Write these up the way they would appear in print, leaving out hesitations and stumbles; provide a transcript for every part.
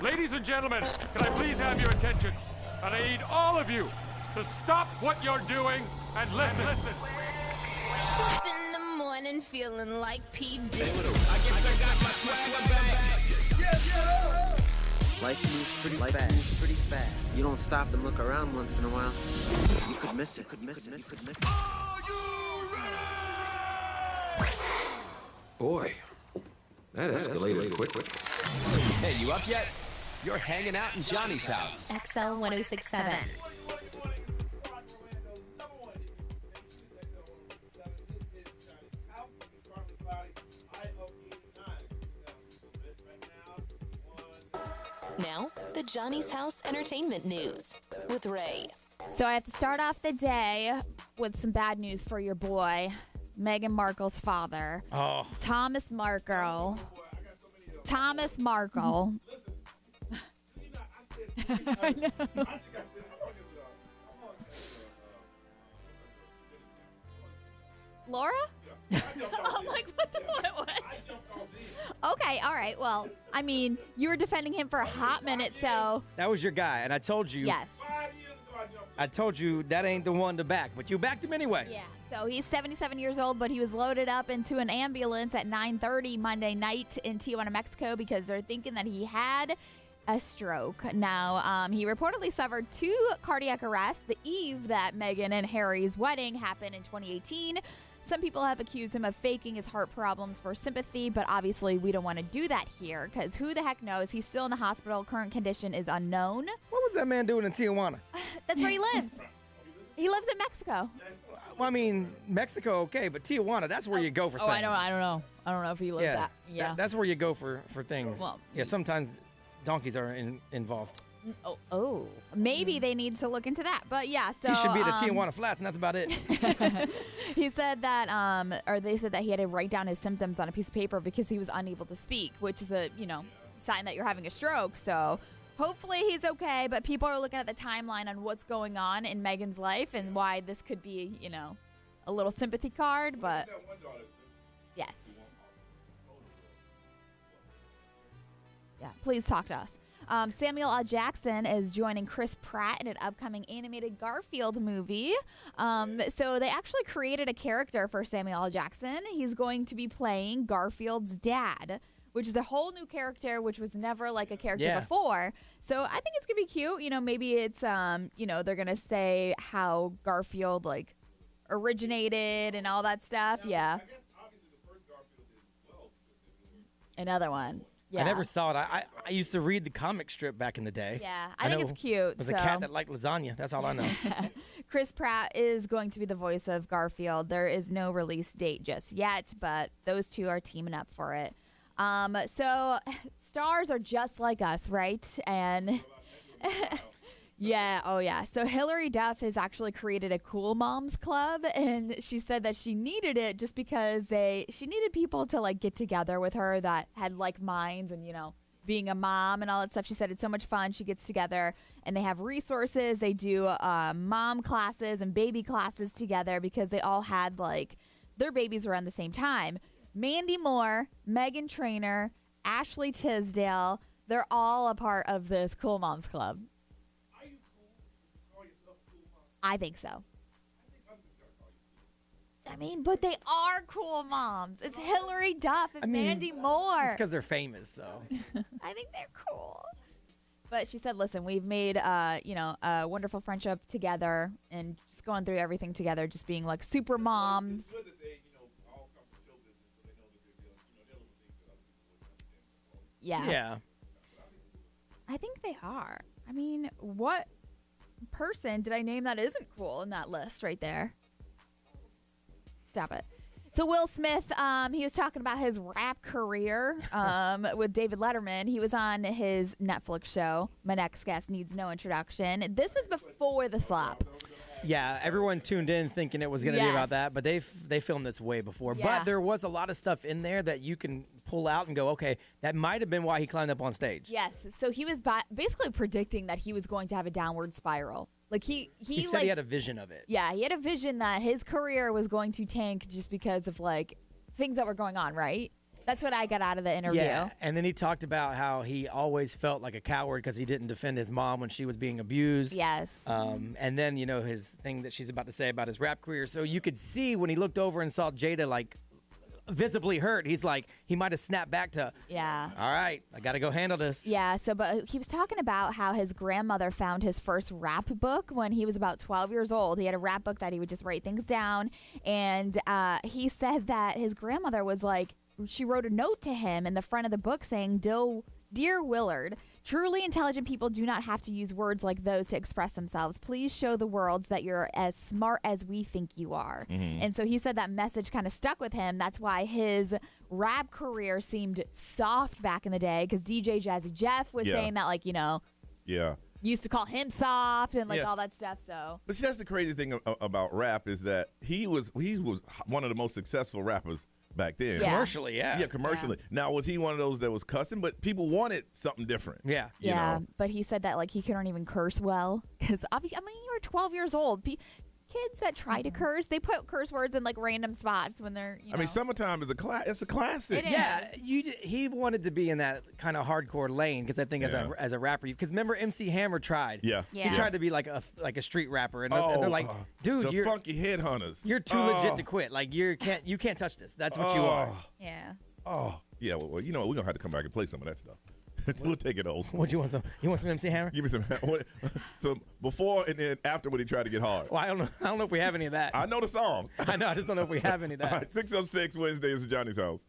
Ladies and gentlemen, can I please have your attention? And I need all of you to stop what you're doing and listen. Wake up in the morning feeling like P. Diddy. I guess I got my swagger back. Yeah. Life moves pretty fast. You don't stop and look around once in a while, you could miss it. Are you ready? Boy, that escalated quickly. Hey, you up yet? You're hanging out in Johnny's house. XL 1067. Now, the Johnny's House Entertainment News with Ray. So I have to start off the day with some bad news for your boy, Meghan Markle's father, Thomas Markle. Thomas Markle. I know. Laura? I'm like, what? Okay, all right. Well, I mean, you were defending him for a hot minute, so. That was your guy, and I told you. Yes. I told you that ain't the one to back, but you backed him anyway. Yeah. So he's 77 years old, but he was loaded up into an ambulance at 9:30 Monday night in Tijuana, Mexico, because they're thinking that he had a stroke. Now, he reportedly suffered 2 cardiac arrests the eve that Meghan and Harry's wedding happened in 2018. Some people have accused him of faking his heart problems for sympathy, but obviously we don't want to do that here because who the heck knows? He's still in the hospital. Current condition is unknown. What was that man doing in Tijuana? That's where he lives. He lives in Mexico. Well, I mean, Mexico, okay, but Tijuana, that's where you go for things. I don't know. I don't know if he lives at. Yeah. That's where you go for things. Well, yeah, sometimes donkeys are involved. Oh, maybe they need to look into that. But yeah, so he should be at the Tijuana Flats, and that's about it. He said that, or they said that he had to write down his symptoms on a piece of paper because he was unable to speak, which is a, sign that you're having a stroke. So hopefully he's okay. But people are looking at the timeline on what's going on in Meghan's life and why this could be, a little sympathy card. But yes. Yeah, please talk to us. Samuel L. Jackson is joining Chris Pratt in an upcoming animated Garfield movie. So they actually created a character for Samuel L. Jackson. He's going to be playing Garfield's dad, which is a whole new character, which was never like a character before. So I think it's going to be cute. Maybe it's, they're going to say how Garfield, originated and all that stuff. Yeah. I guess obviously the first Garfield did well. Another one. Yeah. I never saw it. I used to read the comic strip back in the day. Yeah, I think it's cute. It was a cat that liked lasagna. That's all I know. Chris Pratt is going to be the voice of Garfield. There is no release date just yet, but those two are teaming up for it. So stars are just like us, right? And yeah. So Hilary Duff has actually created a Cool Moms Club, and she said that she needed it just because she needed people to get together with her that had like minds and being a mom and all that stuff. She said it's so much fun. She gets together and they have resources. They do mom classes and baby classes together because they all had their babies around the same time. Mandy Moore, Meghan Trainor, Ashley Tisdale, they're all a part of this Cool Moms Club. I think so. I mean, but they are cool moms. It's Hilary Duff and Mandy Moore. It's because they're famous, though. I think they're cool. But she said, listen, we've made, a wonderful friendship together and just going through everything together, just being super moms. It's good that they, all come from show business, so they know that they're dealing with things that other people would understand. Yeah. I think they are. I mean, what person did I name that isn't cool in that list right there? Stop it. So Will Smith, he was talking about his rap career with David Letterman. He was on his Netflix show. My next guest needs no introduction. This was before the slap. Yeah, everyone tuned in thinking it was going to be about that, but they filmed this way before. Yeah. But there was a lot of stuff in there that you can pull out and go, okay, that might have been why he climbed up on stage. Yes, so he was basically predicting that he was going to have a downward spiral. He said he had a vision of it. Yeah, he had a vision that his career was going to tank just because of things that were going on, right? That's what I got out of the interview. Yeah, and then he talked about how he always felt like a coward because he didn't defend his mom when she was being abused. Yes. And then, his thing that she's about to say about his rap career. So you could see when he looked over and saw Jada, like, visibly hurt, he's like, he might have snapped back to, Yeah. all right, I got to go handle this. Yeah, but he was talking about how his grandmother found his first rap book when he was about 12 years old. He had a rap book that he would just write things down. And he said that his grandmother was like, she wrote a note to him in the front of the book saying, Dear Willard, truly intelligent people do not have to use words like those to express themselves. Please show the world that you're as smart as we think you are. And so he said that message kind of stuck with him. That's why his rap career seemed soft back in the day, because DJ Jazzy Jeff was saying that, like, used to call him soft and like all that stuff. So, but see, that's the crazy thing about rap is that he was one of the most successful rappers back then. Commercially, Yeah, commercially. Now, was he one of those that was cussing? But people wanted something different. Yeah. You know? But he said that, like, he couldn't even curse well because, I mean, you were 12 years old. Kids that try to curse, they put curse words in, like, random spots when they're, I mean, Summertime is it's a classic. It is. He wanted to be in that kind of hardcore lane because I think as a rapper, because remember MC Hammer tried. Yeah. He tried to be like a street rapper, and they're like, dude, the you're funky headhunters. You're too legit to quit. Like you can't touch this. That's what you are. Yeah. Oh, yeah. Well, you know what? We're gonna have to come back and play some of that stuff. We'll take it old school. What you want some? You want some MC Hammer? Give me some. So before and then after when he tried to get hard. Well, I don't know if we have any of that. I know the song. I know. I just don't know if we have any of that. All right, 606 Wednesday is Johnny's house.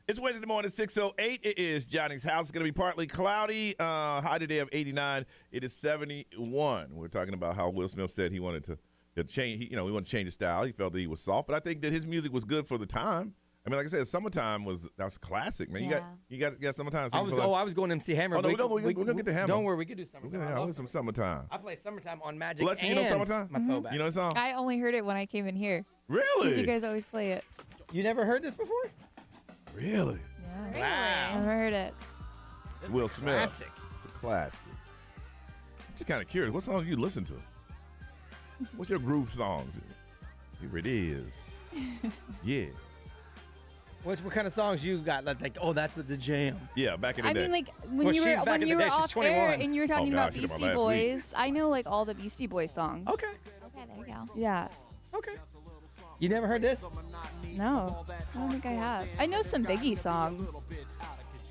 It's Wednesday morning, 6:08. It is Johnny's house. It's going to be partly cloudy. High today of 89. It is 71. We're talking about how Will Smith said he wanted to change. He wanted to change his style. He felt that he was soft, but I think that his music was good for the time. I mean, like I said, Summertime was classic, man. You got Summertime. I was going to MC Hammer. Oh, no, we're going to get to Hammer. Don't worry, we can do Summertime. I want some Summertime. I play Summertime on Magic. Lexa, you know Summertime? My throwback. You know the song? I only heard it when I came in here. Really? You guys always play it. You never heard this before? Really? Yeah. Wow. Never heard it. Will Smith. Classic. It's a classic. I'm just kind of curious. What songs you listen to? What's your groove songs? Here it is. Yeah. What kind of songs you got? Like, oh, that's the jam. Yeah, back in the I day. mean, like when Well, you she's were back in the day, she's off air 21. and you were talking God, about she did my Beastie last week. Boys, I know like all the Beastie Boys songs. Okay. Okay, there we go. Yeah. Okay. You never heard this? No, I don't think I have. I know some Biggie songs.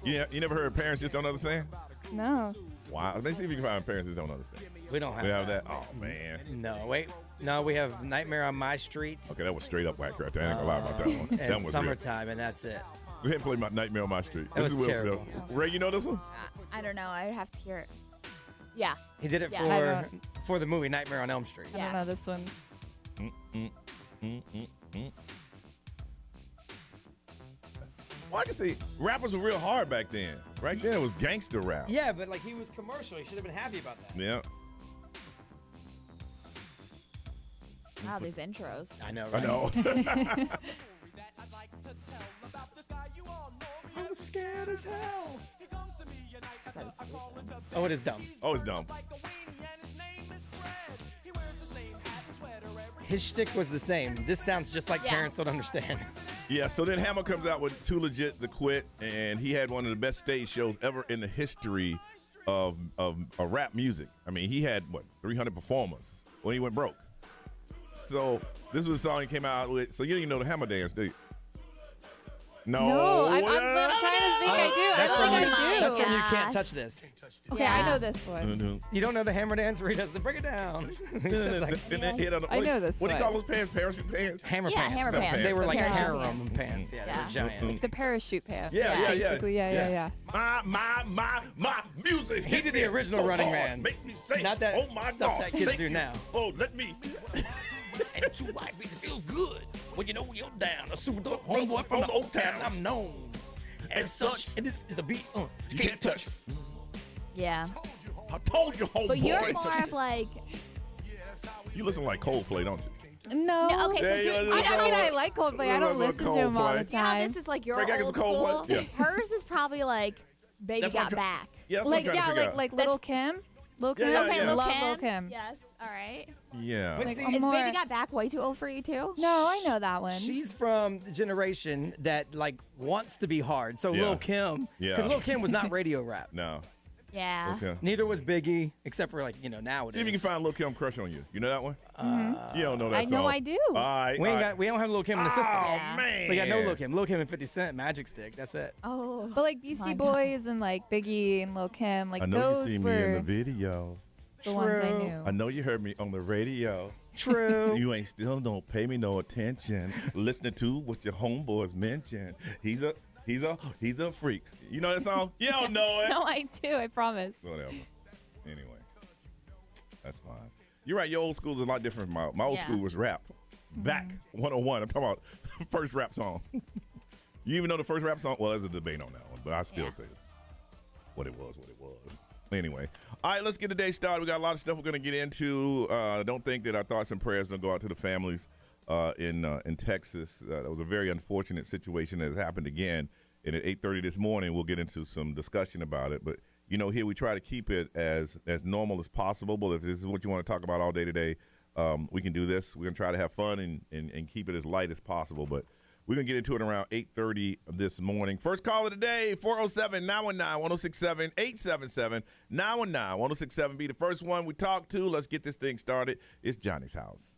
You never heard Parents Just Don't Understand? No. Wow. Let me see if you can find Parents Just Don't Understand. We don't have We have that? Oh, man. No, wait. No, we have Nightmare on My Street. Okay, that was straight up whack right there. I ain't gonna lie about that one. That And one was Summertime, and that's it. real. Go ahead and play my Nightmare on My Street. That This was is Will terrible. Smith. Ray, you know this one? I don't know. I'd have to hear it. Yeah. He did it Yeah. for the movie Nightmare on Elm Street. I don't know this one. Well, I can see rappers were real hard back then. Right then, it was gangster rap. Yeah, but like he was commercial. He should have been happy about that. Yeah. Wow, these intros. I know. I Right? know. I'm scared as hell. So stupid. Oh, it is dumb. Oh, it's dumb. His shtick was the same. This sounds just like Yeah. Parents Don't Understand. Yeah, so then Hammer comes out with Too Legit to Quit, and he had one of the best stage shows ever in the history of rap music. I mean, he had, 300 performers when he went broke. So this was a song he came out with. So you didn't even know the Hammer dance, do you? No, I'm trying to think I do. That's I from don't you. think I do. That's from you Yeah. can't touch this. Okay, I know this one. You don't know the Hammer dance where he does the break it down. I know this What do you one. call those pants? Parachute pants? Hammer Yeah, pants. hammer pants. They were like Parachute harem pants. Yeah, they Yeah. were giant. The parachute pants. Yeah. Basically, yeah. My music. He did the hit me original so Running hard, Man. Makes me say, Not that oh my stuff God. that kids thank do you. now. Oh, let me. And two white bitches feel good when you know you're down. A super dope homeboy from the old town. I'm known as such. And this is a beat you can't touch. Yeah. I told you, homeboy. But you're more of like. You listen like Coldplay, don't you? No. No, okay, so Yeah, do, you listen I to mean, I Coldplay. like Coldplay. I don't Listen listen to to him all the Coldplay. You know, time. this is like your Frank Atkins old of Coldplay? school. Yeah. Hers is probably like Baby That's what I'm Got try- Back. Yeah, that's Like what I'm trying to figure out. like Little Kim. Lil Kim. yeah, Okay, yeah. Lil' Love Kim. Lil Kim. Yes. All right. Yeah. But Like, see, I'm Is more- Baby Got Back way too old for you too? No, I know that one. she's from the generation that like wants to be hard. So Yeah. Lil Kim, Yeah. because Lil Kim was not radio rap. No. Yeah. Okay. Neither was Biggie, except for like nowadays. See if you can find Lil' Kim Crush on You. You know that one? You don't know that I know song. I do. All right. We don't have Lil Kim in the system. Oh, Yeah. man. We got no Lil Kim. Lil Kim and 50 Cent, Magic Stick. That's it. Oh. But like Beastie My Boys and like Biggie and Lil Kim, like I know those you see me were in the video. the ones I knew. I know you heard me on the radio. True. You ain't still don't pay me no attention. Listening to what your homeboys mention. He's a freak. You know that song? You don't know it. No, I do. I promise. Whatever. Anyway, that's fine. You're right. Your old school is a lot different from my old Yeah. school was rap. Back 101. I'm talking about first rap song. You even know the first rap song? Well, there's a debate on that one, but I still Yeah. think it's what it was. Anyway, all right, let's get the day started. We got a lot of stuff we're going to get into. Don't think that our thoughts and prayers don't go out to the families in Texas. That was a very unfortunate situation that has happened again. And at 8:30 this morning, we'll get into some discussion about it. But, here we try to keep it as normal as possible. But if this is what you want to talk about all day today, we can do this. We're going to try to have fun and keep it as light as possible. But we're going to get into it around 8:30 this morning. First call of the day, 407-919-1067, 877-919-1067. Be the first one we talk to. Let's get this thing started. It's Johnny's house.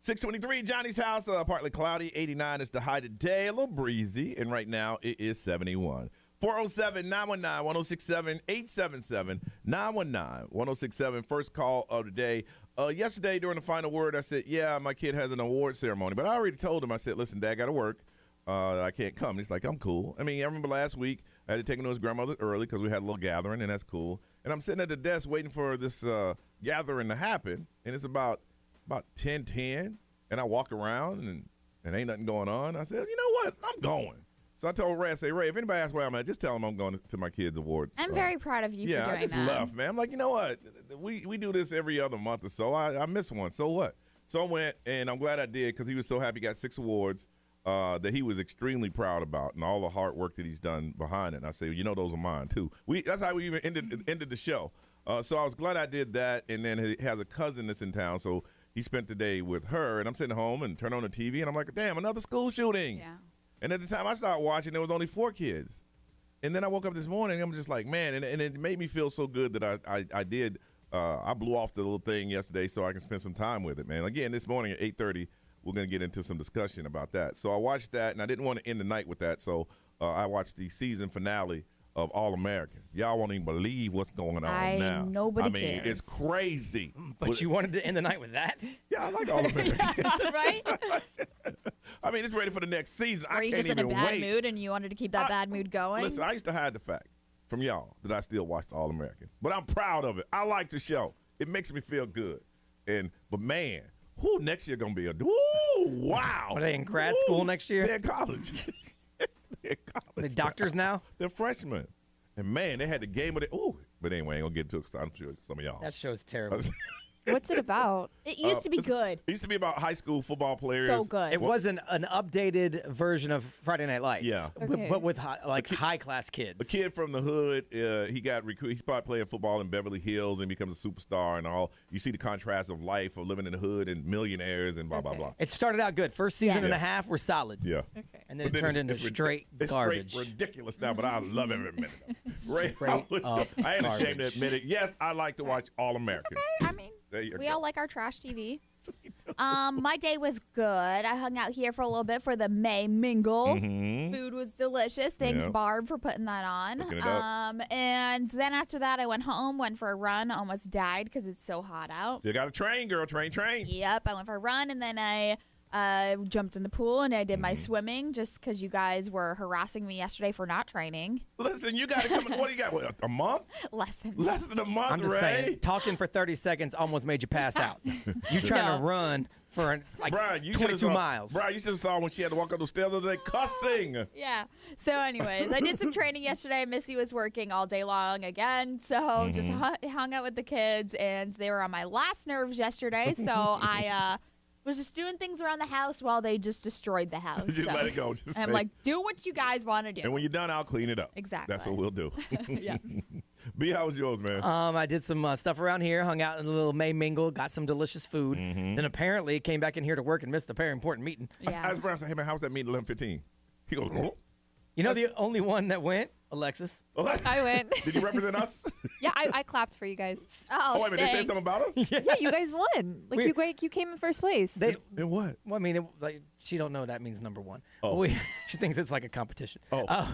623, Johnny's house, partly cloudy. 89 is the high today, a little breezy, and right now it is 71. 407-919-1067, 877-919-1067. First call of the day. Yesterday during the final word, I said, yeah, my kid has an award ceremony, but I already told him, I said, listen, Dad, got to work. I can't come. He's like, I'm cool. I mean, I remember last week I had to take him to his grandmother early because we had a little gathering, and that's cool. And I'm sitting at the desk waiting for this gathering to happen, and it's about 10:10, and I walk around, and ain't nothing going on. I said, you know what? I'm going. So I told Ray, I say, Ray, if anybody asks where I'm at, just tell them I'm going to my kids' awards. I'm very proud of you for doing that. Yeah, I just left, man. I'm like, you know what? We do this every other month or so. I miss one. So what? So I went, and I'm glad I did because he was so happy. He got 6 awards that he was extremely proud about and all the hard work that he's done behind it. And I say, you know, those are mine, too. That's how we even ended the show. So I was glad I did that. And then he has a cousin that's in town, so he spent the day with her. And I'm sitting home and turn on the TV, and I'm like, damn, another school shooting. Yeah. And at the time I started watching, there was only 4 kids. And then I woke up this morning, and I'm just like, man, and it made me feel so good that I did. I blew off the little thing yesterday so I can spend some time with it, man. Again, this morning at 8:30, we're going to get into some discussion about that. So I watched that, and I didn't want to end the night with that. So I watched the season finale of All American. Y'all won't even believe what's going on now. Nobody cares. It's crazy. But you wanted to end the night with that? Yeah, I like All American. Yeah, right? I mean, it's ready for the next season. Were you just in a bad mood and you wanted to keep that bad mood going? Listen, I used to hide the fact from y'all that I still watched All American. But I'm proud of it. I like the show. It makes me feel good. But man, who next year gonna be a wow. Are they in grad school next year? They're in college. They're in college. They're doctors now? They're freshmen. And man, they had the game of it. But anyway, I ain't gonna get into it because I'm sure some of y'all. That show's terrible. What's it about? It used to be good. It used to be about high school football players. So good. It was an updated version of Friday Night Lights. Yeah. Okay. But with high-class kids. A kid from the hood, he got recruited. He started playing football in Beverly Hills and becomes a superstar and all. You see the contrast of life of living in the hood and millionaires and blah, blah, blah. It started out good. First season and a half were solid. Yeah. Okay. And then it turned into straight garbage. It's straight ridiculous now, but I love every minute of it. Ray, Straight up I ain't ashamed to garbage. admit it. Yes, I like to watch All American. Okay, I mean, we all like our trash TV. My day was good. I hung out here for a little bit for the May Mingle. Mm-hmm. Food was delicious. Thanks, Yeah. Barb, for putting that on. Hooking it up. And then after that, I went home, went for a run, almost died because it's so hot out. Still got to train, girl. Train. Yep, I went for a run, and then I jumped in the pool, and I did my swimming just because you guys were harassing me yesterday for not training. Listen, you got to come. What do you got? What, a month? Less than A month, I'm just Ray? saying, talking for 30 seconds almost made you pass out. You trying to run for like Brian, you 22 saw, miles. Brian, you should have saw when she had to walk up those stairs. I was like, cussing. Yeah. So, anyways, I did some training yesterday. Missy was working all day long again. So, just hung out with the kids, and they were on my last nerves yesterday. So, I was just doing things around the house while they just destroyed the house. Just let it go. Just I'm say- like, do what you guys want to do. And when you're done, I'll clean it up. Exactly. That's what we'll do. Yeah. B, how was yours, man? I did some stuff around here, hung out in a little May Mingle, got some delicious food. Then apparently came back in here to work and missed a very important meeting. Yeah. I asked Brian, I said, hey, man, how was that meeting at 11:15? He goes, oh. You know the only one that went? Alexis. I went. Did you represent us? Yeah, I clapped for you guys. Oh, wait a minute. They said thanks. something about us? Yeah, you guys won. Like you came in first place. In what? Well, I mean, she don't know that means number one. Oh. She thinks it's like a competition. Oh.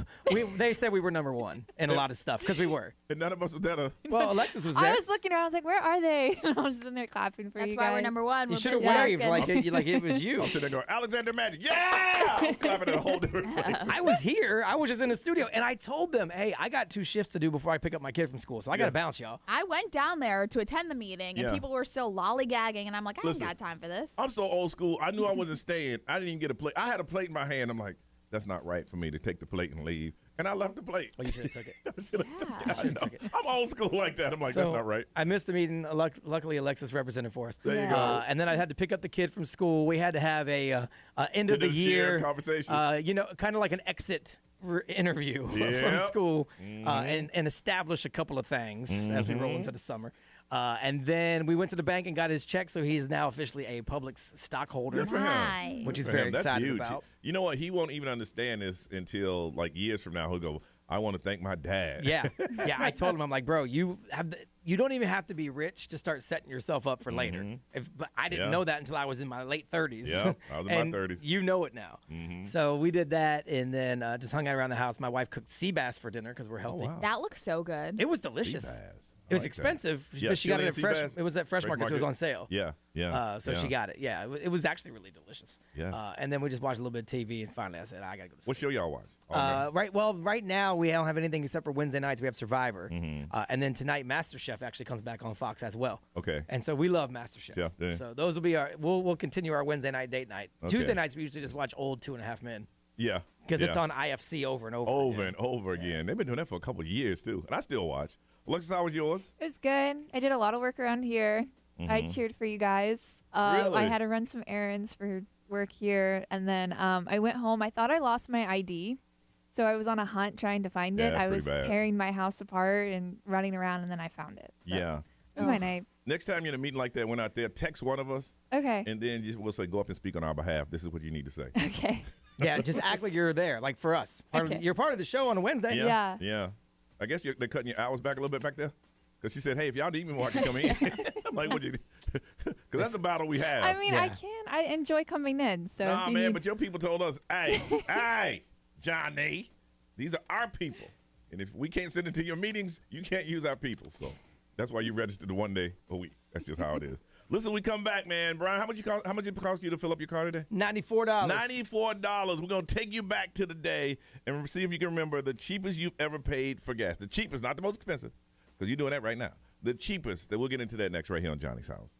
They said we were number one in a lot of stuff because we were. And none of us was that. Well, Alexis was there. I was looking around. I was like, where are they? I was just in there clapping for That's you why guys. we're number one. You We're should have busy waved working. like it was you. I'm sitting there going, Alexander Magic, yeah! I was clapping at a whole different place. I was here. I was just in the studio, and I told them, hey, I got 2 shifts to do before I pick up my kid from school, so I got to bounce, y'all. I went down there to attend the meeting, and Yeah. people were still lollygagging, and I'm like, I Listen, ain't got time for this. I'm so old school. I knew I wasn't staying. I didn't even get a plate. I had a plate in my hand. I'm like, that's not right for me to take the plate and leave. And I left the plate. Oh, you should have took it. I know. I'm old school like that. I'm like, that's not right. I missed the meeting. Luckily, Alexis represented for us. There you go. And then I had to pick up the kid from school. We had to have a end of the year conversation. Kind of like an exit interview Yeah. from school, and establish a couple of things as we roll into the summer. And then we went to the bank and got his check, so he is now officially a Publix stockholder, Good for him. Nice. which Good he's for very him. That's excited huge. about. You know what? He won't even understand this until like years from now. He'll go, I want to thank my dad. Yeah. I told him, I'm like, bro, you don't even have to be rich to start setting yourself up for later. But I didn't know that until I was in my late 30s. Yeah, I was in And my 30s. You know it now. So we did that, and then just hung out around the house. My wife cooked sea bass for dinner because we're healthy. That looks so good. It was delicious. Sea bass. I It was like that. expensive, Yeah, but she got it Chilean at sea fresh. bass? It was at Fresh Market, so it was on sale. Yeah, yeah. So she got it. Yeah, it was actually really delicious. Yes. And then we just watched a little bit of TV, and finally I said, I gotta go to sleep. What show y'all watch? Right now we don't have anything except for Wednesday nights. We have Survivor, and then tonight MasterChef actually comes back on Fox as well. Okay. And so we love MasterChef. Yeah. So those will be our. We'll continue our Wednesday night date night. Okay. Tuesday nights we usually just watch old 2.5 Men. Yeah. Because it's on IFC over and over. Over and over again. They've been doing that for a couple of years too, and I still watch. Alexis, how was yours? It was good. I did a lot of work around here. I cheered for you guys. Really? I had to run some errands for work here, and then I went home. I thought I lost my ID, so I was on a hunt trying to find it. that's I was pretty bad. tearing my house apart and running around, and then I found it. So Yeah. It was my night. Next time you're in a meeting like that, went out there, text one of us, Okay. and then we'll say, go up and speak on our behalf. This is what you need to say. Okay. Yeah, just act like you're there, like for us. You're part of the show on a Wednesday. Yeah. Yeah. I guess they're cutting your hours back a little bit back there. Because she said, hey, if y'all need me more, I can come in. I'm like, what you Because that's the battle we have. I mean, I can. I enjoy coming in. So Nah, if you man, need- but your people told us, hey, hey, Johnny, these are our people. And if we can't send it to your meetings, you can't use our people. So that's why you registered 1 day a week. That's just how it is. Listen, we come back, man. Brian, how much it cost you to fill up your car today? $94. $94. We're going to take you back to the day and see if you can remember the cheapest you've ever paid for gas. The cheapest, not the most expensive, because you're doing that right now. The cheapest. We'll get into that next right here on Johnny's House.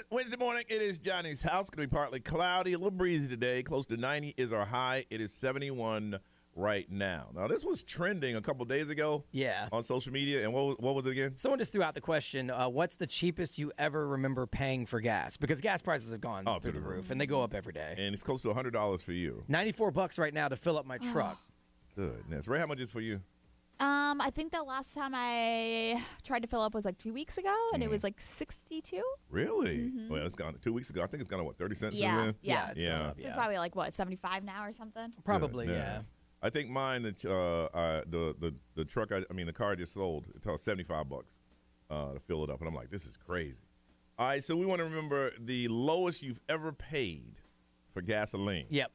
Wednesday morning, it is Johnny's house. Going to be partly cloudy, a little breezy today. Close to 90 is our high. It is 71 right now. Now, this was trending a couple days ago. Yeah. On social media. And what was it again? Someone just threw out the question, what's the cheapest you ever remember paying for gas? Because gas prices have gone through the roof, and they go up every day. And it's close to $100 for you. $94 right now to fill up my truck. Goodness. Ray, how much is for you? I think the last time I tried to fill up was like 2 weeks ago, and it was like 62. Really? Well, it's gone 2 weeks ago. I think it's gone to, what, 30 cents? Yeah, since then? yeah. It's gone up, So it's probably like, what, 75 now or something? Probably, Goodness. I think mine, the truck, the car I just sold, it cost $75 to fill it up. And I'm like, this is crazy. All right, so we want to remember the lowest you've ever paid for gasoline. Yep.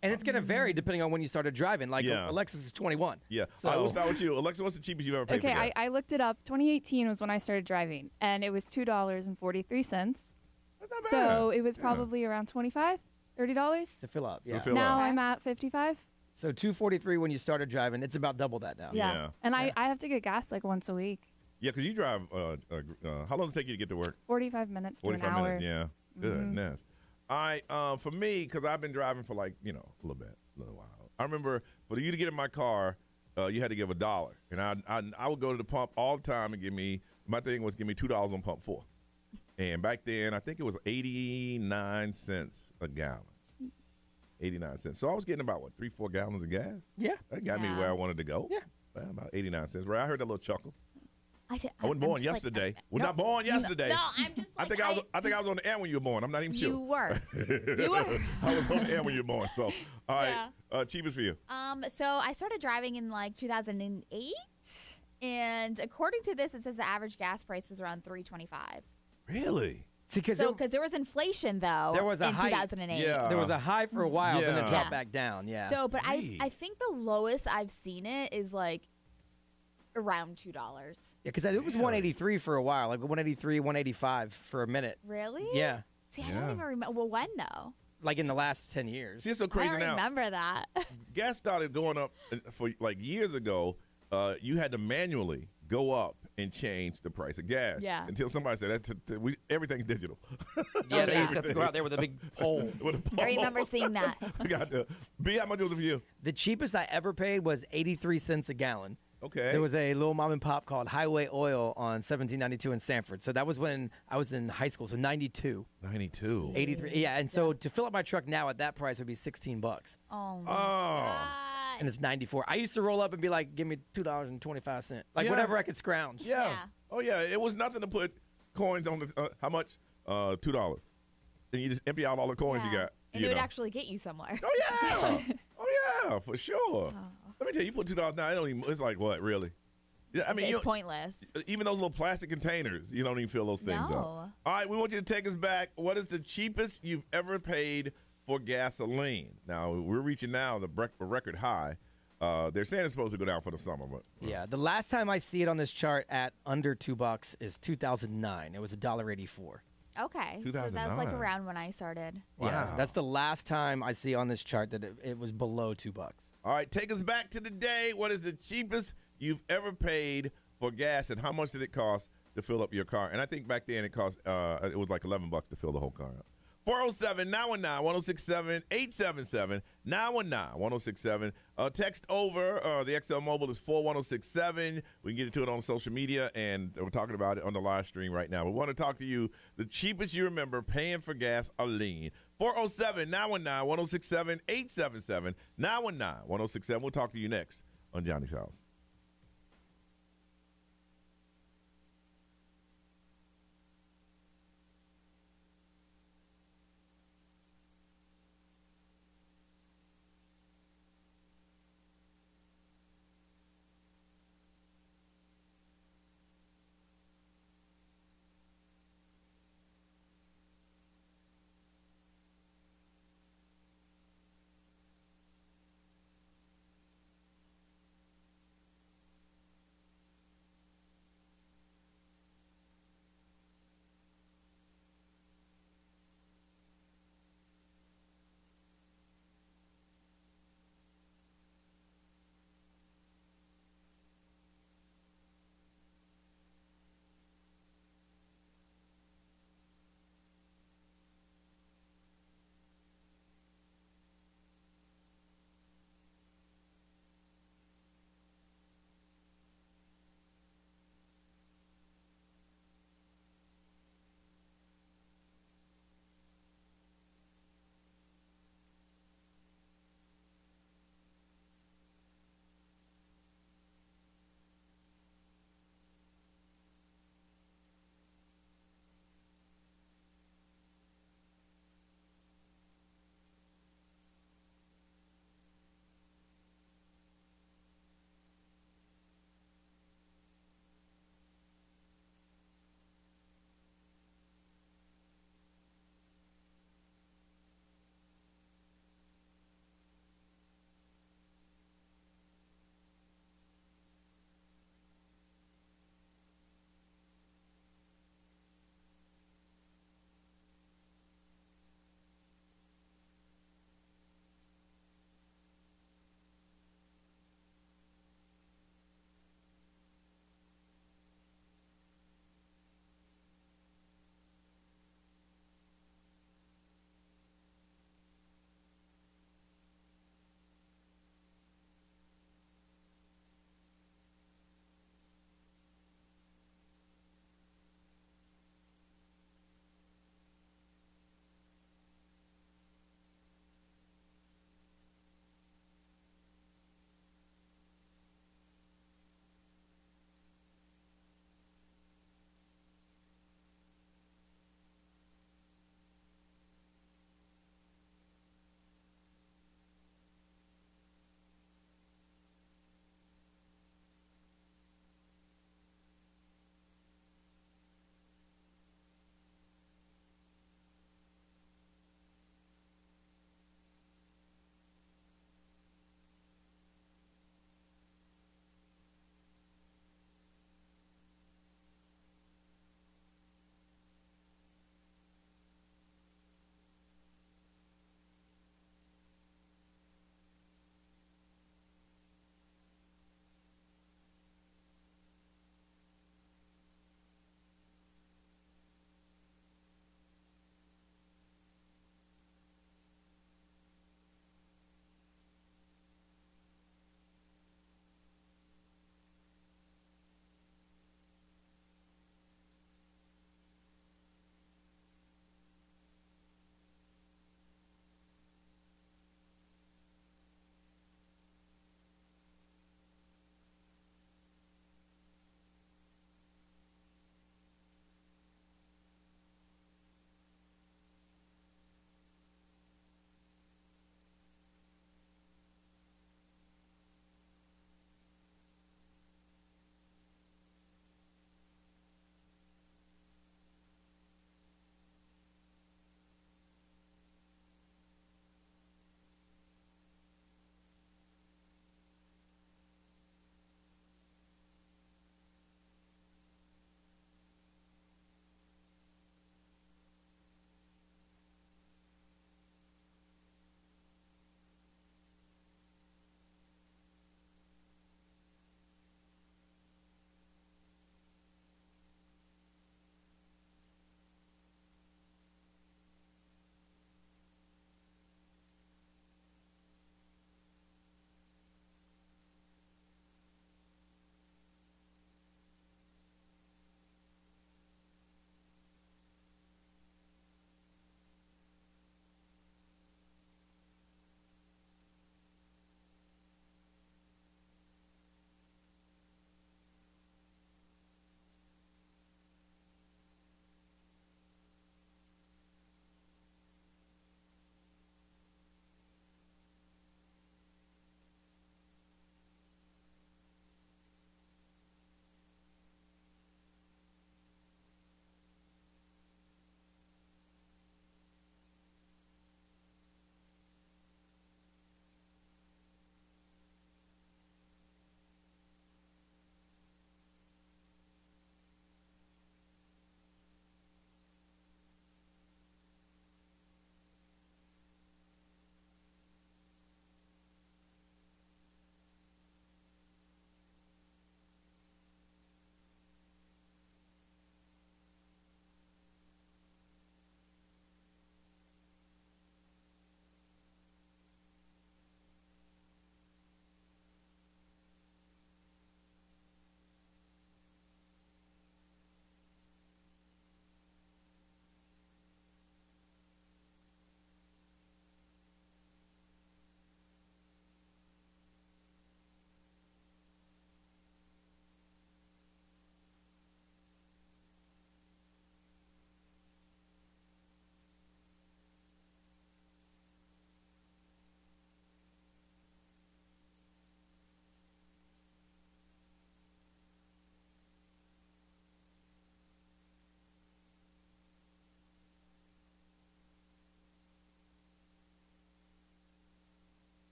And it's going to vary depending on when you started driving. Like Alexis is 21. Yeah. So All right, we'll start with you. Alexa, what's the cheapest you've ever paid for gas? Okay, I looked it up. 2018 was when I started driving, and it was $2.43. That's not bad. So it was probably around $25, $30 to fill up. Yeah. Now I'm at 55. So $2.43 when you started driving. It's about double that now. Yeah. And I have to get gas like once a week. Yeah, because you drive, how long does it take you to get to work? 45 minutes to an 45 hour. minutes, yeah. Goodness. All right, for me, because I've been driving for like, a little while. I remember for you to get in my car, you had to give $1. And I would go to the pump all the time and my thing was give me $2 on pump 4. And back then, I think it was 89 cents a gallon. 89 cents. So I was getting about, 3-4 gallons of gas? Yeah. That got me where I wanted to go. Yeah. Well, about 89 cents. Right, I heard that little chuckle. I wasn't I'm born just like, yesterday. no, Not born yesterday. No, I'm just like, I think I was on the air when you were born. I'm not even sure. You were. You were. I was on the air when you were born. So, all right. Cheapest for you. So I started driving in like 2008, and according to this, it says the average gas price was around $3.25. Really? Because there was inflation though. There was a in high, 2008. Yeah. There was a high for a while, then it dropped Yeah. back down. Yeah. So, but I think the lowest I've seen it is like around $2. Yeah, because it was 183 for a while, like 183, 185 for a minute. Really? Yeah. See, I don't even remember. Well, when though? Like in the last 10 years. See, it's so crazy I now. remember that. Gas started going up for like years ago. You had to manually go up and change the price of gas. Yeah. Until somebody said everything's digital. Yeah, they used to have to go out there with a big pole. I remember seeing that. We got to. B, how much was it for you? The cheapest I ever paid was 83 cents a gallon. Okay. There was a little mom and pop called Highway Oil on 1792 in Sanford. So that was when I was in high school. So 92. 92. 83. Yeah. And so to fill up my truck now at that price would be $16. Oh my God. And it's 94. I used to roll up and be like, give me $2.25. Like Yeah. whatever I could scrounge. Yeah. Oh, yeah. It was nothing to put coins on the, how much? $2. And you just empty out all the coins you got. And it would actually get you somewhere. Oh, yeah. Oh, yeah, for sure. Let me tell you, you put $2 now, it's like, what, really? Yeah, I mean, It's pointless. Even those little plastic containers, you don't even fill those things up. No. All right, we want you to take us back. What is the cheapest you've ever paid for gasoline? Now, we're reaching now the record high. They're saying it's supposed to go down for the summer, but Yeah. The last time I see it on this chart at under $2 is 2009. It was $1.84. Okay. So that's 2009. like around when I started. Yeah. That's the last time I see on this chart that it was below $2. All right, take us back to the day. What is the cheapest you've ever paid for gas, and how much did it cost to fill up your car? And I think back then it cost it was like $11 to fill the whole car up. 407-919-1067, 877-919-1067. Text over. The XL Mobile is 41067. We can get into it on social media, and we're talking about it on the live stream right now. We want to talk to you. The cheapest you remember paying for gas, Aline. 407-919-1067, 877-919-1067. We'll talk to you next on Johnny's House.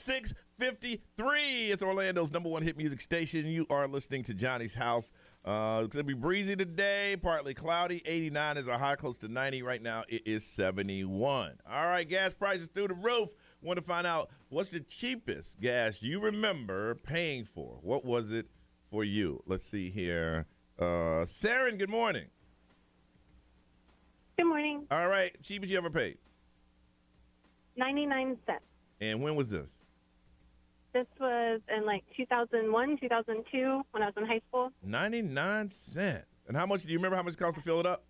6:53. It's Orlando's #1 hit music station. You are listening to Johnny's House. It's going to be breezy today, partly cloudy. 89 is our high, close to 90. Right now, it is 71. All right, gas prices through the roof. Want to find out what's the cheapest gas you remember paying for? What was it for you? Let's see here. Saren, good morning. Good morning. All right, cheapest you ever paid? 99 cents. And when was this? This was in like 2001, 2002 when I was in high school. 99 cents. And how much, do you remember how much it cost to fill it up?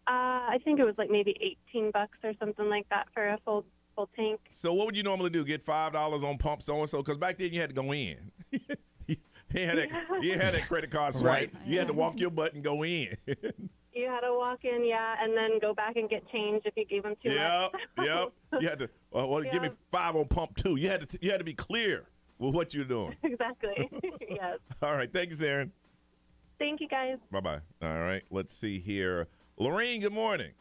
I think it was like maybe $18 or something like that for a full tank. So what would you normally do? Get $5 on pump so-and-so? Because back then you had to go in. You had that credit card swipe. Right. You had to walk your butt and go in. You had to walk in, yeah, and then go back and get change if you gave them too much. Yep. You had to, give me 5 on pump 2. You had to be clear with what you're doing. Exactly. Yes. All right. Thank you, Saren. Thank you, guys. Bye-bye. All right. Let's see here. Lorene, good morning.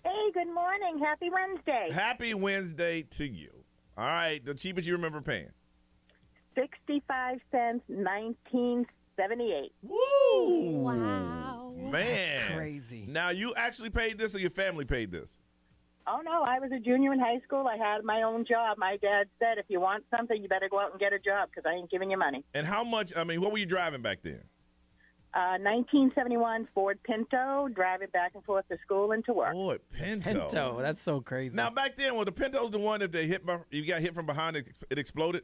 Hey, good morning. Happy Wednesday. Happy Wednesday to you. All right. The cheapest you remember paying? 65 cents, 1978. Woo! Wow. Man. That's crazy. Now, you actually paid this or your family paid this? Oh, no, I was a junior in high school. I had my own job. My dad said, if you want something, you better go out and get a job because I ain't giving you money. And how much, what were you driving back then? 1971 Ford Pinto, driving back and forth to school and to work. Boy, Pinto. Pinto, that's so crazy. Now, back then, was the Pinto's the one if you got hit from behind, it exploded?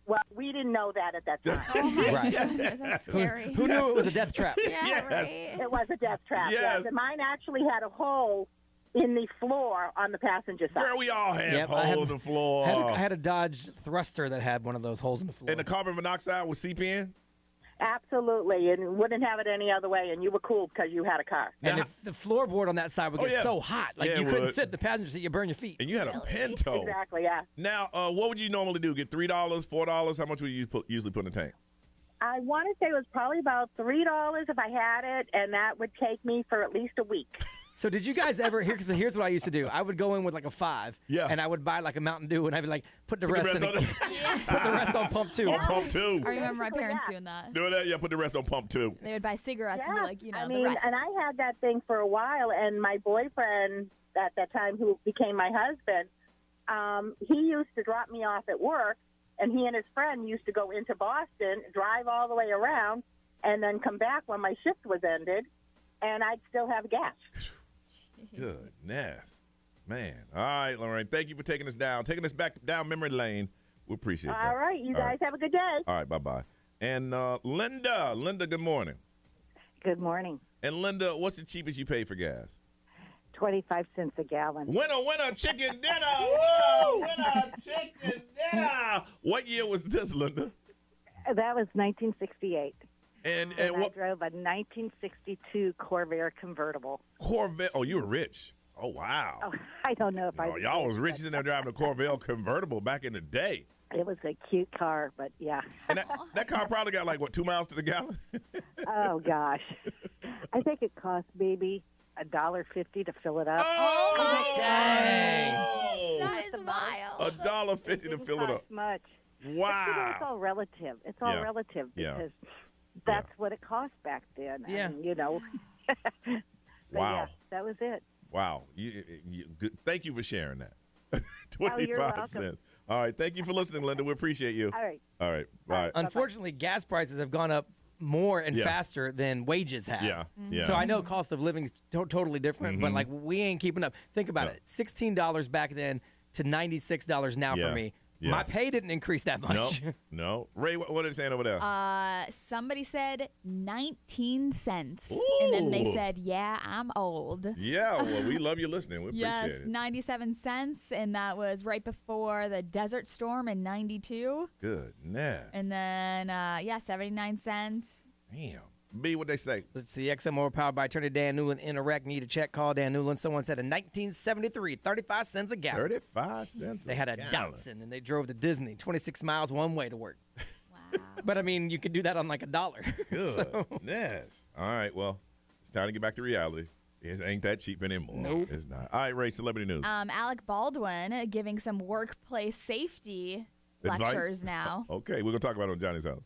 Well, we didn't know that at that time. Right. That's scary. Who knew it was a death trap? Yeah, Yes. right. It was a death trap. Yes. And mine actually had a hole in the floor on the passenger side. Girl, we all have Yep, holes in the floor. I had a Dodge Thruster that had one of those holes in the floor. And the carbon monoxide would seep in? Absolutely, and wouldn't have it any other way, and you were cool because you had a car. And the floorboard on that side would Oh, get yeah. so hot. Like Yeah, you it couldn't would. sit in the passenger seat, you burn your feet. And you had a Pinto. Exactly, yeah. Now, what would you normally do? Get $3, $4? How much would you usually put in the tank? I want to say it was probably about $3 if I had it, and that would take me for at least a week. So did you guys ever here's what I used to do. I would go in with like a 5, Yeah. and I would buy like a Mountain Dew, and I'd be like, put the rest on in. Put the rest on pump 2. On pump 2. I remember my parents doing that. Doing that? Yeah, put the rest on pump 2. They would buy cigarettes and be like, I the mean, rest. and I had that thing for a while, and my boyfriend at that time, who became my husband, he used to drop me off at work, and he and his friend used to go into Boston, drive all the way around, and then come back when my shift was ended, and I'd still have gas. Goodness. Man. All right, Lorraine. Thank you for taking us back down memory lane. We appreciate that. All right, you guys have a good day. All right, bye-bye. And Linda, good morning. Good morning. And Linda, what's the cheapest you paid for gas? 25 cents a gallon. Winner, chicken dinner. Winner, chicken dinner. What year was this, Linda? That was 1968. And I what? drove a 1962 Corvair convertible. Corvette. Oh, you were rich. Oh, wow. Oh, I don't know if I. Oh, y'all was rich in there driving a Corvette convertible back in the day. It was a cute car, but yeah. And that car probably got like, 2 miles to the gallon? Oh, gosh. I think it cost maybe $1.50 to fill it up. Oh, dang. That is wild. $1.50 to fill it up. Much. Wow. It's all relative. It's all Yeah. relative Yeah. because that's what it cost back then. Yeah. I mean, But Wow. yeah, that was it. Wow. Good. Thank you for sharing that. Oh, 25 you're welcome. cents. All right. Thank you for listening, Linda. We appreciate you. All right. All right. Bye. Unfortunately, gas prices have gone up more and Yeah. faster than wages have. Yeah. Yeah. So I know cost of living is totally different, but like we ain't keeping up. Think about it. $16 back then to $96 now Yeah. for me. Yeah. My pay didn't increase that much. No. Ray, what are they saying over there? Somebody said 19 cents. And then they Ooh. said, yeah, I'm old. Yeah, well, we love you listening. We appreciate Yes, it. 97 cents. And that was right before the Desert Storm in 92. Goodness. And then, 79 cents. Damn. B, what they say? Let's see. XM powered by attorney Dan Newland. Interact. Need a check. Call Dan Newland. Someone said in 1973, 35 cents a gallon. 35 cents They had a gallon. Datsun and they drove to Disney. 26 miles one way to work. Wow. But I mean, you could do that on like $1. So- Goodness. All right, well, it's time to get back to reality. It ain't that cheap anymore. Nope. It's not. All right, Ray, celebrity news. Alec Baldwin giving some workplace safety Advice? lectures now. Okay, we're going to talk about it on Johnny's House.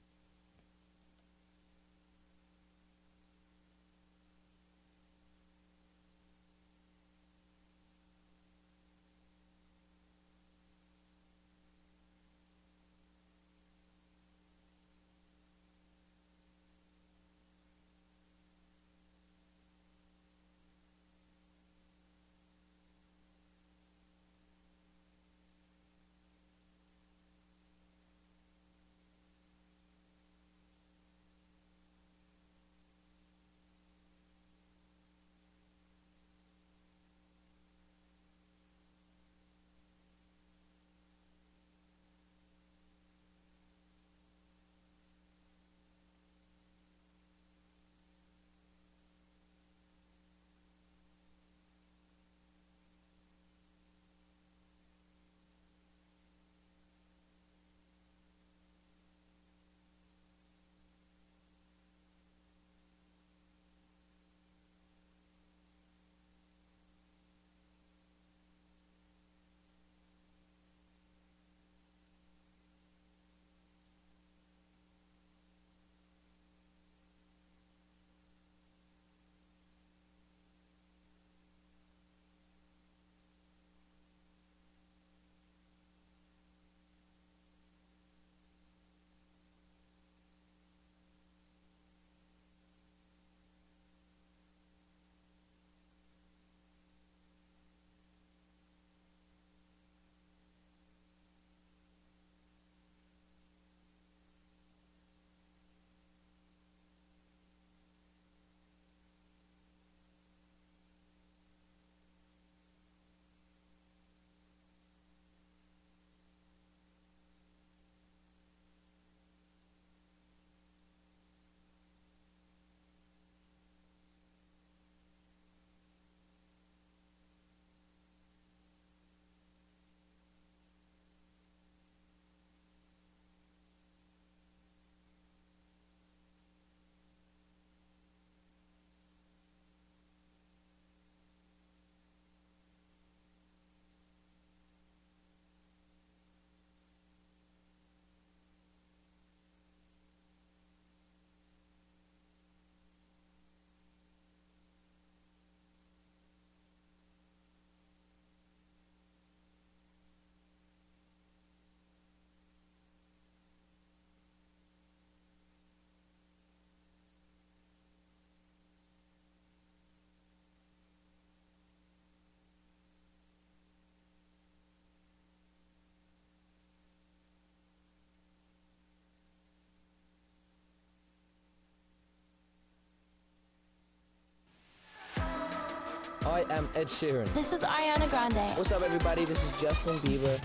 I am Ed Sheeran. This is Ariana Grande. What's up, everybody? This is Justin Bieber.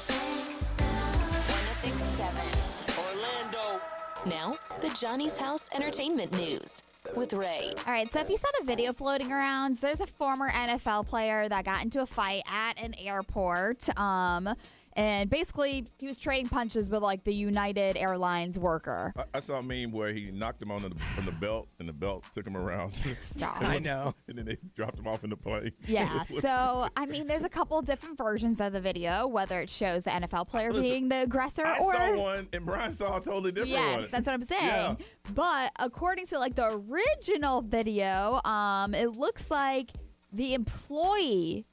106.7 Orlando. Now, the Johnny's House Entertainment News with Ray. All right, so if you saw the video floating around, there's a former NFL player that got into a fight at an airport. And basically, he was trading punches with like the United Airlines worker. I saw a meme where he knocked him on the belt, and the belt took him around. Stop. I know. And then they dropped him off in the plane. Yeah, so, I mean, there's a couple different versions of the video, whether it shows the NFL player being the aggressor I or... saw one, and Brian saw a totally different one. Yes, that's what I'm saying. Yeah. But according to like the original video, it looks like the employee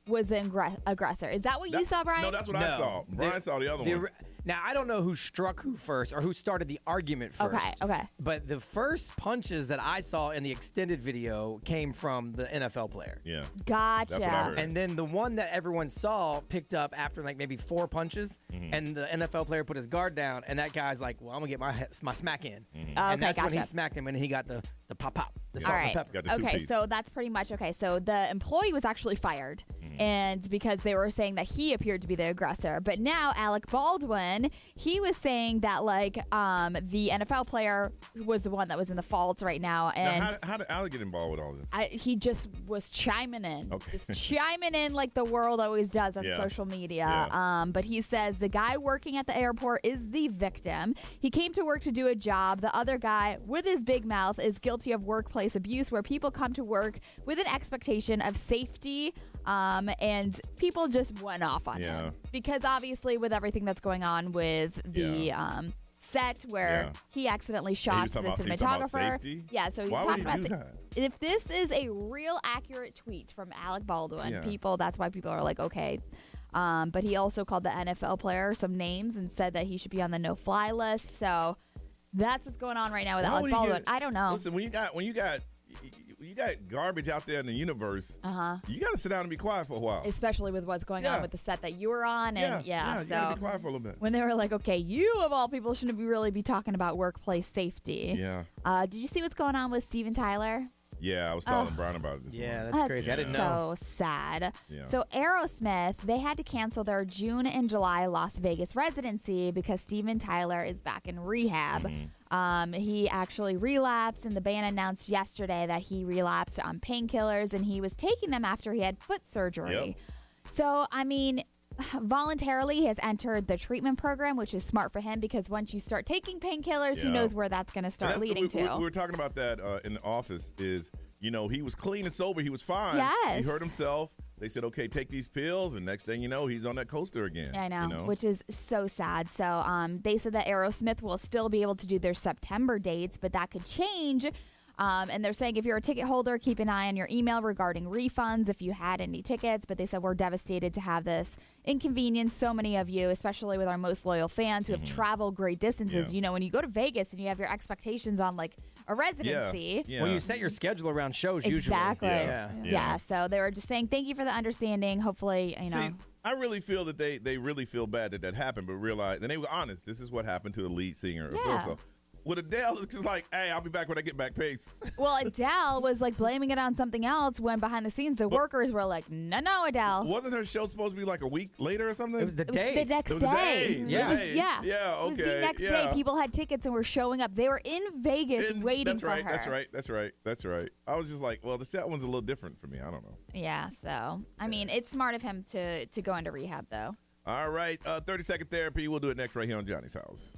was the aggressor. Is that what you saw, Brian? No, that's what I saw. Brian saw the other one. Now, I don't know who struck who first or who started the argument first. Okay. But the first punches that I saw in the extended video came from the NFL player. Yeah. Gotcha. That's what I heard. And then the one that everyone saw picked up after like maybe 4 punches, and the NFL player put his guard down, and that guy's like, well, I'm going to get my smack in. And that's when he smacked him, and he got the pop, the salt and pepper. Okay, so that's pretty much, so the employee was actually fired. and because they were saying that he appeared to be the aggressor. But now Alec Baldwin, he was saying that like the NFL player was the one that was in the fault right now. And now, how did Alec get involved with all this? He just was chiming in. Okay. Just chiming in like the world always does on Yeah. social media. Yeah. But he says the guy working at the airport is the victim. He came to work to do a job. The other guy with his big mouth is guilty of workplace abuse, where people come to work with an expectation of safety, and people just went off on him. Because obviously with everything that's going on with the set where he accidentally shot the cinematographer. Yeah, so he's Why talking would he about do that? if this is a real accurate tweet from Alec Baldwin, that's why people are like, okay. But he also called the NFL player some names and said that he should be on the no-fly list. So that's what's going on right now with Alec Baldwin. I don't know. Listen, when you got garbage out there in the universe, you got to sit down and be quiet for a while. Especially with what's going on with the set that you were on. And you got to so be quiet for a little bit. when they were like, okay, you of all people shouldn't really be talking about workplace safety. Yeah. Did you see what's going on with Steven Tyler? Yeah, I was telling Brian about it this morning. That's crazy. I didn't know. So sad. Yeah. So Aerosmith, they had to cancel their June and July Las Vegas residency because Steven Tyler is back in rehab. He actually relapsed, and the band announced yesterday that he relapsed on painkillers, and he was taking them after he had foot surgery. So, I mean, voluntarily he has entered the treatment program, which is smart for him because once you start taking painkillers, who knows where that's going to start leading to. We were talking about that in the office is, he was clean and sober. He was fine. Yes. He hurt himself. They said, okay, take these pills, and next thing you know, he's on that coaster again. I know, which is so sad. So they said that Aerosmith will still be able to do their September dates, but that could change. And they're saying if you're a ticket holder, keep an eye on your email regarding refunds if you had any tickets. But they said we're devastated to have this inconvenience so many of you, especially with our most loyal fans who have traveled great distances. When you go to Vegas and you have your expectations on like a residency. Well, you set your schedule around shows Exactly. usually. Yeah. So they were just saying thank you for the understanding. Hopefully, See, I really feel that they really feel bad that happened, but realize, and they were honest, this is what happened to the lead singer. So. With Adele, it's just like, hey, I'll be back when I get back pace. Well, Adele was like blaming it on something else when behind the scenes the workers were like, no, Adele. Wasn't her show supposed to be like a week later or something? It was the day. The next It was day. Yeah. Okay. It was the next day. People had tickets and were showing up. They were in Vegas waiting for her. That's right. I was just like, well, the set one's a little different for me. I don't know. Yeah, so, I mean, it's smart of him to go into rehab, though. All right, 30-second therapy. We'll do it next right here on Johnny's House.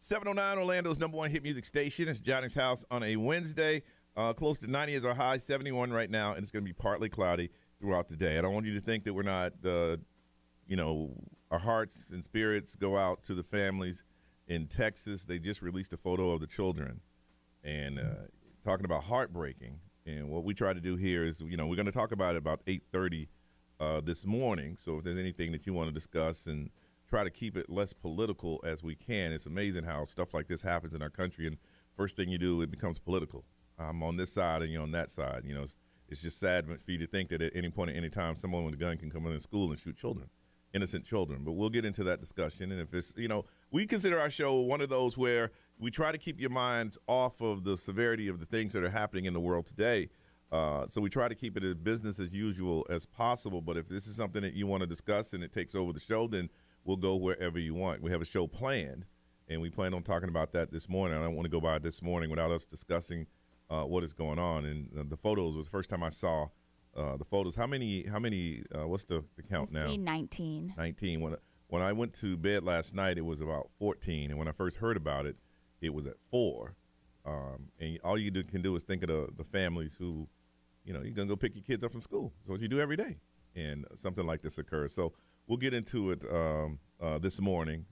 709 Orlando's #1 hit music station. It's Johnny's House on a Wednesday. Close to 90 is our high, 71 right now, and it's going to be partly cloudy throughout the day. I don't want you to think that we're not, our hearts and spirits go out to the families in Texas. They just released a photo of the children and talking about heartbreaking. And what we try to do here is, we're going to talk about it about 8:30 this morning. So if there's anything that you want to discuss and try to keep it less political as we can. It's amazing how stuff like this happens in our country, and first thing you do, it becomes political. I'm on this side and you're on that side. It's just sad for you to think that at any point at any time someone with a gun can come into school and shoot children, innocent children. But we'll get into that discussion. And if it's, we consider our show one of those where we try to keep your minds off of the severity of the things that are happening in the world today. So we try to keep it as business as usual as possible. But if this is something that you want to discuss and it takes over the show, then we'll go wherever you want. We have a show planned, and we plan on talking about that this morning. I don't want to go by this morning without us discussing what is going on. And the photos was the first time I saw the photos. How many? What's the count now? I see 19. 19. When I went to bed last night, it was about 14, and when I first heard about it, it was at 4. And all you can do is think of the families who, you're gonna go pick your kids up from school. That's what you do every day, and something like this occurs. So we'll get into it this morning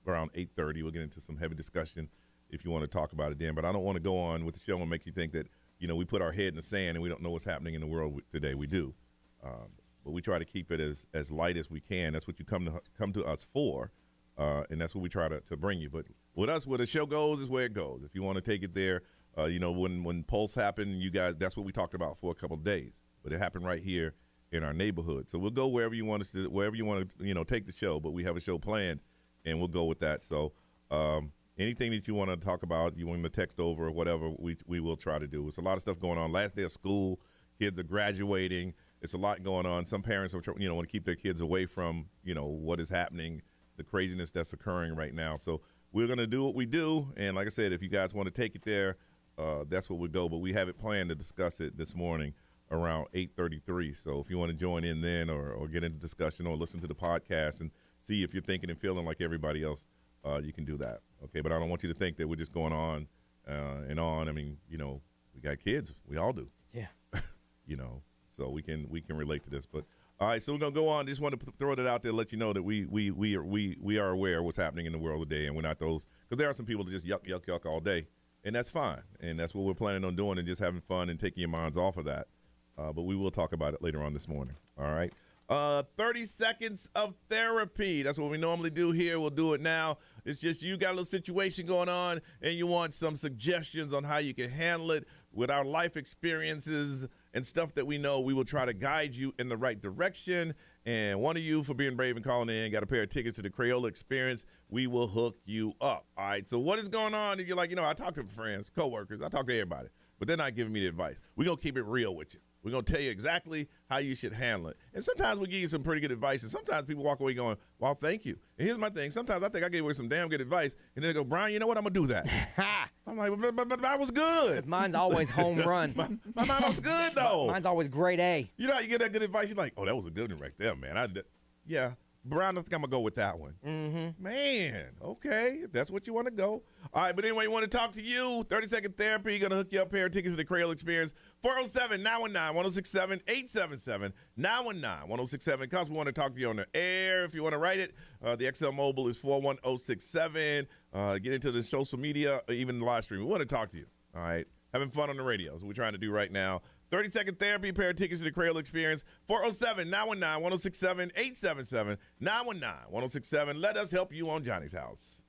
around 8:30. We'll get into some heavy discussion if you want to talk about it then. But I don't want to go on with the show and make you think that, we put our head in the sand and we don't know what's happening in the world today. We do. But we try to keep it as light as we can. That's what you come to us for, and that's what we try to bring you. But with us, where the show goes is where it goes. If you want to take it there, when Pulse happened, you guys, that's what we talked about for a couple of days. But it happened right here in our neighborhood. So we'll go wherever you want us to, wherever you want to, take the show. But we have a show planned, and we'll go with that. So anything that you want to talk about, you want to text over or whatever, we will try to do. It's a lot of stuff going on. Last day of school, kids are graduating. It's a lot going on. Some parents are, want to keep their kids away from, what is happening, the craziness that's occurring right now. So we're going to do what we do. And like I said, if you guys want to take it there, that's what we go. But we have it planned to discuss it this morning around 8:33. So if you want to join in then or get into discussion or listen to the podcast and see if you're thinking and feeling like everybody else, you can do that. Okay, but I don't want you to think that we're just going on and on. I mean, we got kids. We all do. Yeah. So we can relate to this. But all right, so we're gonna go on. Just want to throw that out there, let you know that we are aware of what's happening in the world today, and we're not those, because there are some people that just yuck all day, and that's fine, and that's what we're planning on doing, and just having fun and taking your minds off of that. But we will talk about it later on this morning. All right. 30 seconds of therapy. That's what we normally do here. We'll do it now. It's just you got a little situation going on and you want some suggestions on how you can handle it with our life experiences and stuff that we know. We will try to guide you in the right direction. And one of you, for being brave and calling in, got a pair of tickets to the Crayola Experience. We will hook you up. All right. So what is going on? If you're like, I talk to friends, coworkers, I talk to everybody, but they're not giving me the advice. We're going to keep it real with you. We're going to tell you exactly how you should handle it. And sometimes we give you some pretty good advice, and sometimes people walk away going, well, thank you. And here's my thing. Sometimes I think I gave away some damn good advice, and then they go, Brian, you know what? I'm going to do that. I'm like, but that was good. Because mine's always home run. my mind was good, though. Mine's always grade A. You know how you get that good advice? You're like, oh, that was a good one right there, man. Yeah. Brian, I think I'm going to go with that one. Mm-hmm. Man, okay, if that's what you want to go. All right, but anyway, we want to talk to you. 30-second therapy, going to hook you up, pair of tickets to the Crayola Experience. 407-919-1067, 877-919-1067. Because we want to talk to you on the air. If you want to write it, the XL Mobile is 41067. Get into the social media, or even the live stream. We want to talk to you, all right? Having fun on the radio. That's what we're trying to do right now. 30-second therapy, pair of tickets to the Crayola Experience. 407-919-1067, 877-919-1067. Let us help you on Johnny's House.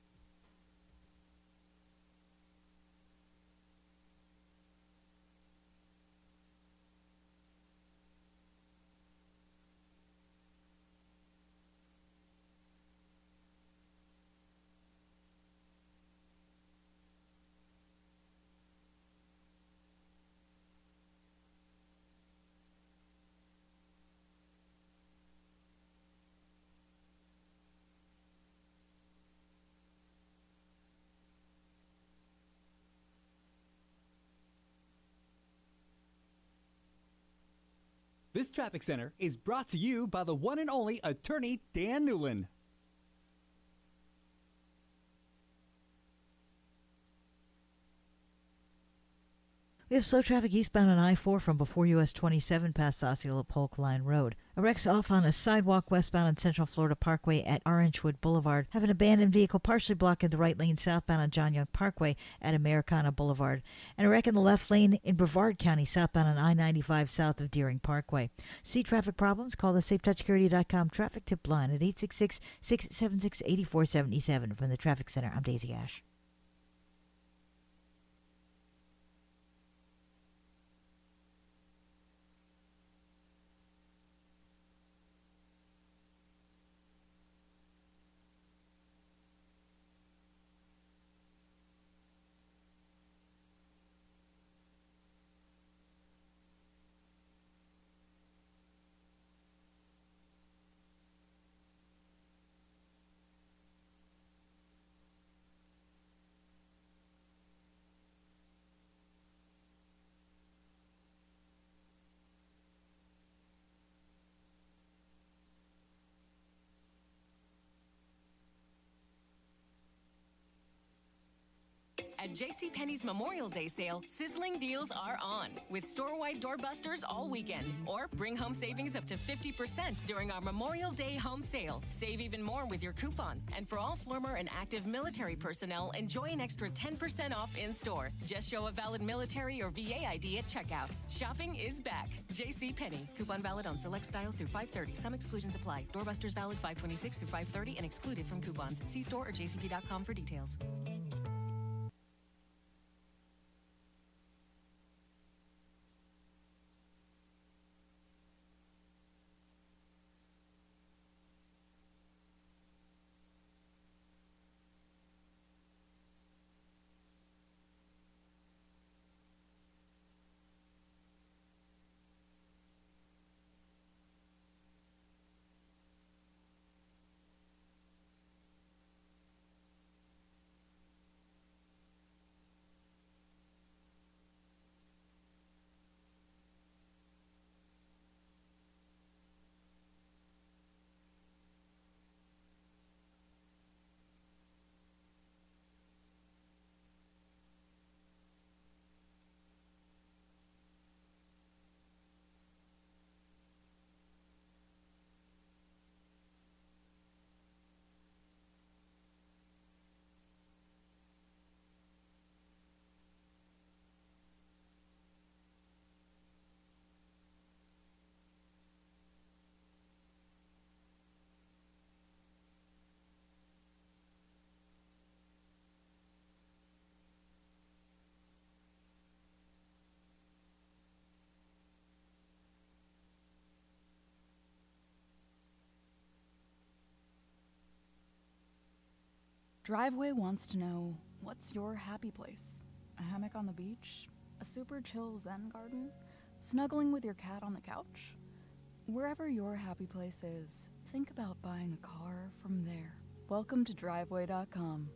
This traffic center is brought to you by the one and only attorney Dan Newland. We have slow traffic eastbound on I-4 from before US 27 past Osceola Polk Line Road. A wreck's off on a sidewalk westbound on Central Florida Parkway at Orangewood Boulevard. Have an abandoned vehicle partially blocking the right lane southbound on John Young Parkway at Americana Boulevard. And a wreck in the left lane in Brevard County southbound on I-95 south of Deering Parkway. See traffic problems? Call the SafeTouchSecurity.com traffic tip line at 866-676-8477. From the Traffic Center, I'm Daisy Ash. At JCPenney's Memorial Day sale, sizzling deals are on, with store-wide doorbusters all weekend. Or bring home savings up to 50% during our Memorial Day home sale. Save even more with your coupon. And for all former and active military personnel, enjoy an extra 10% off in-store. Just show a valid military or VA ID at checkout. Shopping is back. JCPenney. Coupon valid on select styles through 5/30. Some exclusions apply. Doorbusters valid 5/26 through 5/30 and excluded from coupons. See store or jcp.com for details. Driveway wants to know, what's your happy place? A hammock on the beach? A super chill zen garden? Snuggling with your cat on the couch? Wherever your happy place is, think about buying a car from there. Welcome to Driveway.com,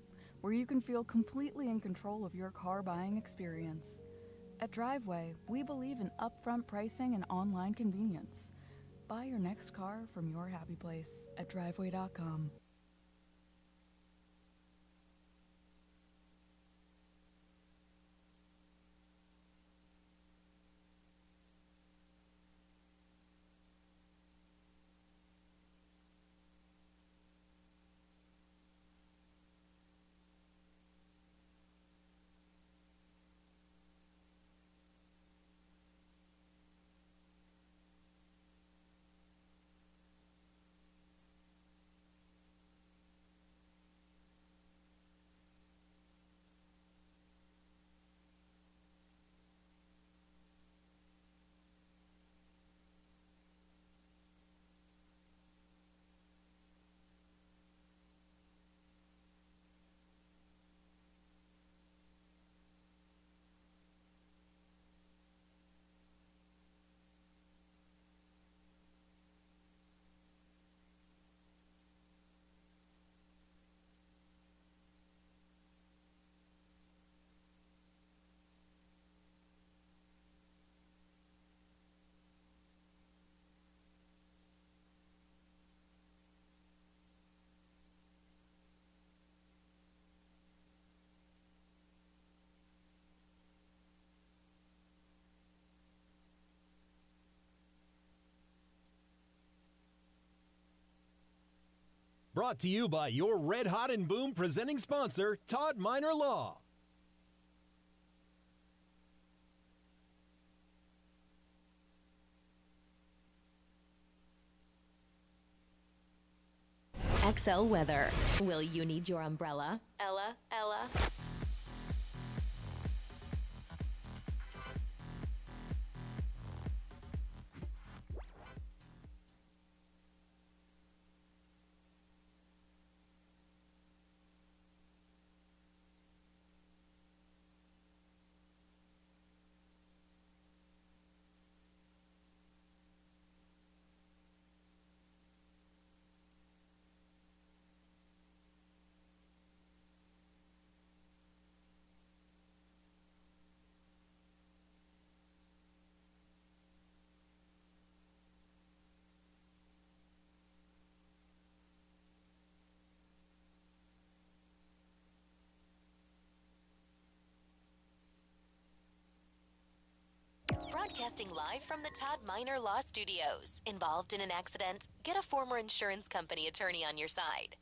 where you can feel completely in control of your car buying experience. At Driveway, we believe in upfront pricing and online convenience. Buy your next car from your happy place at Driveway.com. Brought to you by your Red Hot and Boom presenting sponsor, Todd Minor Law. XL Weather. Will you need your umbrella? Ella? Broadcasting live from the Todd Minor Law Studios. Involved in an accident? Get a former insurance company attorney on your side.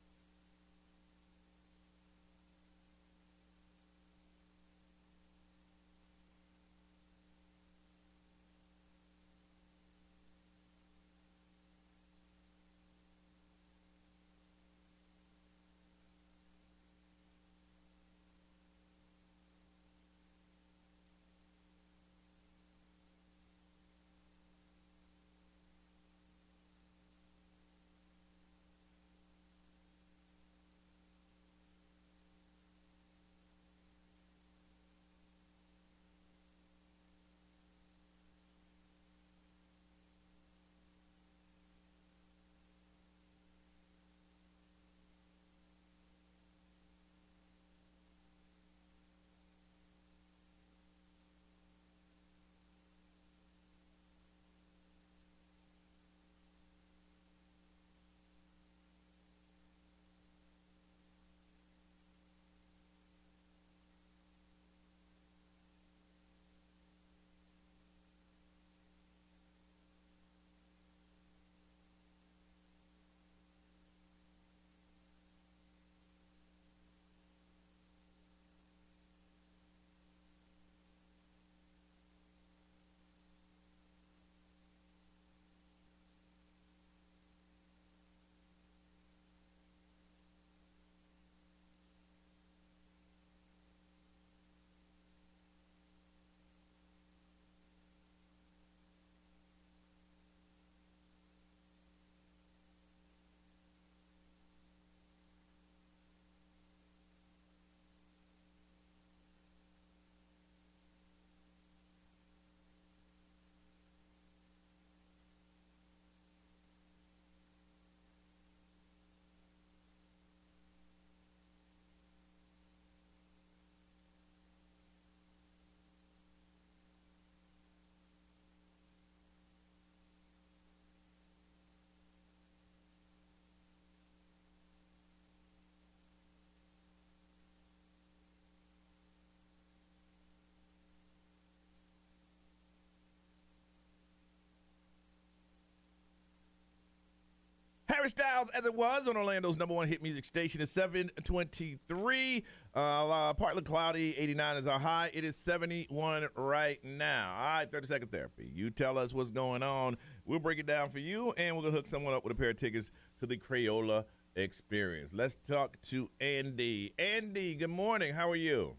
Harry Styles, as it was on Orlando's #1 hit music station, is 723. Partly cloudy, 89 is our high. It is 71 right now. All right, 30-second therapy. You tell us what's going on. We'll break it down for you, and we're going to hook someone up with a pair of tickets to the Crayola Experience. Let's talk to Andy. Andy, good morning. How are you?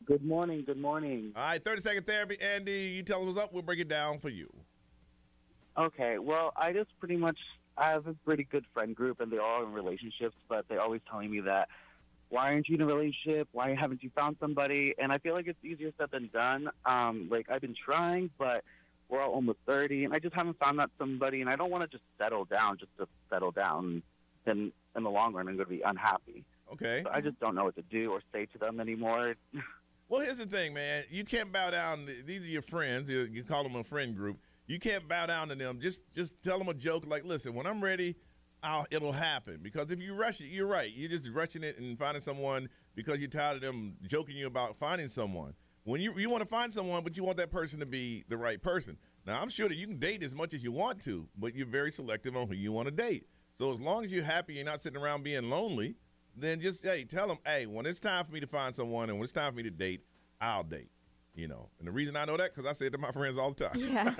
Good morning. Good morning. All right, 30-second therapy. Andy, you tell us what's up. We'll break it down for you. Okay, well, I have a pretty good friend group, and they're all in relationships, but they're always telling me that, why aren't you in a relationship? Why haven't you found somebody? And I feel like it's easier said than done. I've been trying, but we're all almost 30, and I just haven't found that somebody, and I don't want to just settle down just to settle down. Then in the long run, I'm going to be unhappy. Okay. So I just don't know what to do or say to them anymore. Well, here's the thing, man. You can't bow down. These are your friends. You call them a friend group. You can't bow down to them. Just tell them a joke like, listen, when I'm ready, it'll happen. Because if you rush it, you're right. You're just rushing it and finding someone because you're tired of them joking you about finding someone. When you want to find someone, but you want that person to be the right person. Now, I'm sure that you can date as much as you want to, but you're very selective on who you want to date. So as long as you're happy, you're not sitting around being lonely, then just, hey, tell them, hey, when it's time for me to find someone and when it's time for me to date, I'll date. You know, and the reason I know that because I say it to my friends all the time. Yeah.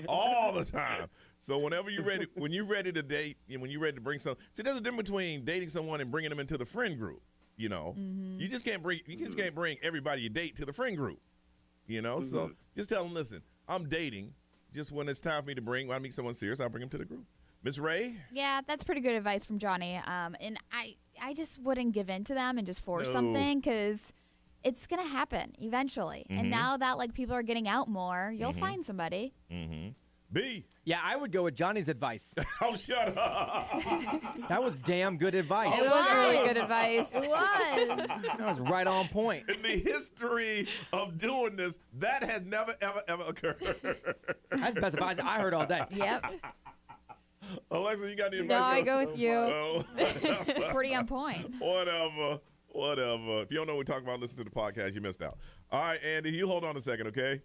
All the time. So whenever you're ready, when you're ready to date, and when you're ready to bring see, there's a difference between dating someone and bringing them into the friend group. You know, you just can't bring everybody you date to the friend group. You know, so just tell them, listen, I'm dating. Just when it's time for me to when I meet someone serious, I'll bring them to the group. Miss Ray? Yeah, that's pretty good advice from Johnny. And I just wouldn't give in to them and just force something because it's going to happen eventually. And now that like people are getting out more, you'll find somebody. B. Yeah, I would go with Johnny's advice. Oh, shut up. That was damn good advice. It was really good advice. It was. That was right on point. In the history of doing this, that has never, ever, ever occurred. That's the best advice I heard all day. Yep. Alexa, you got the advice? No, I go with you. Oh. Pretty on point. Whatever. If you don't know what we're talking about, listen to the podcast. You missed out. All right, Andy, you hold on a second, okay?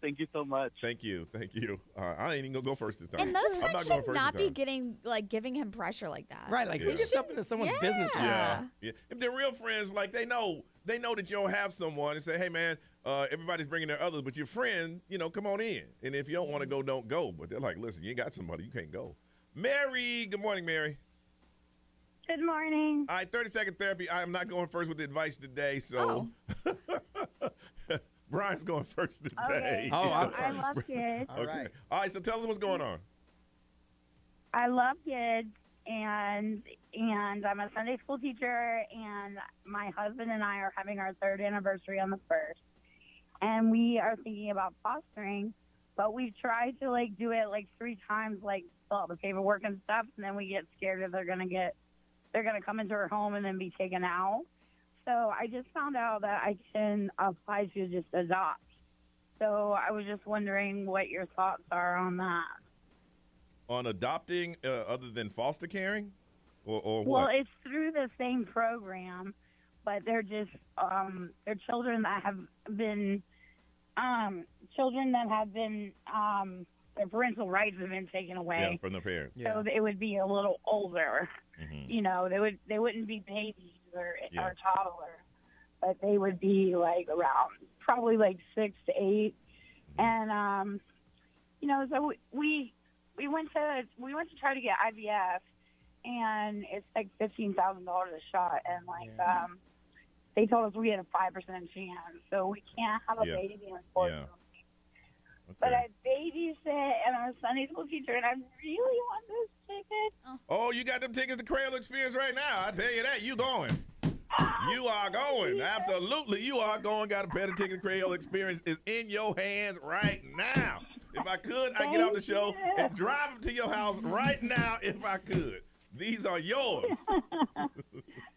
Thank you so much. Thank you. I ain't even gonna go first this time. And those I'm friends not going should first not this be time. giving him pressure like that. Right, like who gets up into someone's business? Yeah. If they're real friends, like they know that you don't have someone and say, hey man, everybody's bringing their others, but your friend, come on in. And if you don't want to go, don't go. But they're like, listen, you ain't got somebody, you can't go. Mary, good morning, Mary. Good morning. All right, 30-second therapy. I am not going first with the advice today, so Brian's going first today. Okay. Oh, I'm first. I love kids. Okay. All right, so tell us what's going on. I love kids, and I'm a Sunday school teacher, and my husband and I are having our 3rd anniversary on the 1st, and we are thinking about fostering, but we've tried to do it 3 times, fill out the paperwork and stuff, and then we get scared that they're gonna come into our home and then be taken out. So I just found out that I can apply to just adopt. So I was just wondering what your thoughts are on that. On adopting other than foster caring? Or what? Well, it's through the same program, but they're just they're children that have been their parental rights have been taken away. Yeah, from their parents. So it would be a little older. They wouldn't be babies or toddlers, but they would be around probably 6 to 8. And so we went to try to get IVF, and it's $15,000 a shot, and they told us we had a 5% chance, so we can't have a baby, unfortunately. Okay. But I babysit, and I'm a Sunday school teacher, and I really want this ticket. Oh, you got them tickets to Crayola Experience right now. I tell you that. You going. You are going. Absolutely. You are going. Got a better ticket to Crayola Experience is in your hands right now. If I could, I'd get off the show and drive them to your house right now if I could. These are yours.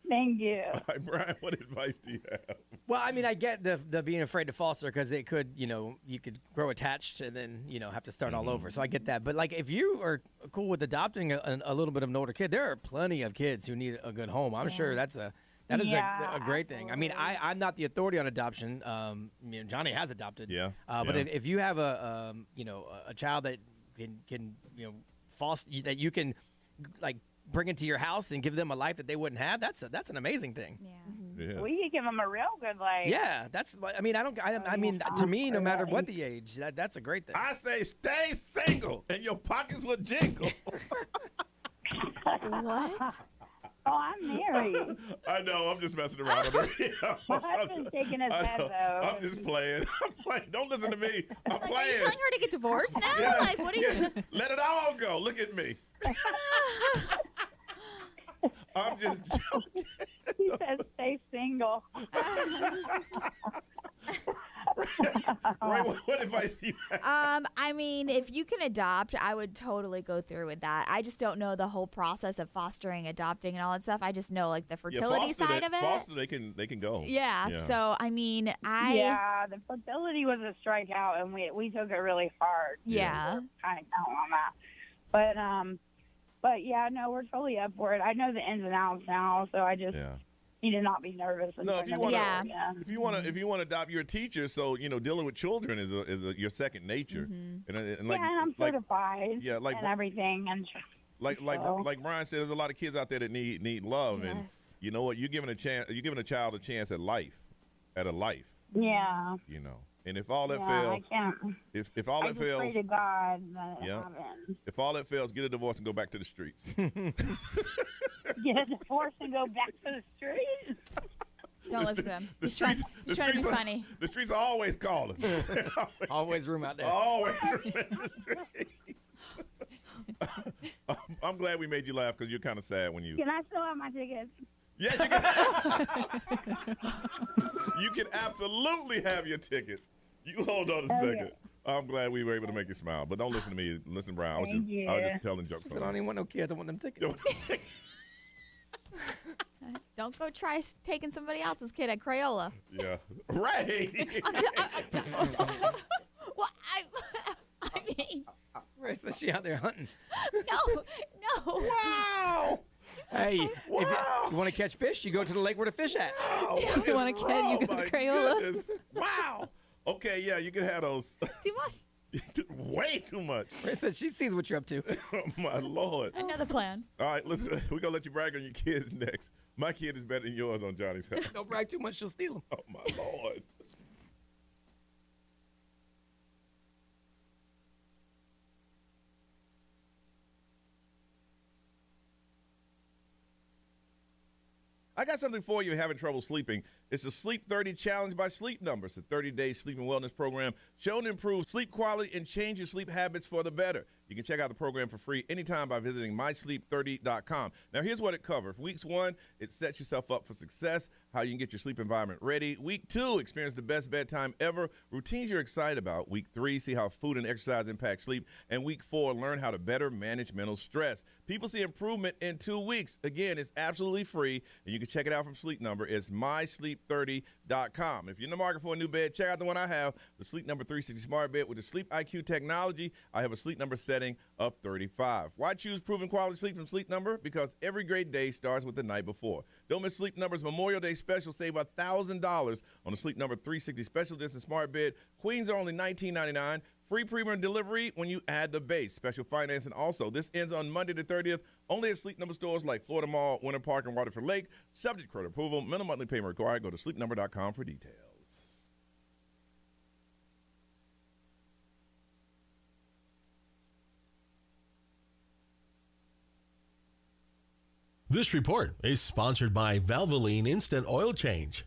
Thank you. All right, Brian, what advice do you have? Well, I mean, I get the being afraid to foster because it could, you could grow attached and then, have to start all over. So I get that. But if you are cool with adopting a little bit of an older kid, there are plenty of kids who need a good home. I'm sure that is a great thing. I mean, I'm not the authority on adoption. Johnny has adopted. Yeah. But if you have a child that can foster that you can bring into your house and give them a life that they wouldn't have, that's an amazing thing. Yeah. We could give them a real good life. Yeah, that's. I mean, to me, no matter what the age, that's a great thing. I say, stay single, and your pockets will jingle. What? Oh, I'm married. I know. I'm just messing around. My husband's shaking his head, though. I'm just playing. Don't listen to me. I'm playing. Are you telling her to get divorced now? Yeah. What are you? Let it all go. Look at me. I'm just joking. He says stay single. Ray, what advice do you have? I mean, if you can adopt, I would totally go through with that. I just don't know the whole process of fostering, adopting, and all that stuff. I just know the fertility side of it. Foster, they can go. Yeah. So I mean, the fertility was a strikeout, and we took it really hard. Yeah. Kind of count on that, but yeah, no, we're totally up for it. I know the ins and outs now, so I just need to not be nervous. No, if you want to adopt, you're a teacher, so dealing with children is your second nature. And I'm certified. and everything, and Like Brian said, there's a lot of kids out there that need love, and you know what? You're giving a child a chance at life. Yeah. You know, and if all that I fails, can't. if all I that just fails, pray to God that it yeah. happens. If all that fails, get a divorce and go back to the streets. Get a divorce and go back to the streets. Don't listen to him. He's trying to be funny. The streets are always calling. Always room out there. Always room in the streets. I'm glad we made you laugh because you're kind of sad when you. Can I still have my tickets? Yes, you can. You can absolutely have your tickets. You hold on a second. I'm glad we were able to make you smile, but don't listen to me. Listen, Brian. I was just telling jokes. She said, I don't even want no kids. I want them tickets. Don't go try taking somebody else's kid at Crayola. Yeah. Right. Well, I mean. Right, so she out there hunting. No. Wow. Hey, if you want to catch fish, you go to the lake where the fish at. You want to catch, you go to Crayola. Goodness. Wow. Okay, yeah, you can have those. Too much. Way too much. Said she sees what you're up to. Oh, my Lord. Another plan. All right, listen, we're going to let you brag on your kids next. My kid is better than yours on Johnny's house. Don't brag too much, she'll steal them. Oh, my Lord. I got something for you if you're having trouble sleeping. It's the Sleep 30 Challenge by Sleep Number. It's a 30-day sleep and wellness program shown to improve sleep quality and change your sleep habits for the better. You can check out the program for free anytime by visiting mysleep30.com. Now, here's what it covers. Week 1, it sets yourself up for success, how you can get your sleep environment ready. Week 2, experience the best bedtime ever, routines you're excited about. Week 3, see how food and exercise impact sleep. And Week 4, learn how to better manage mental stress. People see improvement in 2 weeks. Again, it's absolutely free, and you can check it out from Sleep Number. It's mysleep30.com. If you're in the market for a new bed, check out the one I have, the Sleep Number 360 Smart Bed with the Sleep IQ technology. I have a Sleep Number setting of 35. Why choose proven quality sleep from Sleep Number? Because every great day starts with the night before. Don't miss Sleep Number's Memorial Day special. Save $1,000 on the Sleep Number 360 Special Edition Smart Bed. Queens are only $19.99. Free premium delivery when you add the base. Special financing also. This ends on Monday the 30th. Only at Sleep Number stores like Florida Mall, Winter Park, and Waterford Lake. Subject to credit approval. Minimum monthly payment required. Go to sleepnumber.com for details. This report is sponsored by Valvoline Instant Oil Change.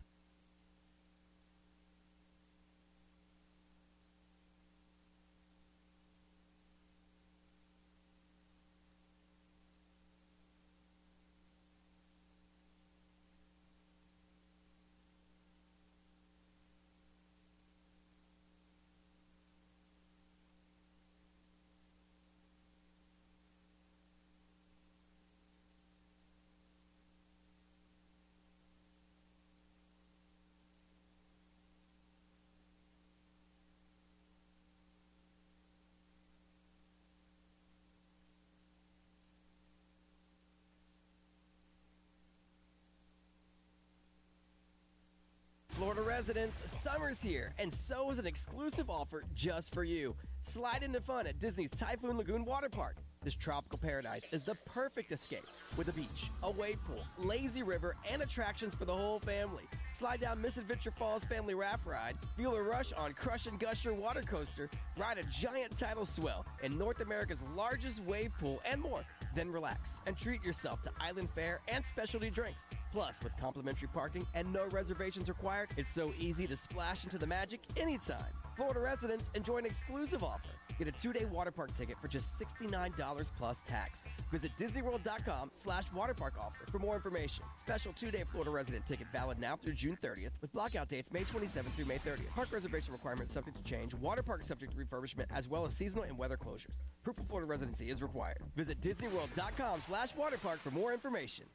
Florida residents, summer's here, and so is an exclusive offer just for you. Slide into fun at Disney's Typhoon Lagoon Water Park. This tropical paradise is the perfect escape with a beach, a wave pool, lazy river, and attractions for the whole family. Slide down Misadventure Falls family raft ride, feel a rush on Crush and Gusher water coaster, ride a giant tidal swell in North America's largest wave pool, and more. Then relax and treat yourself to island fare and specialty drinks. Plus, with complimentary parking and no reservations required, it's so easy to splash into the magic anytime. Florida residents enjoy an exclusive offer. Get a 2-day water park ticket for just $69 plus tax. Visit DisneyWorld.com/waterpark offer for more information. Special 2-day Florida resident ticket valid now through June 30th with blockout dates May 27th through May 30th. Park reservation requirements subject to change. Water park subject to refurbishment as well as seasonal and weather closures. Proof of Florida residency is required. Visit DisneyWorld.com/waterpark for more information.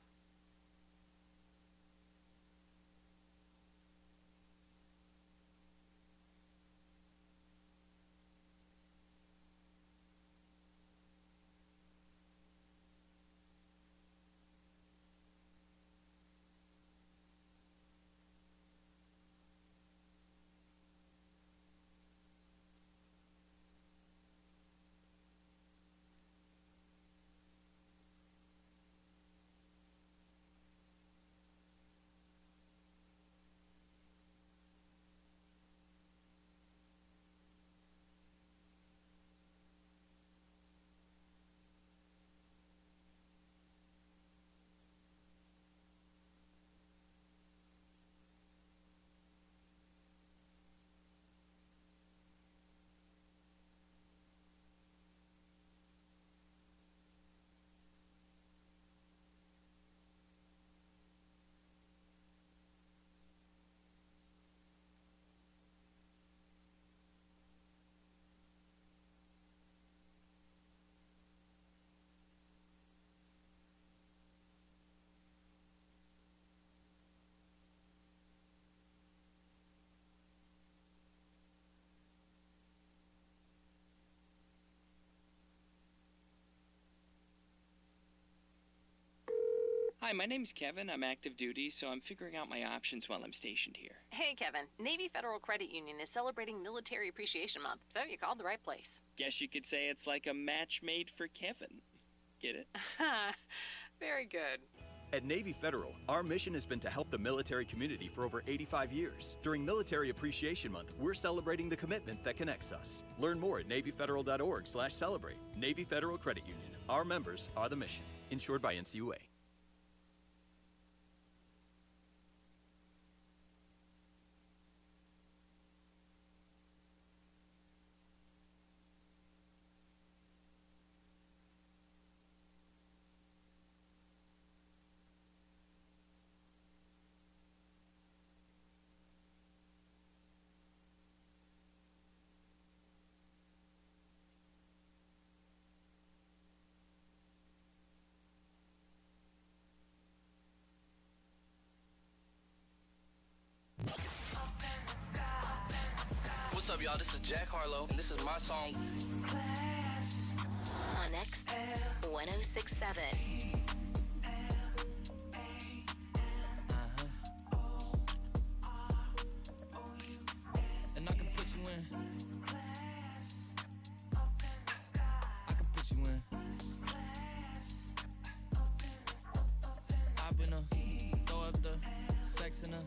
Hi, my name's Kevin. I'm active duty, so I'm figuring out my options while I'm stationed here. Hey, Kevin. Navy Federal Credit Union is celebrating Military Appreciation Month, so you called the right place. Guess you could say it's like a match made for Kevin. Get it? Very good. At Navy Federal, our mission has been to help the military community for over 85 years. During Military Appreciation Month, we're celebrating the commitment that connects us. Learn more at NavyFederal.org/celebrate. Navy Federal Credit Union. Our members are the mission. Insured by NCUA. What's up, y'all? This is Jack Harlow, and this is my song. On X 1067. And I can put you in. I can put you in. I've been throw up the sex in her.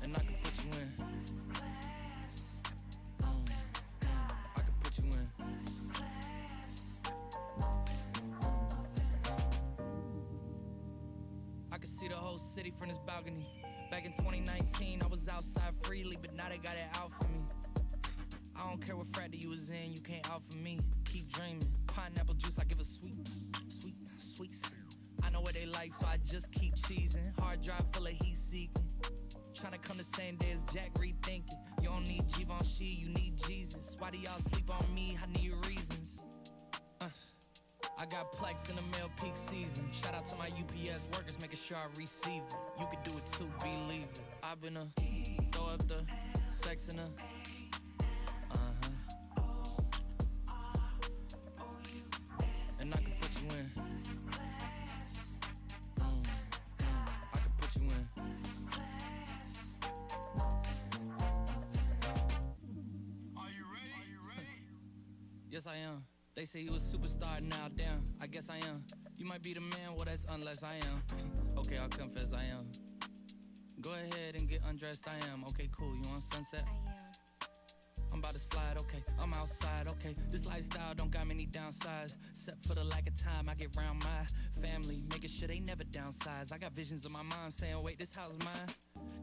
And I can put you in. I can put you in. I can see the whole city from this balcony. Back in 2019, I was outside freely, but now they got it out for me. I don't care what frat that you was in, you can't out for me. Keep dreaming. Pineapple juice, I give a sweet. I know what they like, so I just keep cheesing. Hard drive full of heat seeking. Tryna come the same day as Jack, rethinking. You don't need Givenchy, you need Jesus. Why do y'all sleep on me? I need reasons. I got Plex in the mail peak season. Shout out to my UPS workers, making sure I receive it. You could do it too, believe it. I've been throw up the sex in her. And I can put you in. I can put you in. Yes, I am. They say you a superstar now, damn. I guess I am. You might be the man, well, that's unless I am. Okay, I'll confess I am. Go ahead and get undressed, I am. Okay, cool, you on Sunset? I am. I'm about to slide, okay. I'm outside, okay. This lifestyle don't got many downsides. Except for the lack of time I get around my family. Making sure they never downsize. I got visions of my mom saying, wait, this house mine?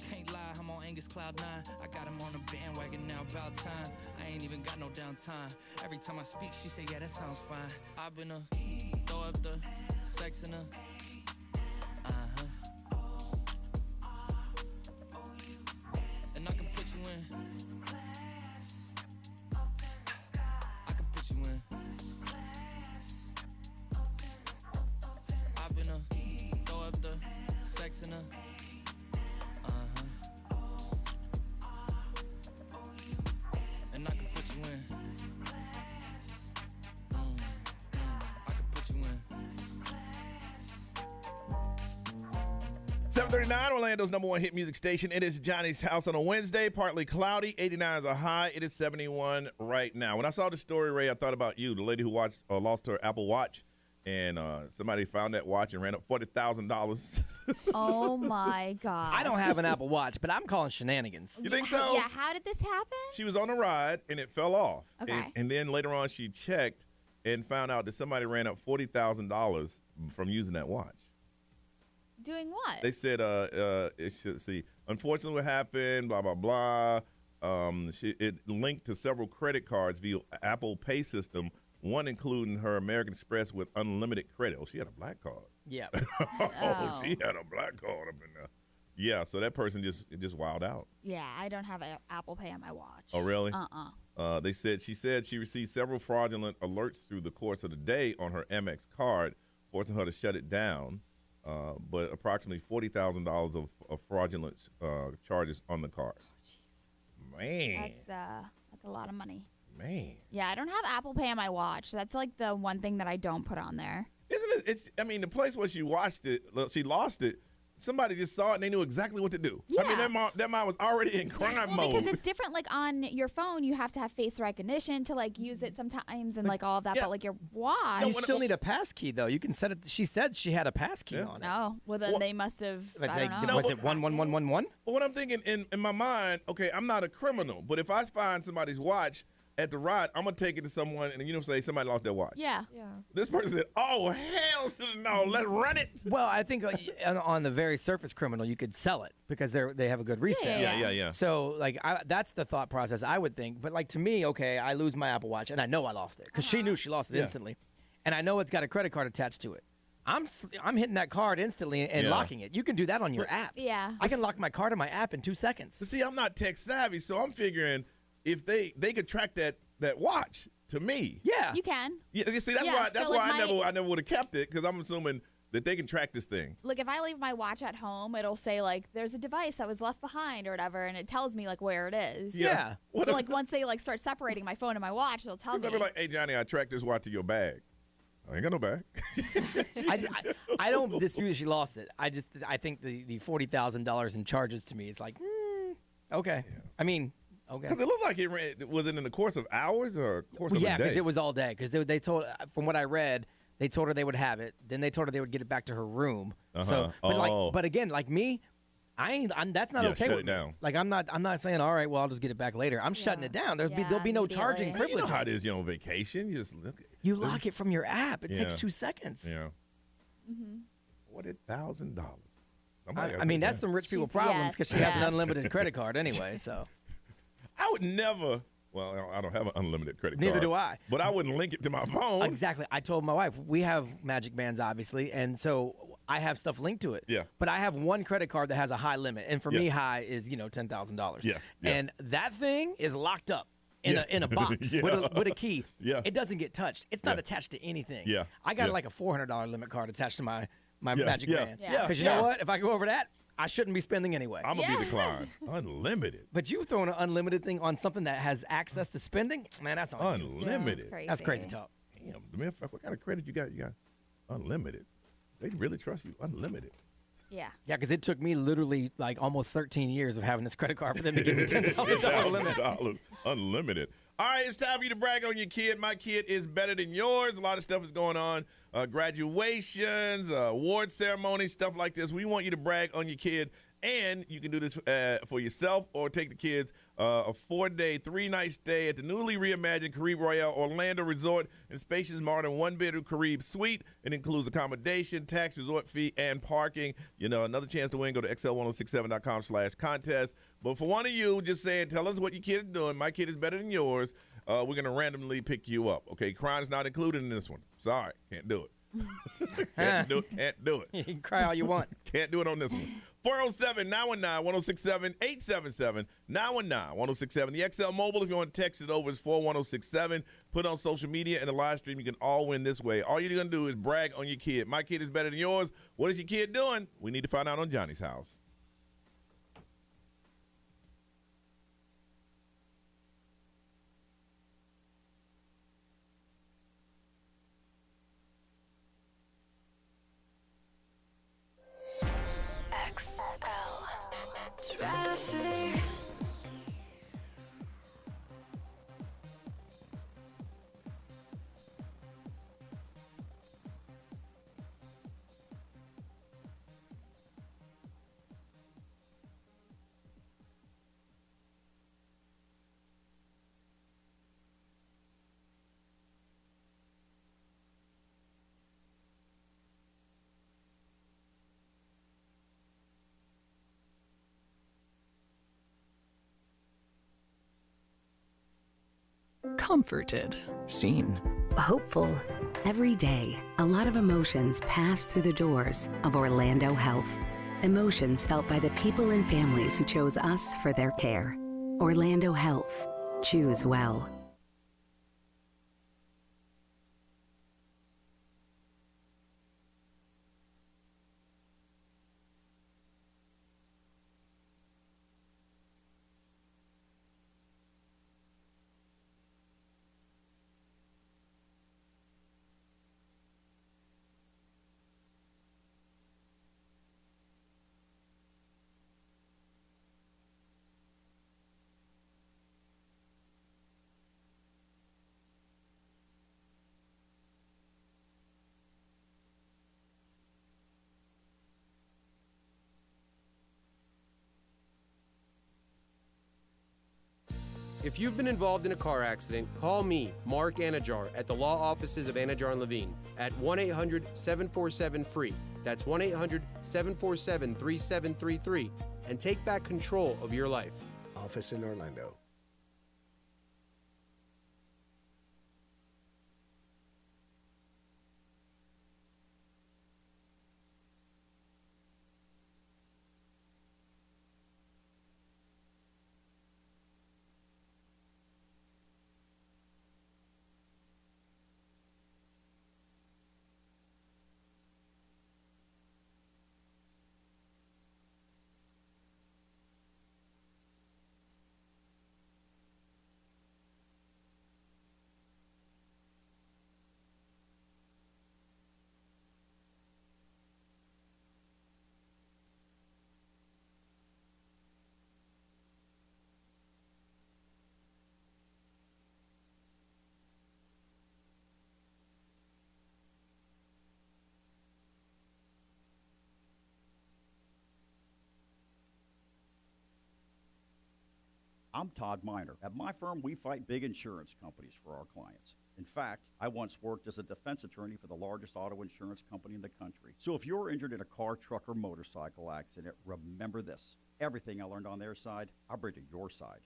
Can't lie, I'm on Angus Cloud 9. I got him on the bandwagon now, about time. I ain't even got no downtime. Every time I speak, she say, yeah, that sounds fine. I've been throw up the sex in her. And I can put you in. I can put you in. I've been throw up the sex in her. And I can put you in. I can put you in. 739, Orlando's #1 hit music station. It is Johnny's House on a Wednesday, partly cloudy. 89 is a high. It is 71 right now. When I saw the story, Ray, I thought about you, the lady who lost her Apple Watch, and somebody found that watch and ran up $40,000. Oh my God. I don't have an Apple Watch, but I'm calling shenanigans. You think so? Yeah, how did this happen? She was on a ride, and it fell off. Okay. And then later on, she checked and found out that somebody ran up $40,000 from using that watch. Doing what? They said, it should see. Unfortunately, what happened? Blah blah blah. It linked to several credit cards via Apple Pay system. One including her American Express with unlimited credit. Oh, she had a black card. Yeah. Oh, she had a black card up in there. Yeah. So that person just wilded out. Yeah, I don't have an Apple Pay on my watch. Oh, really? She said she received several fraudulent alerts through the course of the day on her Amex card, forcing her to shut it down. But approximately $40,000 of fraudulent charges on the card. Man, That's a lot of money. Man. Yeah, I don't have Apple Pay on my watch. That's like the one thing that I don't put on there. Isn't it? It's. I mean, the place where she watched it, she lost it. Somebody just saw it and they knew exactly what to do. Yeah. I mean, that mom was already in crime mode. Because it's different. Like on your phone, you have to have face recognition to like use it sometimes and like all of that. yeah. But like your watch, You still need a pass key though. You can set it. She said she had a pass key on it. Oh, well then they must have. I don't know. Was it 11111? But what I'm thinking in my mind, okay, I'm not a criminal, but if I find somebody's watch at the ride, I'm gonna take it to someone and say somebody lost their watch. Yeah. This person said, "Oh hell no, let's run it." Well, I think on the very surface criminal, you could sell it because they have a good resale. Yeah. So like that's the thought process I would think. But like to me, okay, I lose my Apple Watch and I know I lost it because she knew she lost it instantly, and I know it's got a credit card attached to it. I'm hitting that card instantly and locking it. You can do that on your app. Yeah. I can lock my card on my app in 2 seconds. But see, I'm not tech savvy, so I'm figuring if they could track that watch to me. Yeah. You can. Yeah, you see, that's why I never would have kept it, because I'm assuming that they can track this thing. Like if I leave my watch at home, it'll say like there's a device that was left behind or whatever, and it tells me like where it is. Yeah. So like once they like start separating my phone and my watch, they'll tell me. I'll be like, "Hey Johnny, I tracked this watch to your bag." I ain't got no bag. I don't dispute she lost it. I think the $40,000 in charges to me is like, okay. Yeah. I mean, okay. Because it looked like was it in the course of hours or course of a day? Yeah, because it was all day. Because they told, from what I read, they told her they would have it. Then they told her they would get it back to her room. So, but again, like me, that's not okay shut with it me. down. Like I'm not saying, all right, well, I'll just get it back later. I'm shutting it down. There'll be no charging privileges. You know how it is. You're on vacation. You just look. You lock it from your app. It takes 2 seconds. Yeah. $40,000. I mean, that's some rich people problems because she has an unlimited credit card anyway. So I would never. Well, I don't have an unlimited credit card. Neither do I. But I wouldn't link it to my phone. Exactly. I told my wife, we have Magic Bands, obviously, and so I have stuff linked to it. Yeah. But I have one credit card that has a high limit, and for me, high is $10,000. Yeah. And that thing is locked up in a box with a key. Yeah. It doesn't get touched. It's not attached to anything. Yeah. I got like a $400 limit card attached to my Magic Band. Yeah. Because you know what? If I go over that, I shouldn't be spending anyway. I'm going to be declined. Unlimited. But you throwing an unlimited thing on something that has access to spending? Man, that's unlimited. That's crazy talk. Damn, what kind of credit you got? You got unlimited. They really trust you. Unlimited. Yeah. Yeah, because it took me literally like almost 13 years of having this credit card for them to give me $10,000 limit. Unlimited. All right, it's time for you to brag on your kid. My kid is better than yours. A lot of stuff is going on. Graduations, award ceremonies, stuff like this. We want you to brag on your kid, and you can do this for yourself or take the kids a 4-day, 3-night stay at the newly reimagined Caribe Royale Orlando Resort and spacious modern one-bedroom Caribe suite. It includes accommodation, tax, resort fee, and parking. Another chance to win. Go to xl1067.com/contest. But for one of you, just saying, tell us what your kid is doing. My kid is better than yours. We're going to randomly pick you up. Okay, crime's not included in this one. Sorry, can't do it. Can't do it. You can cry all you want. Can't do it on this one. 407-919-1067, 877-919-1067. The XL Mobile, if you want to text it over, is 41067. Put on social media and the live stream. You can all win this way. All you're going to do is brag on your kid. My kid is better than yours. What is your kid doing? We need to find out on Johnny's house. Traffic. Comforted. Seen. Hopeful. Every day, a lot of emotions pass through the doors of Orlando Health. Emotions felt by the people and families who chose us for their care. Orlando Health. Choose well. If you've been involved in a car accident, call me, Mark Anajar, at the law offices of Anajar and Levine at 1-800-747-FREE. That's 1-800-747-3733, and take back control of your life. Office in Orlando. I'm Todd Miner. At my firm, we fight big insurance companies for our clients. In fact, I once worked as a defense attorney for the largest auto insurance company in the country. So if you're injured in a car, truck, or motorcycle accident, remember this. Everything I learned on their side, I'll bring to your side.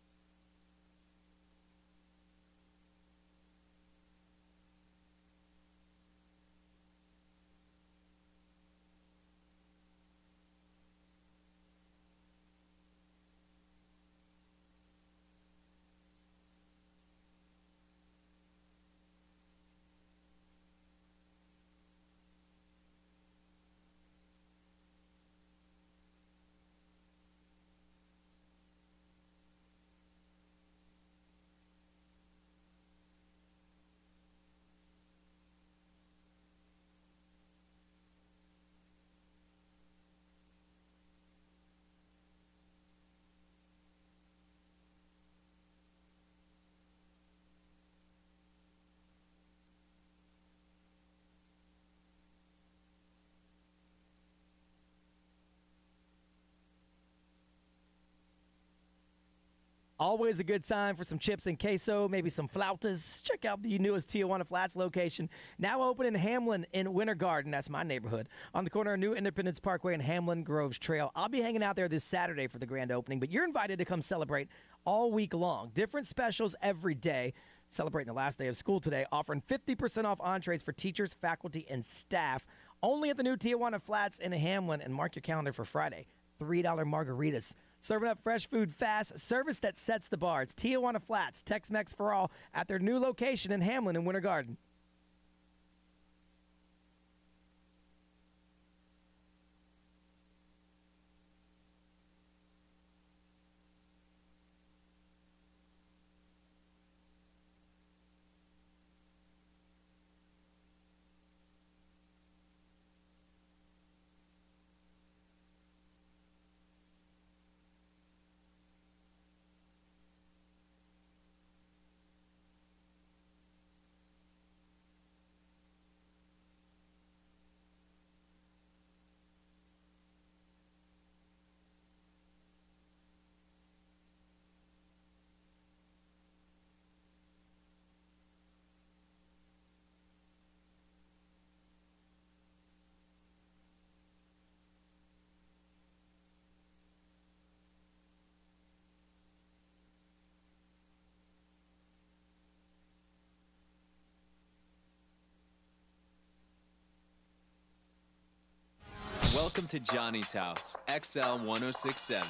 Always a good time for some chips and queso, maybe some flautas. Check out the newest Tijuana Flats location, now open in Hamlin in Winter Garden. That's my neighborhood, on the corner of New Independence Parkway and Hamlin Groves Trail. I'll be hanging out there this Saturday for the grand opening, but you're invited to come celebrate all week long. Different specials every day. Celebrating the last day of school today, offering 50% off entrees for teachers, faculty, and staff. Only at the new Tijuana Flats in Hamlin, and mark your calendar for Friday. $3 margaritas. Serving up fresh food fast, service that sets the bar. It's Tijuana Flats, Tex-Mex for all, at their new location in Hamlin and Winter Garden. Welcome to Johnny's House, XL 1067.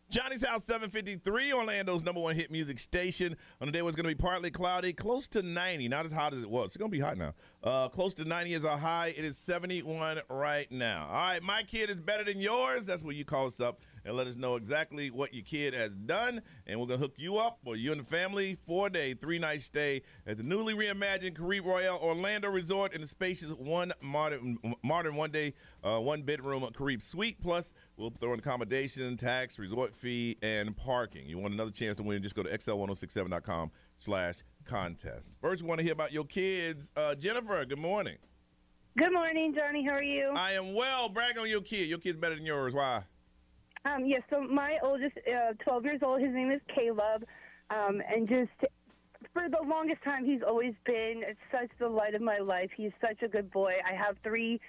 Johnny's House 753, Orlando's #1 hit music station. On the day where it's going to be partly cloudy, close to 90. Not as hot as it was. It's going to be hot now. Close to 90 is our high. It is 71 right now. All right, my kid is better than yours. That's where you call us up and let us know exactly what your kid has done. And we're going to hook you up, or you and the family, 4-day, 3-night stay at the newly reimagined Caribe Royale Orlando Resort in the spacious modern one-day, one-bedroom Caribe suite. Plus, we'll throw in accommodation, tax, resort fee, and parking. You want another chance to win, just go to xl1067.com/contest. First, we want to hear about your kids. Jennifer, good morning. Good morning, Johnny. How are you? I am well. Brag on your kid. Your kid's better than yours. Why? Yes, so my oldest, 12 years old, his name is Caleb, and just for the longest time, he's always been such the light of my life. He's such a good boy. I have 3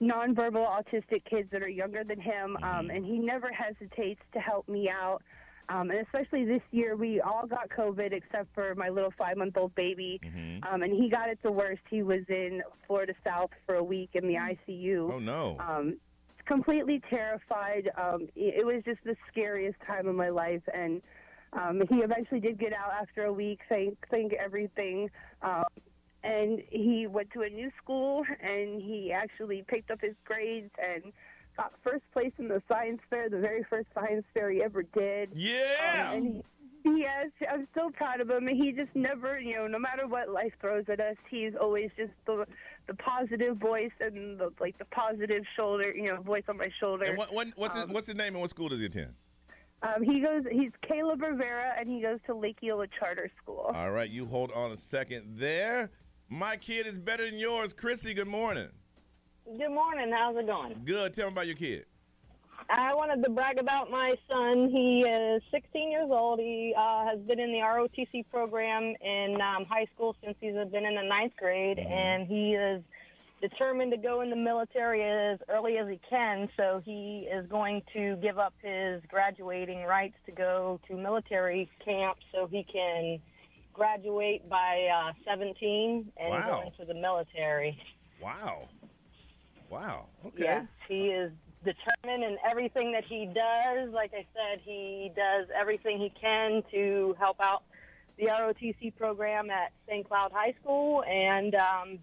nonverbal autistic kids that are younger than him, and he never hesitates to help me out. And especially this year, we all got COVID except for my little 5-month-old baby, and he got it the worst. He was in Florida South for a week in the ICU. Oh, no. Completely terrified. It was just the scariest time of my life, and he eventually did get out after a week, thank everything. And he went to a new school, and he actually picked up his grades and got first place in the science fair, the very first science fair he ever did. Yeah! Yes, I'm so proud of him. And he just never, no matter what life throws at us, he's always just the positive voice and the positive shoulder, voice on my shoulder. And what's his name and what school does he attend? He's Caleb Rivera, and he goes to Lake Eola Charter School. All right, you hold on a second there. My kid is better than yours. Chrissy, good morning. Good morning. How's it going? Good. Tell me about your kid. I wanted to brag about my son. He is 16 years old. He has been in the ROTC program in high school since he's been in the 9th grade, and he is determined to go in the military as early as he can, so he is going to give up his graduating rights to go to military camp so he can graduate by 17 and go into the military. Wow. Okay. Yes, he is determined in everything that he does. Like I said, he does everything he can to help out the ROTC program at St. Cloud High School, and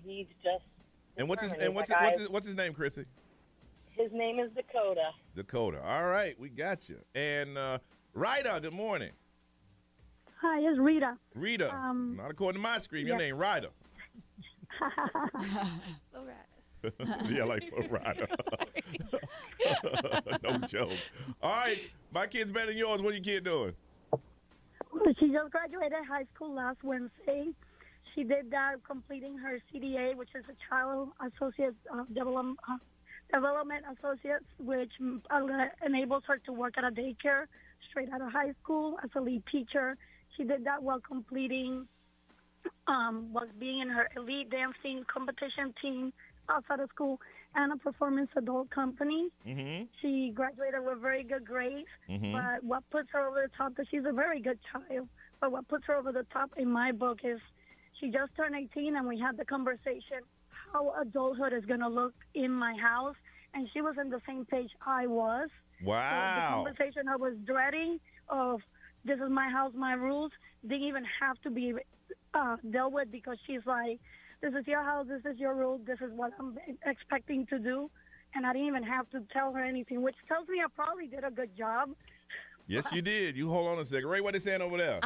he's just. And what's his name, Chrissy? His name is Dakota. Dakota. All right, we got you. And Rita, good morning. Hi, it's Rita. Rita. Not according to my screen. Your name, Rita. Yeah, like Rita. No joke. All right, my kid's better than yours. What your kid doing? Well, she just graduated high school last Wednesday. She did that completing her CDA, which is a Child Associate Development Associates, which enables her to work at a daycare straight out of high school as a lead teacher. She did that while completing, was being in her elite dancing competition team outside of school and a performance adult company. She graduated with very good grades, but what puts her over the top, that she's a very good child, but what puts her over the top in my book is she just turned 18, and we had the conversation how adulthood is going to look in my house, and she was on the same page I was. Wow. So the conversation I was dreading of this is my house, my rules, didn't even have to be dealt with, because she's like, this is your house, this is your rule, this is what I'm expecting to do, and I didn't even have to tell her anything, which tells me I probably did a good job. Yes, you did. You hold on a second. Ray, what they saying over there?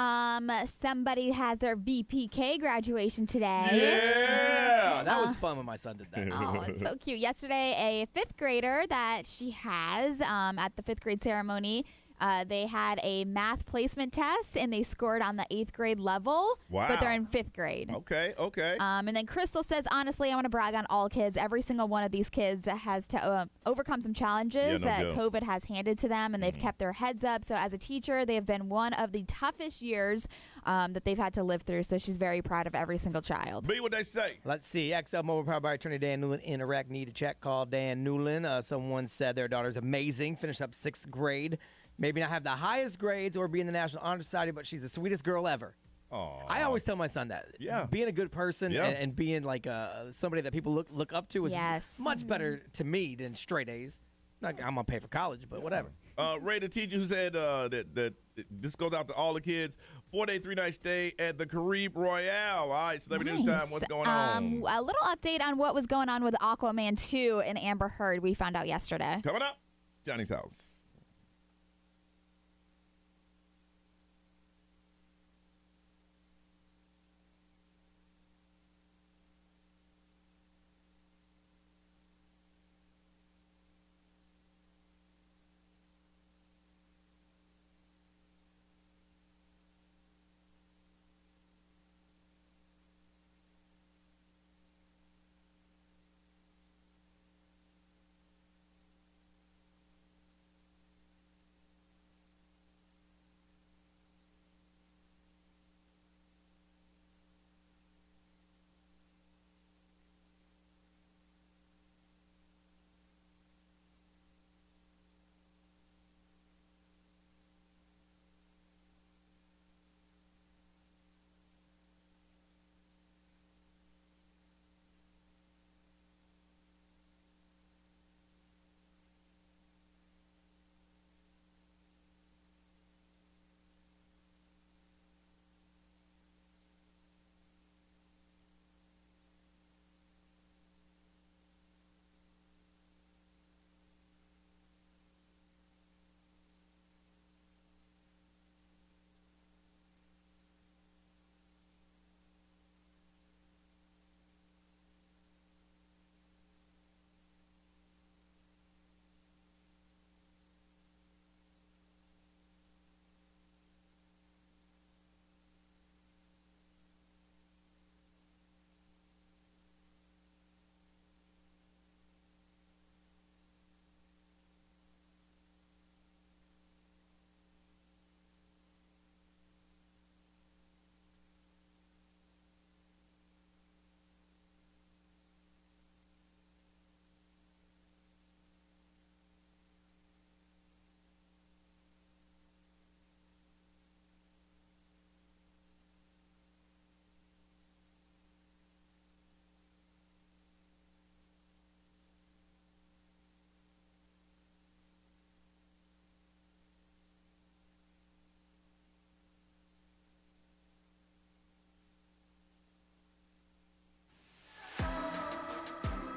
Somebody has their VPK graduation today. Yeah, that was fun when my son did that. Oh, it's so cute. Yesterday, a 5th grader that she has at the 5th grade ceremony, they had a math placement test, and they scored on the 8th grade level. Wow. But they're in 5th grade. Okay. And then Crystal says, honestly, I want to brag on all kids. Every single one of these kids has to overcome some challenges that COVID has handed to them, and they've kept their heads up. So as a teacher, they have been one of the toughest years that they've had to live through. So she's very proud of every single child. Be what they say. Let's see. XL Mobile powered by attorney Dan Newland in Iraq. Need a check. Call Dan Newland. Someone said their daughter's amazing. Finished up 6th grade. Maybe not have the highest grades or be in the National Honor Society, but she's the sweetest girl ever. Aww. I always tell my son that. Yeah. Being a good person and being like somebody that people look up to is much better to me than straight A's. I'm going to pay for college, but whatever. Ray, the teacher who said that this goes out to all the kids. 4-day, 3-night stay at the Carib Royale. All right, Celebrity News Time. What's going on? A little update on what was going on with Aquaman 2 and Amber Heard. We found out yesterday. Coming up, Johnny's house.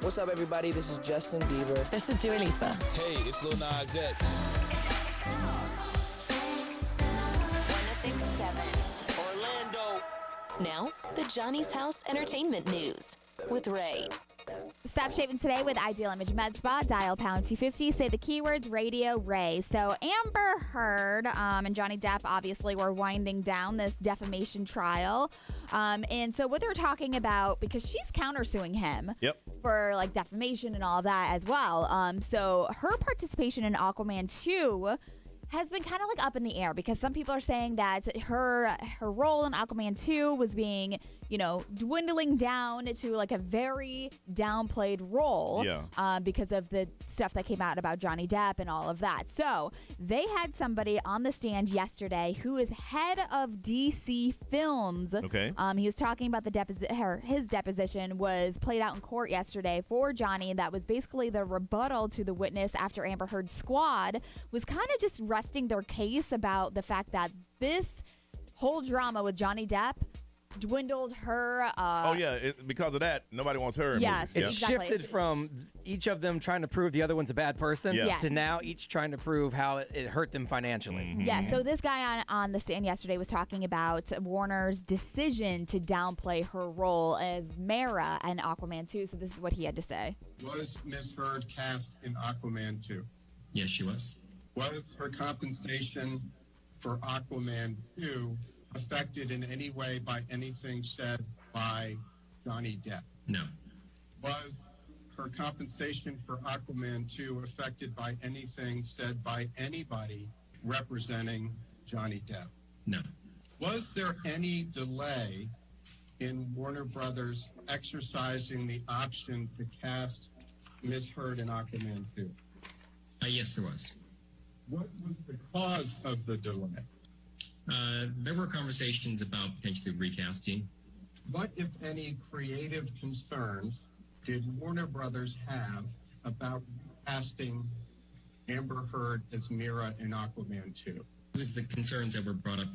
What's up, everybody? This is Justin Bieber. This is Dua Lipa. Hey, it's Lil Nas X. 1067 Orlando. Now, the Johnny's House Entertainment News with Ray. Stop shaving today with Ideal Image Med Spa. Dial pound 250. Say the keywords Radio Ray. So Amber Heard and Johnny Depp obviously were winding down this defamation trial. And so what they're talking about, because she's countersuing him for like defamation and all that as well. So her participation in Aquaman 2 has been kind of like up in the air because some people are saying that her role in Aquaman 2 was being, dwindling down to like a very downplayed role because of the stuff that came out about Johnny Depp and all of that. So they had somebody on the stand yesterday who is head of DC Films. Okay. He was talking about his deposition was played out in court yesterday for Johnny. That was basically the rebuttal to the witness after Amber Heard's squad was kind of just resting their case about the fact that this whole drama with Johnny Depp dwindled her. Because of that, nobody wants her. Yes, It's exactly. shifted from each of them trying to prove the other one's a bad person Yes. to now each trying to prove how it hurt them financially. Mm-hmm. Yeah, so this guy on the stand yesterday was talking about Warner's decision to downplay her role as Mara in Aquaman 2. So this is what he had to say. Was Miss Heard cast in Aquaman 2? Yes, she was. Was her compensation for Aquaman 2 affected in any way by anything said by Johnny Depp? No. Was her compensation for Aquaman 2 affected by anything said by anybody representing Johnny Depp? No. Was there any delay in Warner Brothers exercising the option to cast Miss Heard in Aquaman 2? Yes, there was. What was the cause of the delay? There were conversations about potentially recasting. What, if any, creative concerns did Warner Brothers have about casting Amber Heard as Mira in Aquaman 2. It was the concerns that were brought up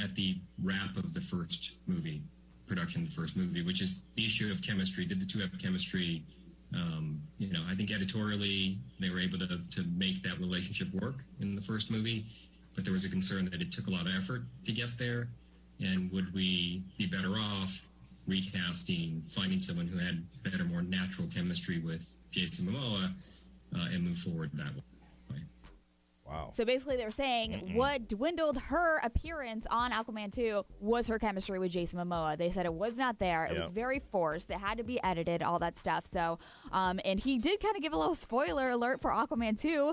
at the wrap of the first movie, production of the first movie, which is the issue of chemistry. Did the two have chemistry? I think editorially they were able to make that relationship work in the first movie, but there was a concern that it took a lot of effort to get there, and would we be better off recasting, finding someone who had better, more natural chemistry with Jason Momoa and move forward that way. Wow. So basically, they were saying what dwindled her appearance on Aquaman 2 was her chemistry with Jason Momoa. They said it was not there. It was very forced. It had to be edited, all that stuff. So, and he did kind of give a little spoiler alert for Aquaman 2.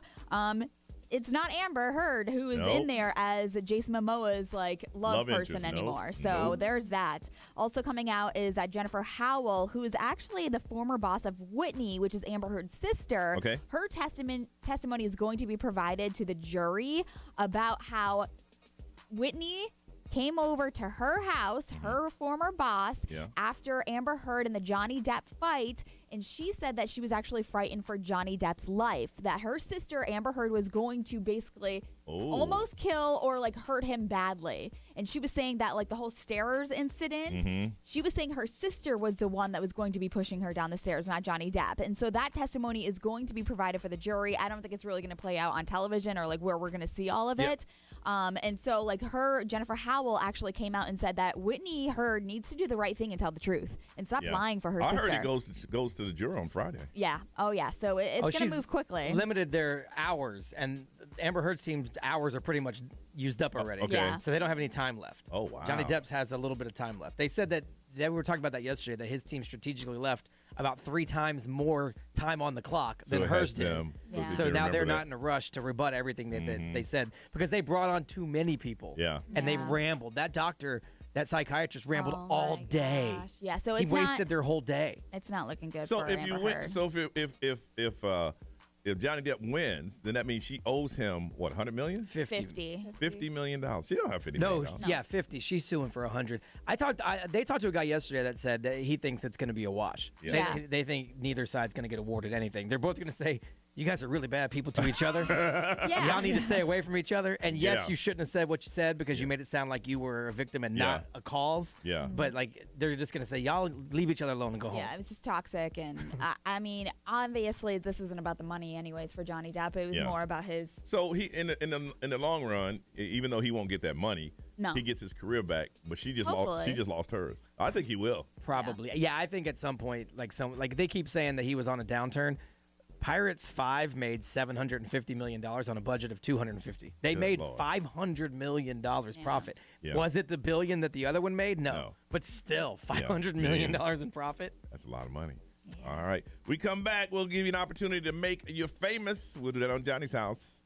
It's not Amber Heard who is in there as Jason Momoa's love person anymore. So there's that. Also coming out is that Jennifer Howell, who is actually the former boss of Whitney, which is Amber Heard's sister. Okay. Her testimony is going to be provided to the jury about how Whitney came over to her house, her former boss, after Amber Heard and the Johnny Depp fight, and she said that she was actually frightened for Johnny Depp's life, that her sister, Amber Heard, was going to basically almost kill or hurt him badly. And she was saying that the whole stairs incident, she was saying her sister was the one that was going to be pushing her down the stairs, not Johnny Depp. And so that testimony is going to be provided for the jury. I don't think it's really going to play out on television or where we're going to see all of it. And so Jennifer Howell actually came out and said that Whitney Heard needs to do the right thing and tell the truth and stop lying for her sister. I heard it goes to the jury on Friday. Yeah. Oh, yeah. So it's going to move quickly. Limited their hours, and Amber Heard's team's hours are pretty much used up already. Okay. Yeah. So they don't have any time left. Oh, wow. Johnny Depp's has a little bit of time left. They said that we were talking about that yesterday, that his team strategically left about 3 times more time on the clock than hers did. So now they're not in a rush to rebut everything that they said, because they brought on too many people. Yeah. And they rambled. That doctor, that psychiatrist rambled all day. Gosh. Yeah, so he wasted their whole day. It's not looking good So for if Amber you win, Heard. so if Johnny Depp wins, then that means she owes him what, $100 million? 50. $50 million. She don't have $50 million. Yeah, 50. She's suing for 100. They talked to a guy yesterday that said that he thinks it's going to be a wash. Yeah. They think neither side's going to get awarded anything. They're both going to say, you guys are really bad people to each other. Y'all need to stay away from each other. And yes, you shouldn't have said what you said because you made it sound like you were a victim and not a cause. Yeah. But they're just going to say, y'all leave each other alone and go home. Yeah, it was just toxic. And I mean, obviously, this wasn't about the money anyways for Johnny Depp. It was more about his. So he in the long run, even though he won't get that money, he gets his career back. But she just lost hers. I think he will. Probably. Yeah, I think at some point, they keep saying that he was on a downturn. Pirates 5 made $750 million on a budget of $250. They made $500 million profit. Yeah. Was it the billion that the other one made? No. But still, $500 million in profit. That's a lot of money. All right. We come back. We'll give you an opportunity to make you famous. We'll do that on Johnny's House.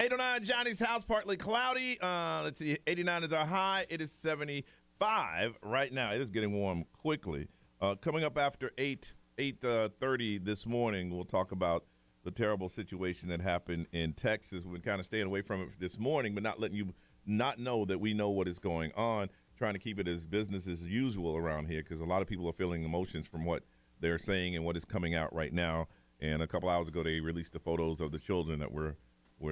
809 Johnny's house, partly cloudy. Let's see, 89 is our high. It is 75 right now. It is getting warm quickly. Coming up after 8:30 this morning, we'll talk about the terrible situation that happened in Texas. We've been kind of staying away from it this morning, but not letting you not know that we know what is going on, trying to keep it as business as usual around here because a lot of people are feeling emotions from what they're saying and what is coming out right now. And a couple hours ago, they released the photos of the children that were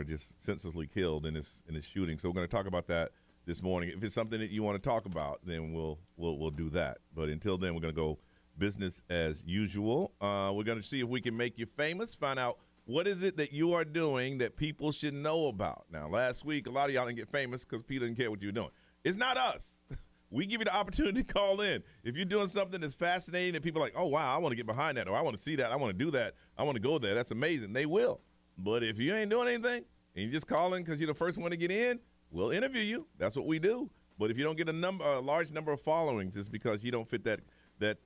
just senselessly killed in this shooting. So we're going to talk about that this morning. If it's something that you want to talk about, then we'll do that. But until then, we're going to go business as usual. We're going to see if we can make you famous, find out what is it that you are doing that people should know about. Now, last week, a lot of y'all didn't get famous because Peter didn't care what you were doing. It's not us. We give you the opportunity to call in. If you're doing something that's fascinating and people are like, oh, wow, I want to get behind that, or I want to see that, I want to do that, I want to go there, that's amazing, they will. But if you ain't doing anything and you're just calling because you're the first one to get in, we'll interview you. That's what we do. But if you don't get a large number of followings, it's because you don't fit that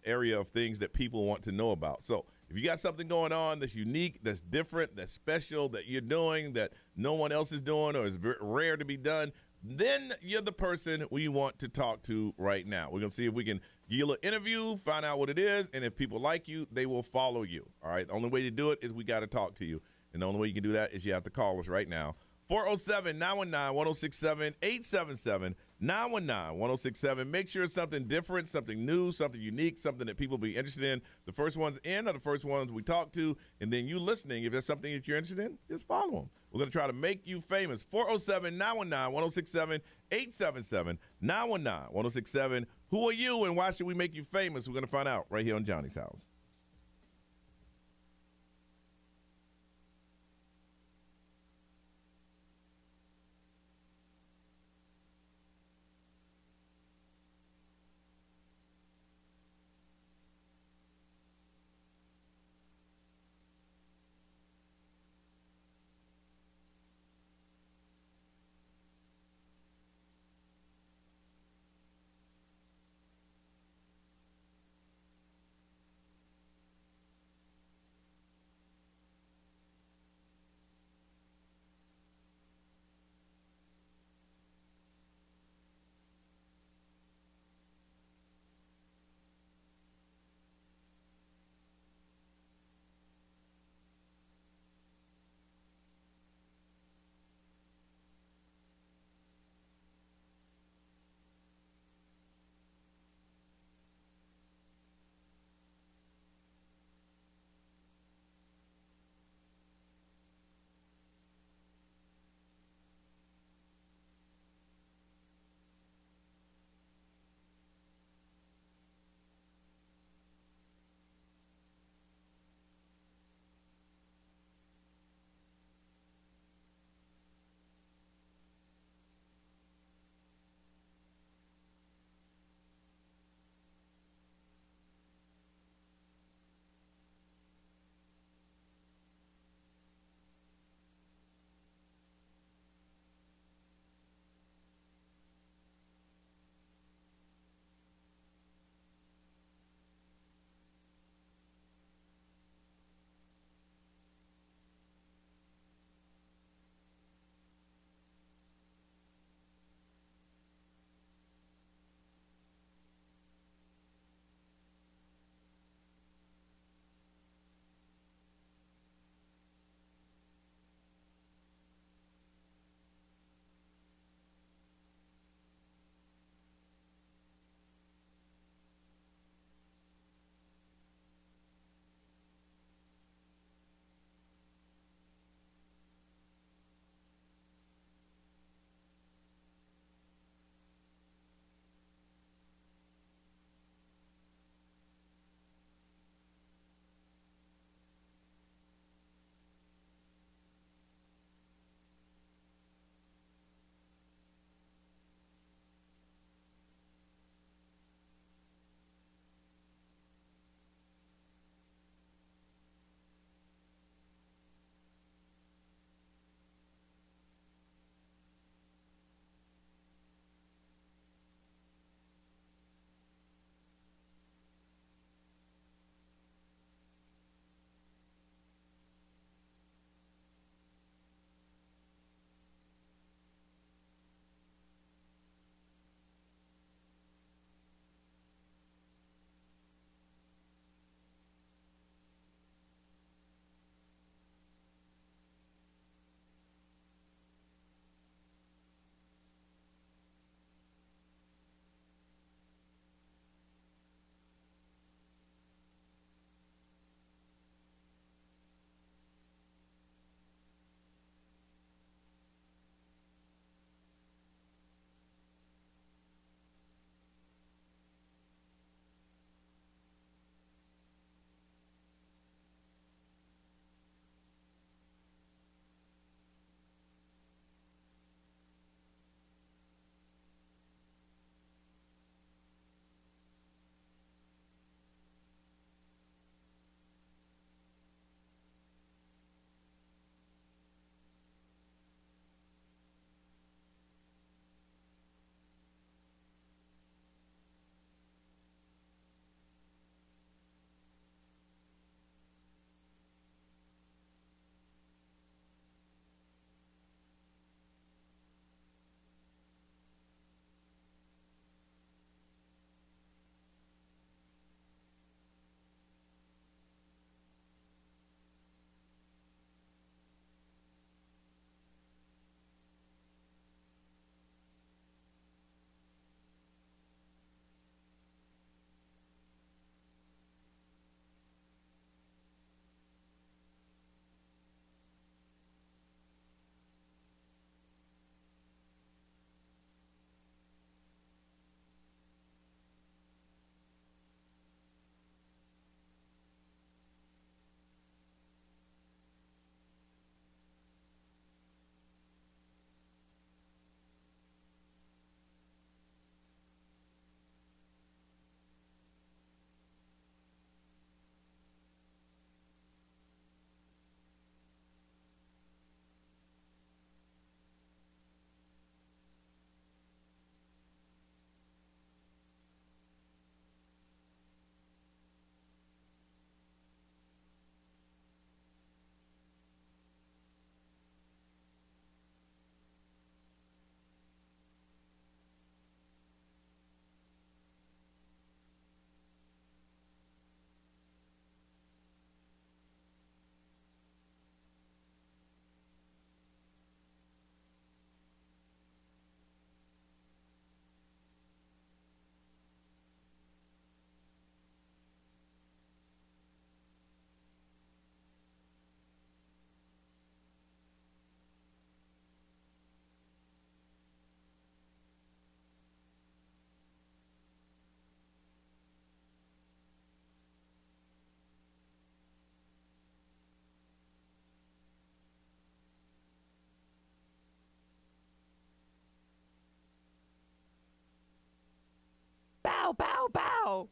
area of things that people want to know about. So if you got something going on that's unique, that's different, that's special, that you're doing, that no one else is doing or is rare to be done, then you're the person we want to talk to right now. We're going to see if we can give you an interview, find out what it is, and if people like you, they will follow you. All right? The only way to do it is we got to talk to you. And the only way you can do that is you have to call us right now. 407-919-1067, 877-919-1067. Make sure it's something different, something new, something unique, something that people be interested in. The first ones in are the first ones we talk to. And then you listening, if there's something that you're interested in, just follow them. We're going to try to make you famous. 407-919-1067, 877-919-1067. Who are you and why should we make you famous? We're going to find out right here on Johnny's House. Bow, bow, bow.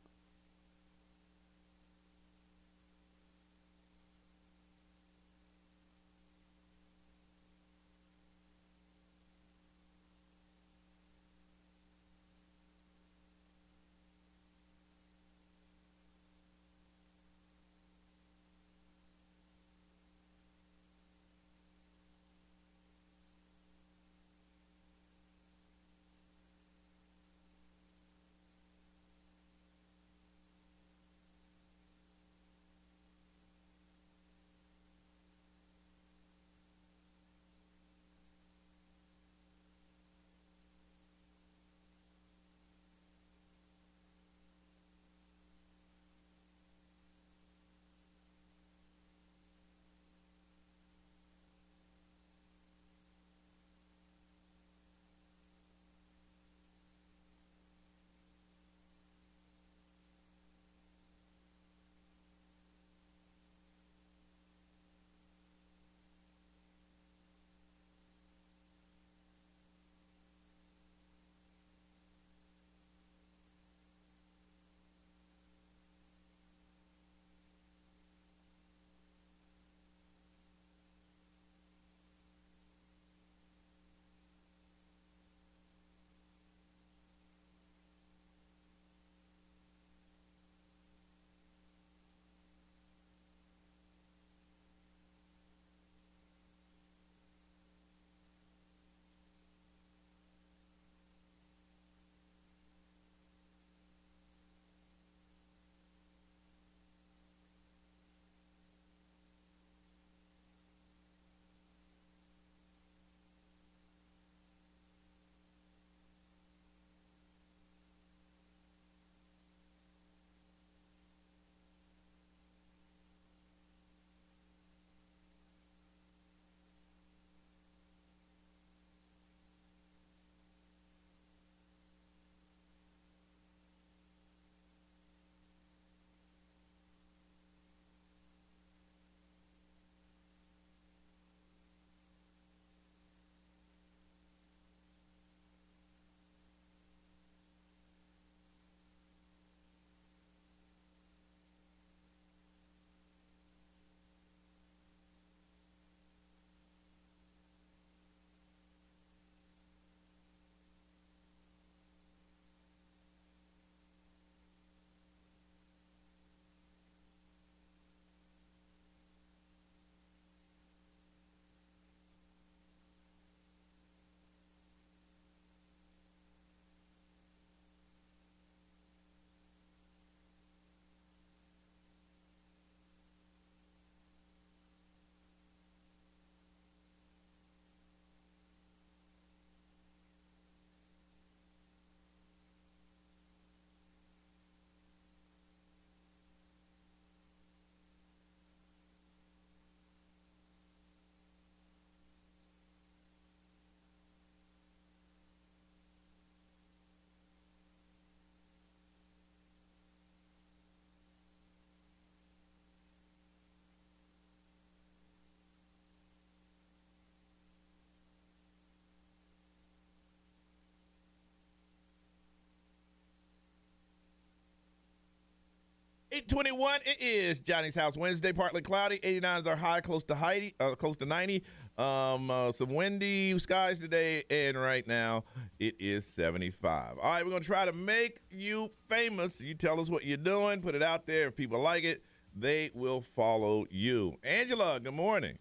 $8:21. It is Johnny's House Wednesday, partly cloudy. 89 is our high, close to 90. Some windy skies today, and right now it is 75. All right, we're going to try to make you famous. You tell us what you're doing, put it out there. If people like it, they will follow you. Angela, good morning.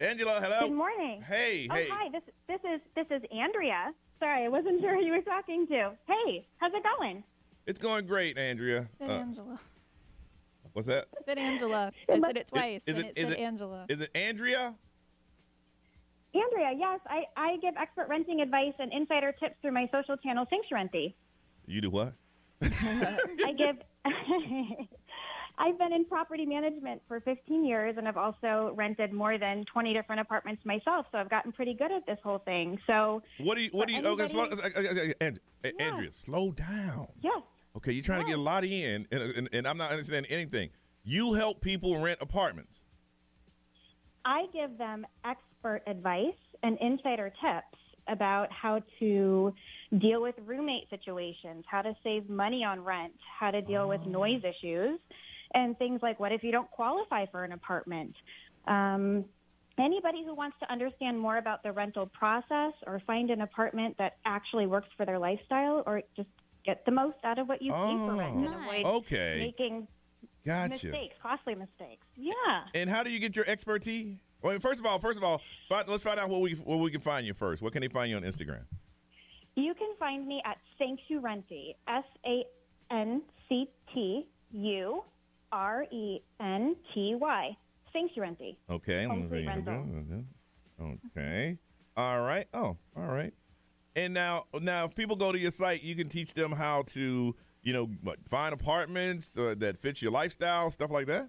Angela, hello. Good morning. Hey, oh, hey. Hi, this is Andrea. Sorry, I wasn't sure who you were talking to. Hey, how's it going? It's going great, Andrea. Said Angela. What's that? I said Angela. I said it twice. Is and it said Angela. Is it Andrea? Andrea, yes. I give expert renting advice and insider tips through my social channel, Renty. You do what? I've been in property management for 15 years, and I've also rented more than 20 different apartments myself, so I've gotten pretty good at this whole thing. So what do you Andrea, slow down. Yes. Okay, you're trying to get a lot in, and I'm not understanding anything. You help people rent apartments. I give them expert advice and insider tips about how to deal with roommate situations, how to save money on rent, how to deal with noise issues, and things like what if you don't qualify for an apartment. Anybody who wants to understand more about the rental process or find an apartment that actually works for their lifestyle, or just get the most out of what you pay for rent and avoid making mistakes, costly mistakes. Yeah. And how do you get your expertise? Well, first of all, let's find out where we can find you first. Where can they find you on Instagram? You can find me at Sancturenty, Sancturenty. Sancturenty. Okay. Okay. All right. Oh, all right. And now, if people go to your site, you can teach them how to, find apartments that fit your lifestyle, stuff like that.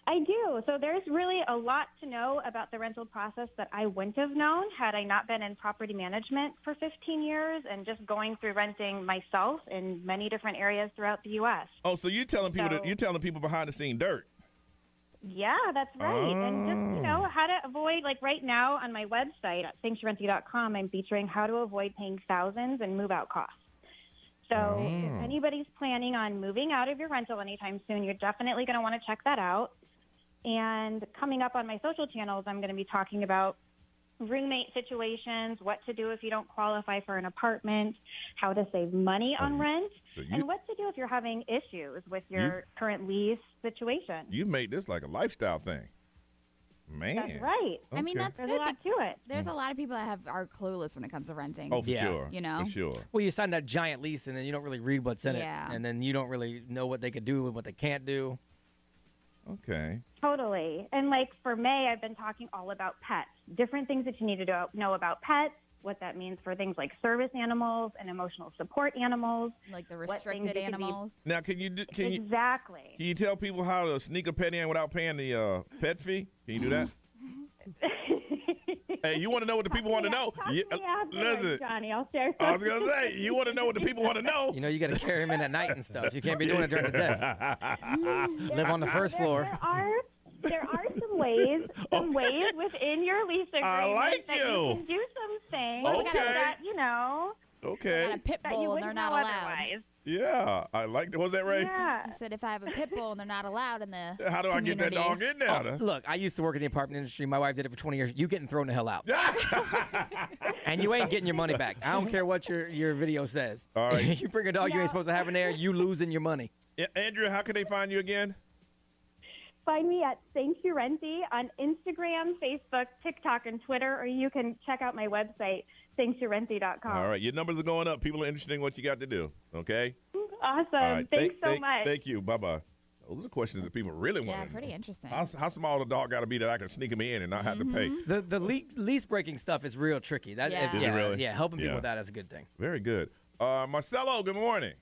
I do. So there's really a lot to know about the rental process that I wouldn't have known had I not been in property management for 15 years and just going through renting myself in many different areas throughout the U.S. Oh, so you're telling people behind the scene dirt. Yeah, that's right. And just, how to avoid, like right now on my website at sancturenty.com, I'm featuring how to avoid paying thousands and move-out costs. So if anybody's planning on moving out of your rental anytime soon, you're definitely going to want to check that out. And coming up on my social channels, I'm going to be talking about roommate situations, what to do if you don't qualify for an apartment, how to save money on rent, and what to do if you're having issues with your current lease situation. You made this like a lifestyle thing. Man. That's right. I mean, that's There's good. a lot to it. There's a lot of people that are clueless when it comes to renting. Oh, for sure. For sure. Well, you sign that giant lease, and then you don't really read what's in it. And then you don't really know what they could do and what they can't do. Okay. Totally. And like for May, I've been talking all about pets, different things that you need to know about pets, what that means for things like service animals and emotional support animals. Like the restricted animals. Now, can you Exactly. Can you tell people how to sneak a pet in without paying the pet fee? Can you do that? Hey, you want to know what the people want to know? Listen, Johnny, I'll share. I was gonna say, you want to know what the people want to know? You got to carry them in at night and stuff. You can't be doing it during the day. Live on the first floor. There are some ways within your lease agreement I like that you. you can do some things that Okay. A pit that you bull and wouldn't they're not know allowed. otherwise. Yeah, I like that. Was that right? Yeah. He said if I have a pit bull and they're not allowed in the How do I get that dog in there? Oh, look, I used to work in the apartment industry. My wife did it for 20 years. You getting thrown the hell out. And you ain't getting your money back. I don't care what your video says. All right. You bring a dog you ain't supposed to have in there, you losing your money. Yeah, Andrea, how can they find you again? Find me at Sancturenty on Instagram, Facebook, TikTok, and Twitter, or you can check out my website, sancturenty.com. All right, your numbers are going up. People are interested in what you got to do, okay? Awesome. All right. Thanks so much. Thank you. Bye-bye. Those are questions that people really want to know. Yeah, pretty interesting. How small the dog got to be that I can sneak him in and not have to pay? The lease breaking stuff is real tricky. Is it really? Yeah, helping people with that is a good thing. Very good. Marcelo, good morning.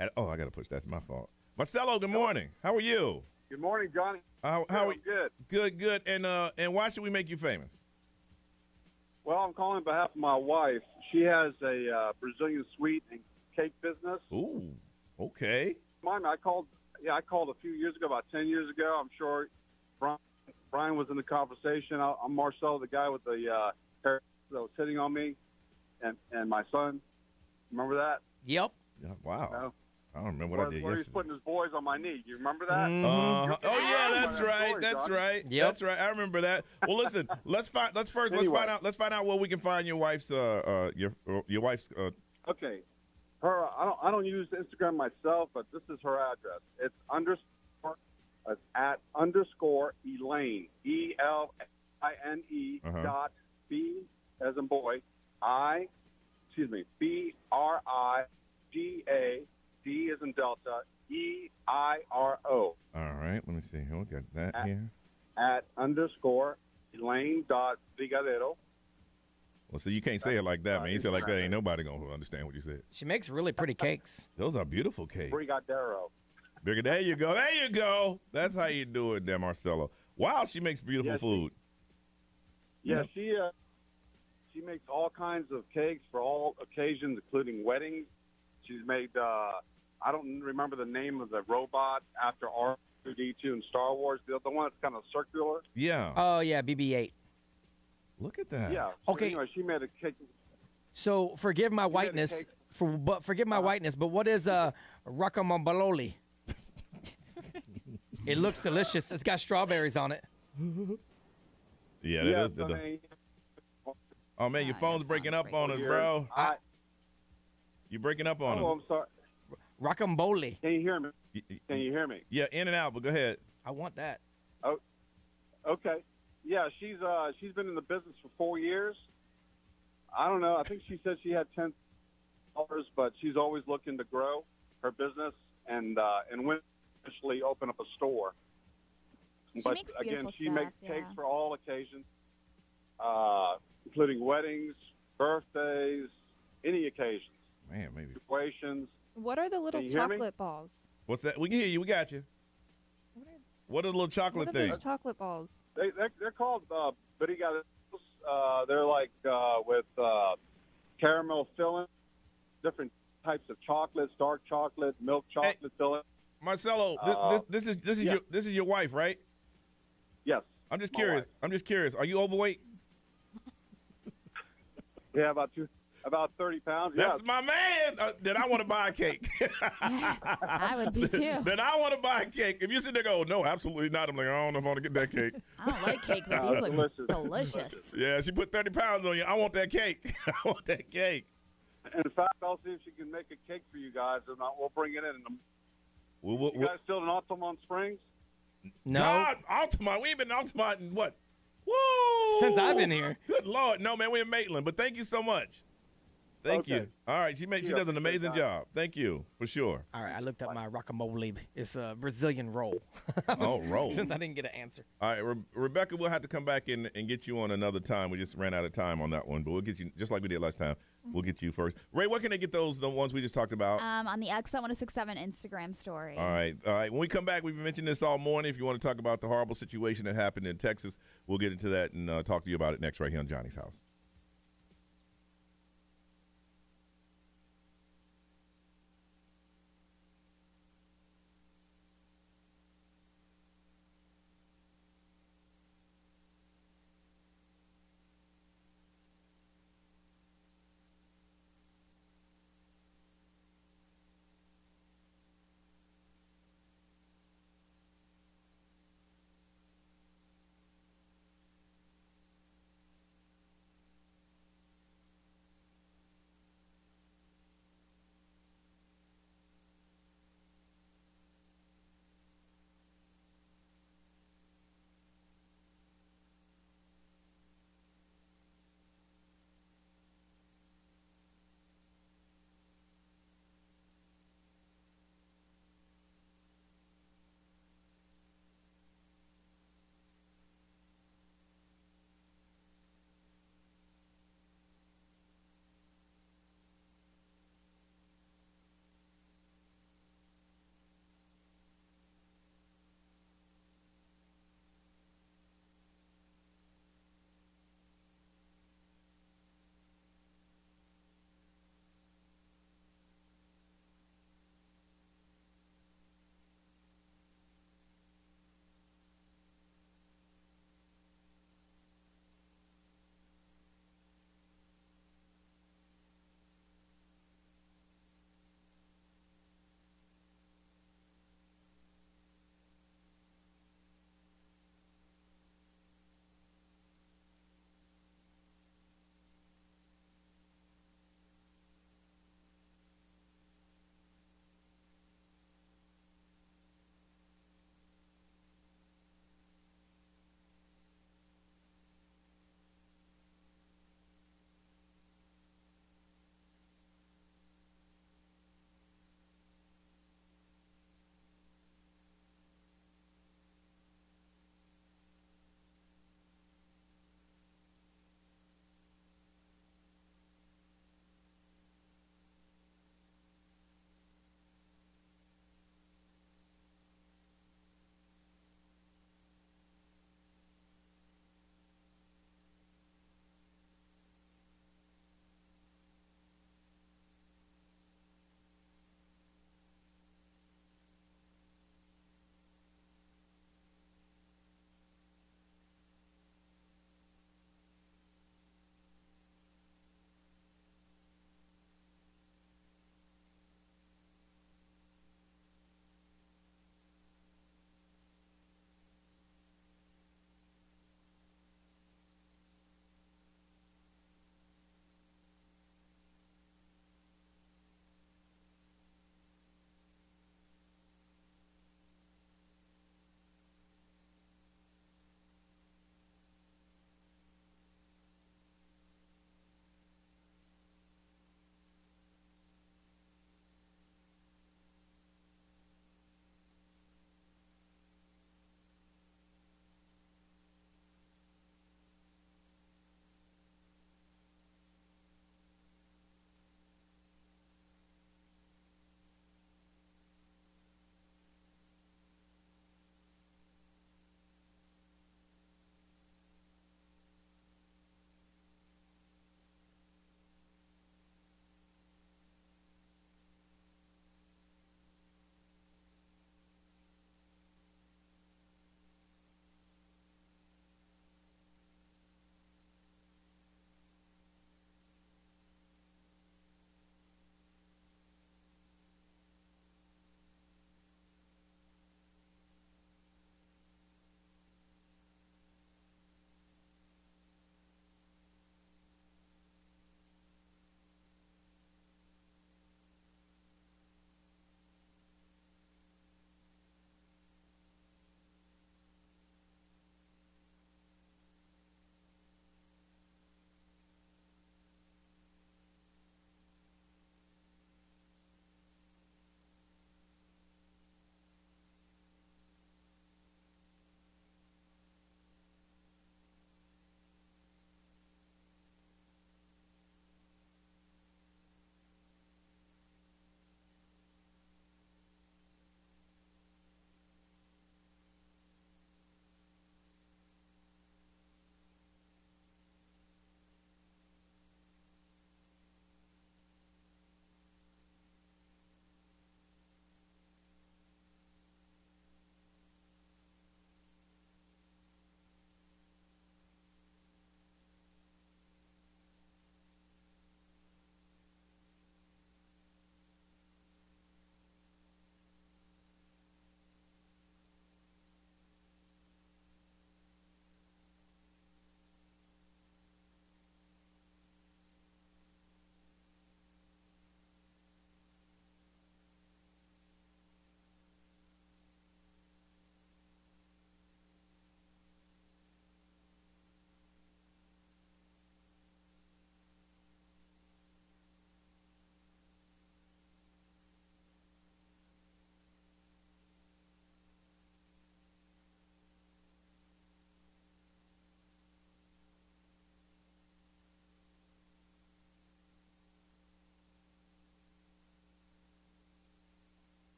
I got to push. That's my fault. Marcelo, good morning. How are you? Good morning, Johnny. How are you? Good. Good. And why should we make you famous? Well, I'm calling on behalf of my wife. She has a Brazilian sweet and cake business. Ooh, okay. I called a few years ago, about 10 years ago. I'm sure Brian was in the conversation. I'm Marcel, the guy with the hair that was hitting on me, and my son. Remember that? Yep. Yeah, wow. No? I don't remember what I did where he's yesterday. putting his boys on my knee. You remember that? Oh yeah, that's right. That's right. Yep. That's right. I remember that. Well, listen. Let's find out where we can find your wife's your wife's. Okay. I don't use Instagram myself, but this is her address. It's at underscore Elaine, ELAINE dot B as in boy, BRIGAD as in Delta, EIRO. All right. Let me see. We got that here. At underscore Elaine dot Brigadeiro. Well, so you can't say it like that, man. You say it like that, ain't nobody going to understand what you said. She makes really pretty cakes. Those are beautiful cakes. Brigadeiro. There you go. There you go. That's how you do it there, Marcelo. Wow, she makes beautiful food. Yeah, she makes all kinds of cakes for all occasions, including weddings. She's made, I don't remember the name of the robot after R2-D2 in Star Wars, the one that's kind of circular. Yeah. Oh, yeah, BB-8. Look at that. Yeah. So Okay. Anyway, she made a cake. So forgive my whiteness, forgive my whiteness, but what is guacamole? It looks delicious. It's got strawberries on it. Yeah, Yes, that is. I mean, Oh man, your phone's breaking up on us, bro. You breaking up on us. oh, I'm sorry. Rocambole. Can you hear me? Can you hear me? Yeah, in and out, but go ahead. I want that. Oh, okay. Yeah, she's been in the business for 4 years. I don't know. I think she said she had $10, but she's always looking to grow her business and when eventually open up a store. But makes again, beautiful she stuff, makes yeah. cakes for all occasions, including weddings, birthdays, any occasions. Man, maybe. Graduations. What are the little Can you hear me? chocolate balls? What's that? We can hear you. We got you. What are the little chocolate What are things? those chocolate balls? They're called Bitty Got. They're like with caramel filling, different types of chocolates, dark chocolate, milk chocolate filling. Marcelo, this is yeah. your wife, right? Yes. I'm just my curious. wife. I'm just curious. Are you overweight? Yeah, about 30 pounds. That's yeah. my man. Then I want to buy a cake. I would be too. Then I want to buy a cake. If you sit there, go, no, absolutely not. I'm like, I don't know if I want to get that cake. I don't like cake, but these look delicious. Yeah, she put 30 pounds on you. I want that cake. I want that cake. In fact, I'll see if she can make a cake for you guys, and we'll bring it in. You guys still in Altamont Springs? No. God, Altamont. We ain't been in Altamont in what? Woo! Since I've been here. Good Lord. No, man, we're in Maitland. But thank you so much. Thank you. All right, she does an amazing job. Thank you, for sure. All right, I looked up my rocambole. It's a Brazilian roll. Oh, roll. Since I didn't get an answer. All right, Rebecca, we'll have to come back and get you on another time. We just ran out of time on that one, but we'll get you, just like we did last time, we'll get you first. Ray, where can they get the ones we just talked about? On the XL1067 Instagram story. All right. When we come back, we've been mentioning this all morning. If you want to talk about the horrible situation that happened in Texas, we'll get into that and talk to you about it next right here on Johnny's House.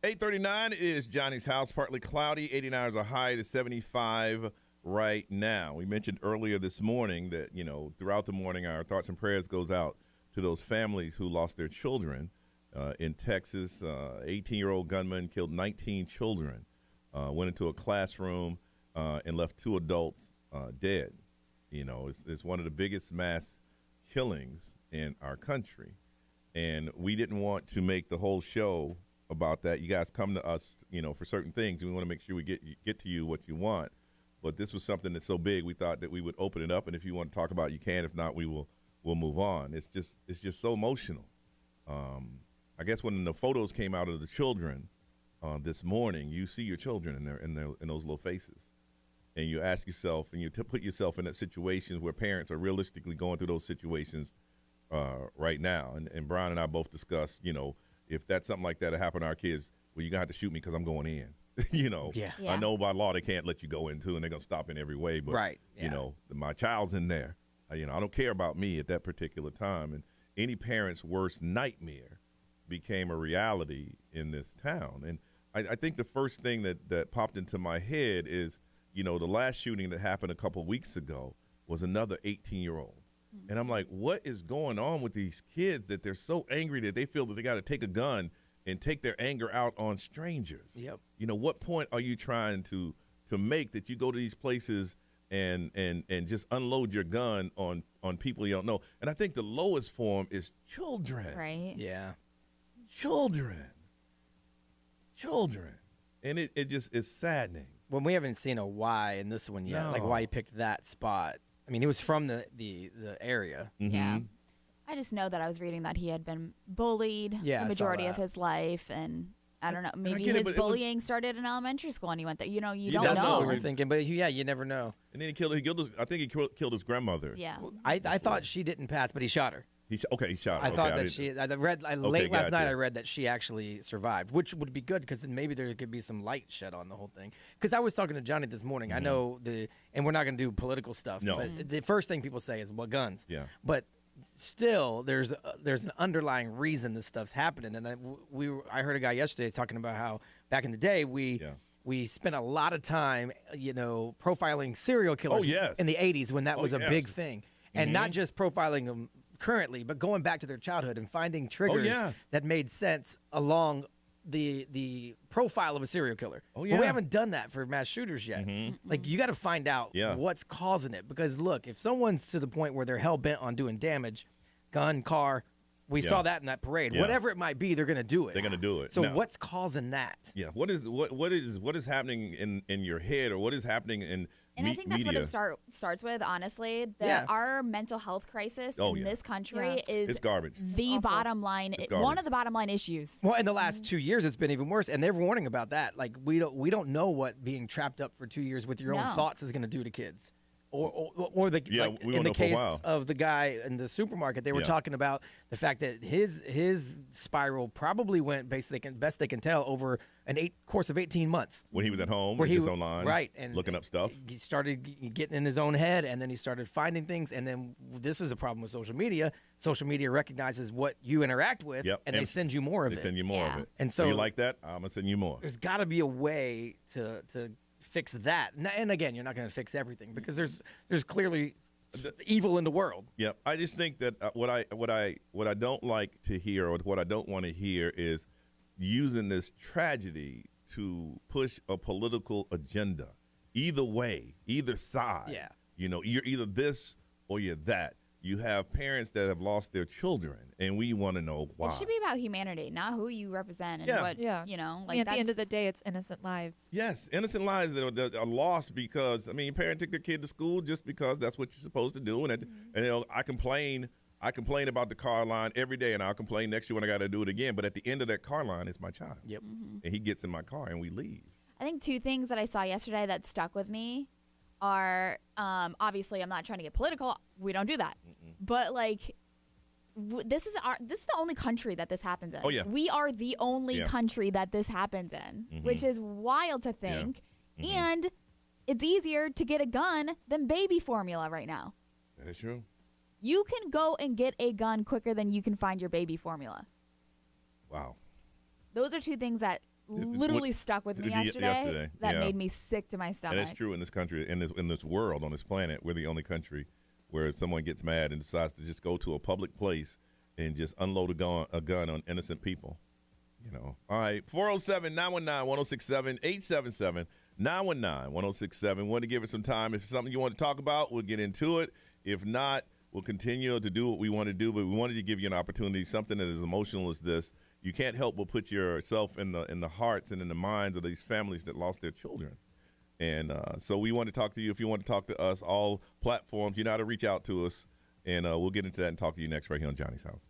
8:39 is Johnny's house, partly cloudy. 89 is a high to 75 right now. We mentioned earlier this morning that, throughout the morning, our thoughts and prayers goes out to those families who lost their children. In Texas, 18-year-old gunman killed 19 children, went into a classroom and left 2 adults dead. It's one of the biggest mass killings in our country. And we didn't want to make the whole show about that. You guys come to us, for certain things, and we want to make sure we get to you what you want. But this was something that's so big, we thought that we would open it up, and if you want to talk about it, you can. If not, we'll move on. It's just so emotional. I guess when the photos came out of the children this morning, you see your children in those little faces, and you ask yourself, and you put yourself in that situation where parents are realistically going through those situations right now. And Brian and I both discussed, if that's something like that to happen to our kids, well, you're going to have to shoot me because I'm going in. Yeah. I know by law they can't let you go in, too, and they're going to stop in every way. But, right. Yeah. My child's in there. I don't care about me at that particular time. And any parent's worst nightmare became a reality in this town. And I think the first thing that popped into my head is, the last shooting that happened a couple of weeks ago was another 18-year-old. And I'm like, what is going on with these kids that they're so angry that they feel that they got to take a gun and take their anger out on strangers? Yep. What point are you trying to make that you go to these places and just unload your gun on people you don't know? And I think the lowest form is children. Right. Yeah. Children. And it just is saddening. When we haven't seen a why in this one yet, like why he picked that spot. I mean, he was from the area. Mm-hmm. Yeah. I just know that I was reading that he had been bullied Yeah, the I saw majority of that. his life, and I don't know, maybe get it, his but it was- bullying started in elementary school and he went there. You don't That's know. what we were thinking, but yeah, you never know. And then he killed killed his grandmother. Yeah. I thought she didn't pass, but he shot her. He shot her. I Okay, thought that didn't- late last night gotcha. I read that she actually survived, which would be good because then maybe there could be some light shed on the whole thing. Because I was talking to Johnny this morning. I know and we're not going to do political stuff. No. But the first thing people say is, "What guns?" Yeah. But still, there's an underlying reason this stuff's happening. And I heard a guy yesterday talking about how back in the day we spent a lot of time, profiling serial killers in the 80s when that was a big thing. And not just profiling them currently, but going back to their childhood and finding triggers that made sense along the profile of a serial killer. But we haven't done that for mass shooters yet. Like, you got to find out what's causing it. Because, look, if someone's to the point where they're hell-bent on doing damage, gun, car, we saw that in that parade. Whatever it might be, they're going to do it. They're going to do it. So Now, what's causing that? Yeah. What is happening in your head, or what is happening in And I think that's media? what it starts with, honestly. Our mental health crisis in this country is it's garbage. The bottom line, one of the bottom line issues. Well, in the last 2 years, it's been even worse, and they're warning about that. Like, we don't know what being trapped up for 2 years with your own thoughts is going to do to kids. Or in the case of the guy in the supermarket, they were talking about the fact that his spiral probably went, best they can tell, over course of 18 months. When he was at home, where he was was online, right, and looking up stuff. He started getting in his own head, and then he started finding things. And then this is a problem with social media. Social media recognizes what you interact with, and they send you more of it. They send you more of it. And so you like that? I'm gonna send you more. There's got to be a way to fix that. And again, you're not going to fix everything because there's clearly evil in the world. Yeah, I just think that what I don't like to hear, or what I don't want to hear, is using this tragedy to push a political agenda. Either way, either side. Yeah. You're either this or you're that. You have parents that have lost their children, and we want to know why. It should be about humanity, not who you represent and what, at the end of the day, it's innocent lives. Yes, innocent lives that are lost because, a parent took their kid to school just because that's what you're supposed to do. And I complain about the car line every day, and I'll complain next year when I got to do it again. But at the end of that car line is my child. Yep. And he gets in my car, and we leave. I think 2 things that I saw yesterday that stuck with me are, obviously, I'm not trying to get political. We don't do that. But, like, this is the only country that this happens in. Oh, yeah. We are the only country that this happens in, which is wild to think. And it's easier to get a gun than baby formula right now. That is true. You can go and get a gun quicker than you can find your baby formula. Wow. Those are 2 things that literally stuck with me yesterday. That yeah. made me sick to my stomach. And it's true in this country, in this world, on this planet. We're the only country where if someone gets mad and decides to just go to a public place and just unload a gun on innocent people. All right, 407-919-1067, 877-919-1067. Want to give it some time. If it's something you want to talk about, we'll get into it. If not, we'll continue to do what we want to do, but we wanted to give you an opportunity, something that is emotional as this. You can't help but put yourself in the hearts and in the minds of these families that lost their children. And so we want to talk to you. If you want to talk to us, all platforms, you know how to reach out to us, and we'll get into that and talk to you next right here on Johnny's House.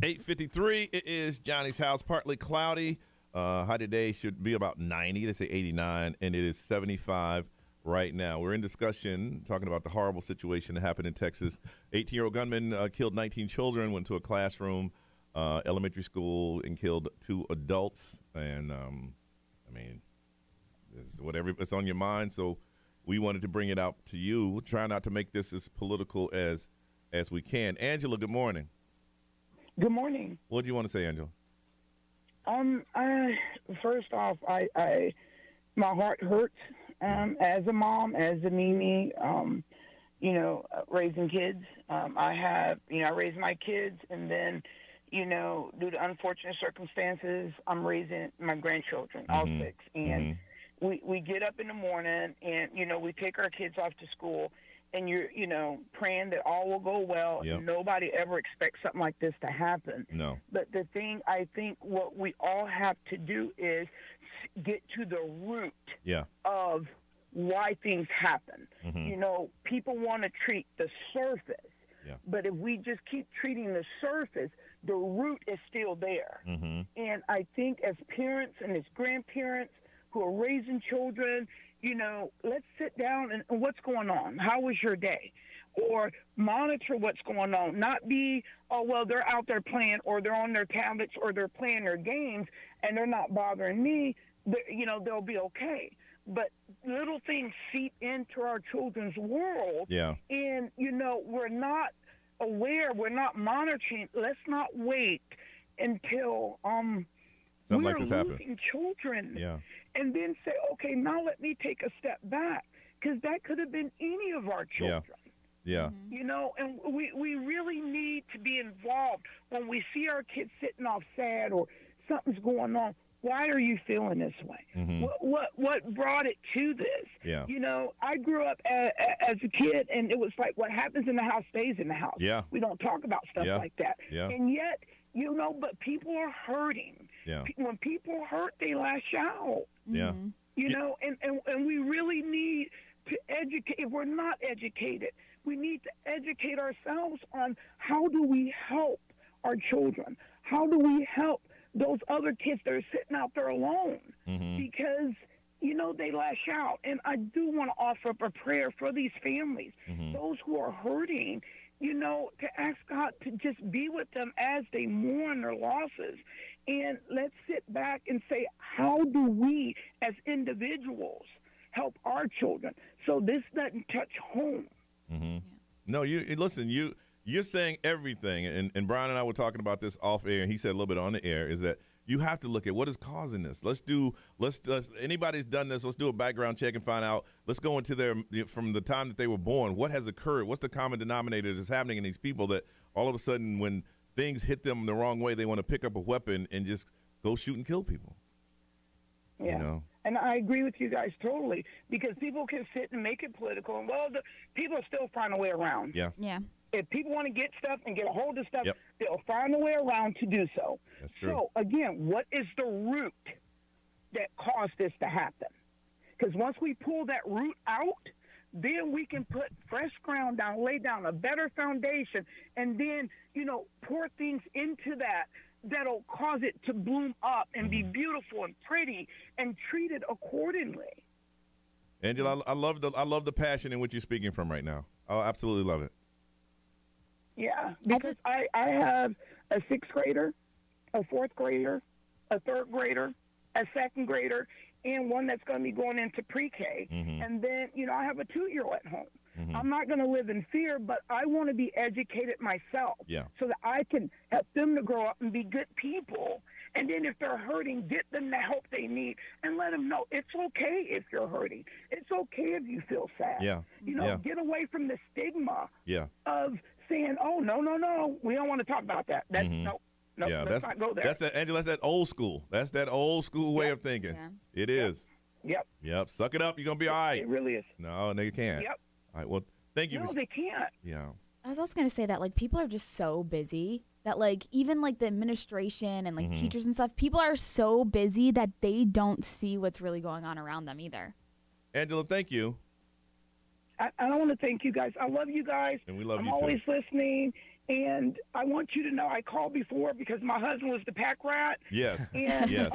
8:53. It is Johnny's house, partly cloudy. High today should be about 90. They say 89, and it is 75 right now. We're in discussion talking about the horrible situation that happened in Texas. 18-year-old gunman killed 19 children, went to a classroom, elementary school, and killed 2 adults. And, I mean, it's whatever it's on your mind. So we wanted to bring it out to you. Try not to make this as political as we can. Angela, good morning. Good morning. What do you want to say, Angela? First off, I my heart hurts as a mom, as a Mimi, raising kids. I raise my kids, and then, due to unfortunate circumstances, I'm raising my grandchildren, all 6. And we get up in the morning, and, we take our kids off to school, and you're, praying that all will go well. Yep. And nobody ever expects something like this to happen. No. But the thing, I think what we all have to do is get to the root of why things happen. People want to treat the surface. Yeah. But if we just keep treating the surface, the root is still there. And I think as parents and as grandparents who are raising children, let's sit down and what's going on? How was your day? Or monitor what's going on. Not be, oh, well, they're out there playing, or they're on their tablets, or they're playing their games, and they're not bothering me. They'll be okay. But little things seep into our children's world. Yeah. And, we're not aware. We're not monitoring. Let's not wait until something like this happens. Losing children. Yeah. And then say, okay, now let me take a step back, because that could have been any of our children. Yeah. And we really need to be involved when we see our kids sitting off sad or something's going on. Why are you feeling this way? What brought it to this? Yeah. I grew up as a kid, and it was like what happens in the house stays in the house. Yeah. We don't talk about stuff like that. Yeah. And yet, but people are hurting. Yeah. When people hurt, they lash out. Yeah. And we really need to educate. If we're not educated, we need to educate ourselves on how do we help our children? How do we help those other kids that are sitting out there alone? Because, they lash out. And I do want to offer up a prayer for these families, those who are hurting, to ask God to just be with them as they mourn their losses. And let's sit back and say, how do we as individuals help our children so this doesn't touch home? No, listen, you're saying everything. And Brian and I were talking about this off air, and he said a little bit on the air, is that you have to look at what is causing this. Anybody's done this, let's do a background check and find out. Let's go into from the time that they were born, what has occurred? What's the common denominator that's happening in these people that all of a sudden when things hit them the wrong way, they want to pick up a weapon and just go shoot and kill people? Yeah. And I agree with you guys totally, because people can sit and make it political, and people still find a way around. Yeah. If people want to get stuff and get a hold of stuff, they'll find a way around to do so. That's true. So, again, what is the root that caused this to happen? Because once we pull that root out, then we can put fresh ground down, lay down a better foundation, and then, pour things into that'll cause it to bloom up and be beautiful and pretty and treated accordingly. Angela, I love the passion in which you're speaking from right now. I absolutely love it. Yeah, because I have a 6th grader, a 4th grader, a 3rd grader, a 2nd grader, and one that's going to be going into pre-K. And then, I have a 2-year-old at home. I'm not going to live in fear, but I want to be educated myself so that I can help them to grow up and be good people. And then if they're hurting, get them the help they need and let them know it's okay if you're hurting. It's okay if you feel sad. Get away from the stigma of saying, oh, no, we don't want to talk about that. That's no, let's not go there. Angela, that's that old school. That's that old school way of thinking. Yeah. It is. Yep. Suck it up. You're going to be all right. It really is. No, they can't. Yep. All right. Well, thank you. No, they can't. Yeah. I was also going to say that, people are just so busy that, even, the administration and, teachers and stuff, people are so busy that they don't see what's really going on around them either. Angela, thank you. I want to thank you guys. I love you guys. And we love I'm you, too. always listening. And I want you to know I called before because my husband was the pack rat. Yes. And yes.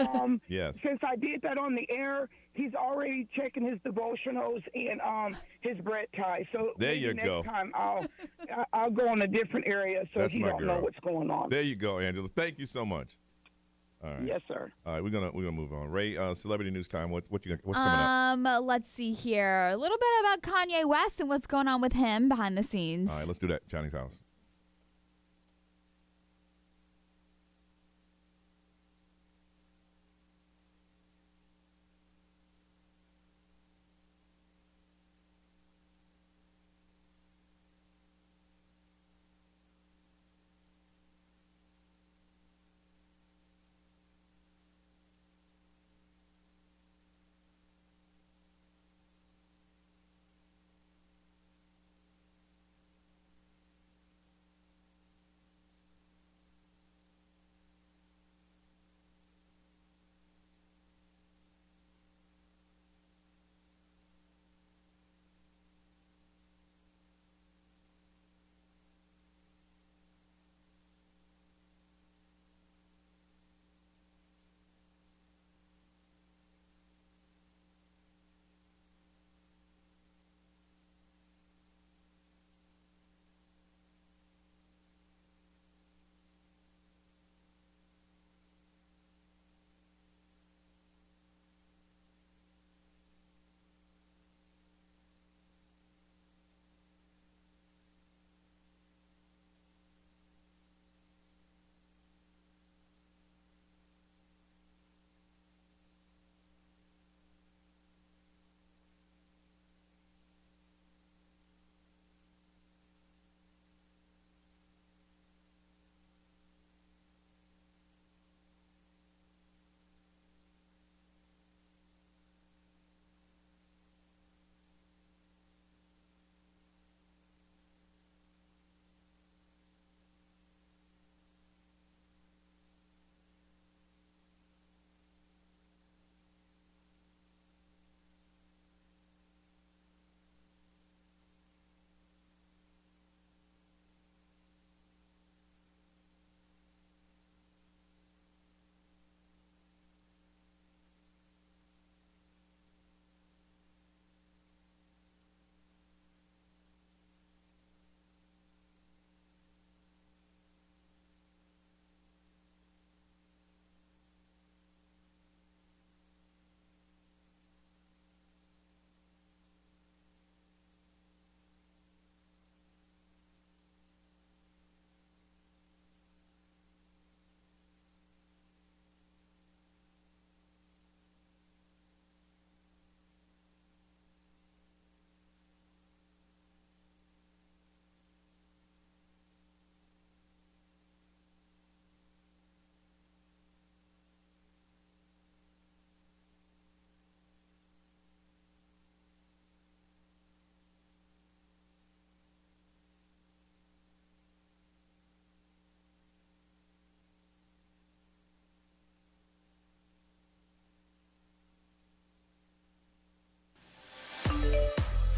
Yes. since I did that on the air, he's already checking his devotionals and his bread tie. So there you next go. time I'll go in a different area so That's he my don't girl. know what's going on. There you go, Angela. Thank you so much. All right. Yes, sir. All right, we're gonna move on. Ray, celebrity news time. What's coming up? Let's see here. A little bit about Kanye West and what's going on with him behind the scenes. All right, let's do that. Johnny's house.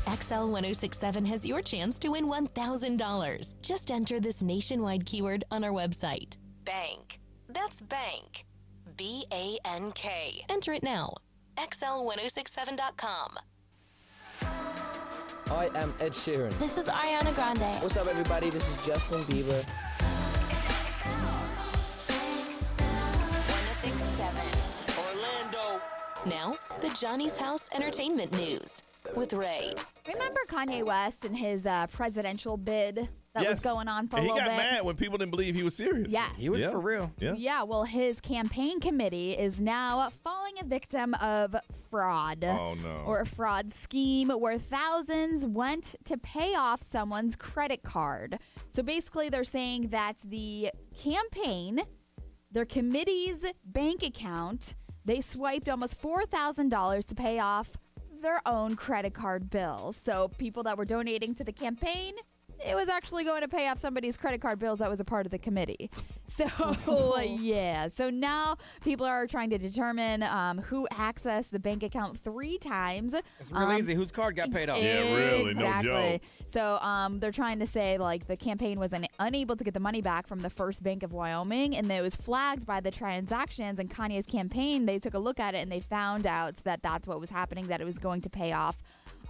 XL 1067 has your chance to win $1,000. Just enter this nationwide keyword on our website. Bank. That's bank. BANK. Enter it now. XL1067.com. I am Ed Sheeran. This is Ariana Grande. What's up, everybody? This is Justin Bieber. 1067. Orlando. Now, the Johnny's House Entertainment News with Ray. Remember Kanye West and his presidential bid that was going on for a little bit? He got mad when people didn't believe he was serious. Yeah. He was for real. Yeah, well, his campaign committee is now falling a victim of fraud. Oh, no. Or a fraud scheme where thousands went to pay off someone's credit card. So basically, they're saying that the campaign, their committee's bank account, they swiped almost $4,000 to pay off their own credit card bills. So people that were donating to the campaign it was actually going to pay off somebody's credit card bills that was a part of the committee. So, yeah. So now people are trying to determine who accessed the bank account 3 times. It's real easy. Whose card got paid off? Yeah, really. Exactly. No joke. So they're trying to say, like, the campaign was unable to get the money back from the First Bank of Wyoming, and it was flagged by the transactions, and Kanye's campaign, they took a look at it, and they found out that that's what was happening, that it was going to pay off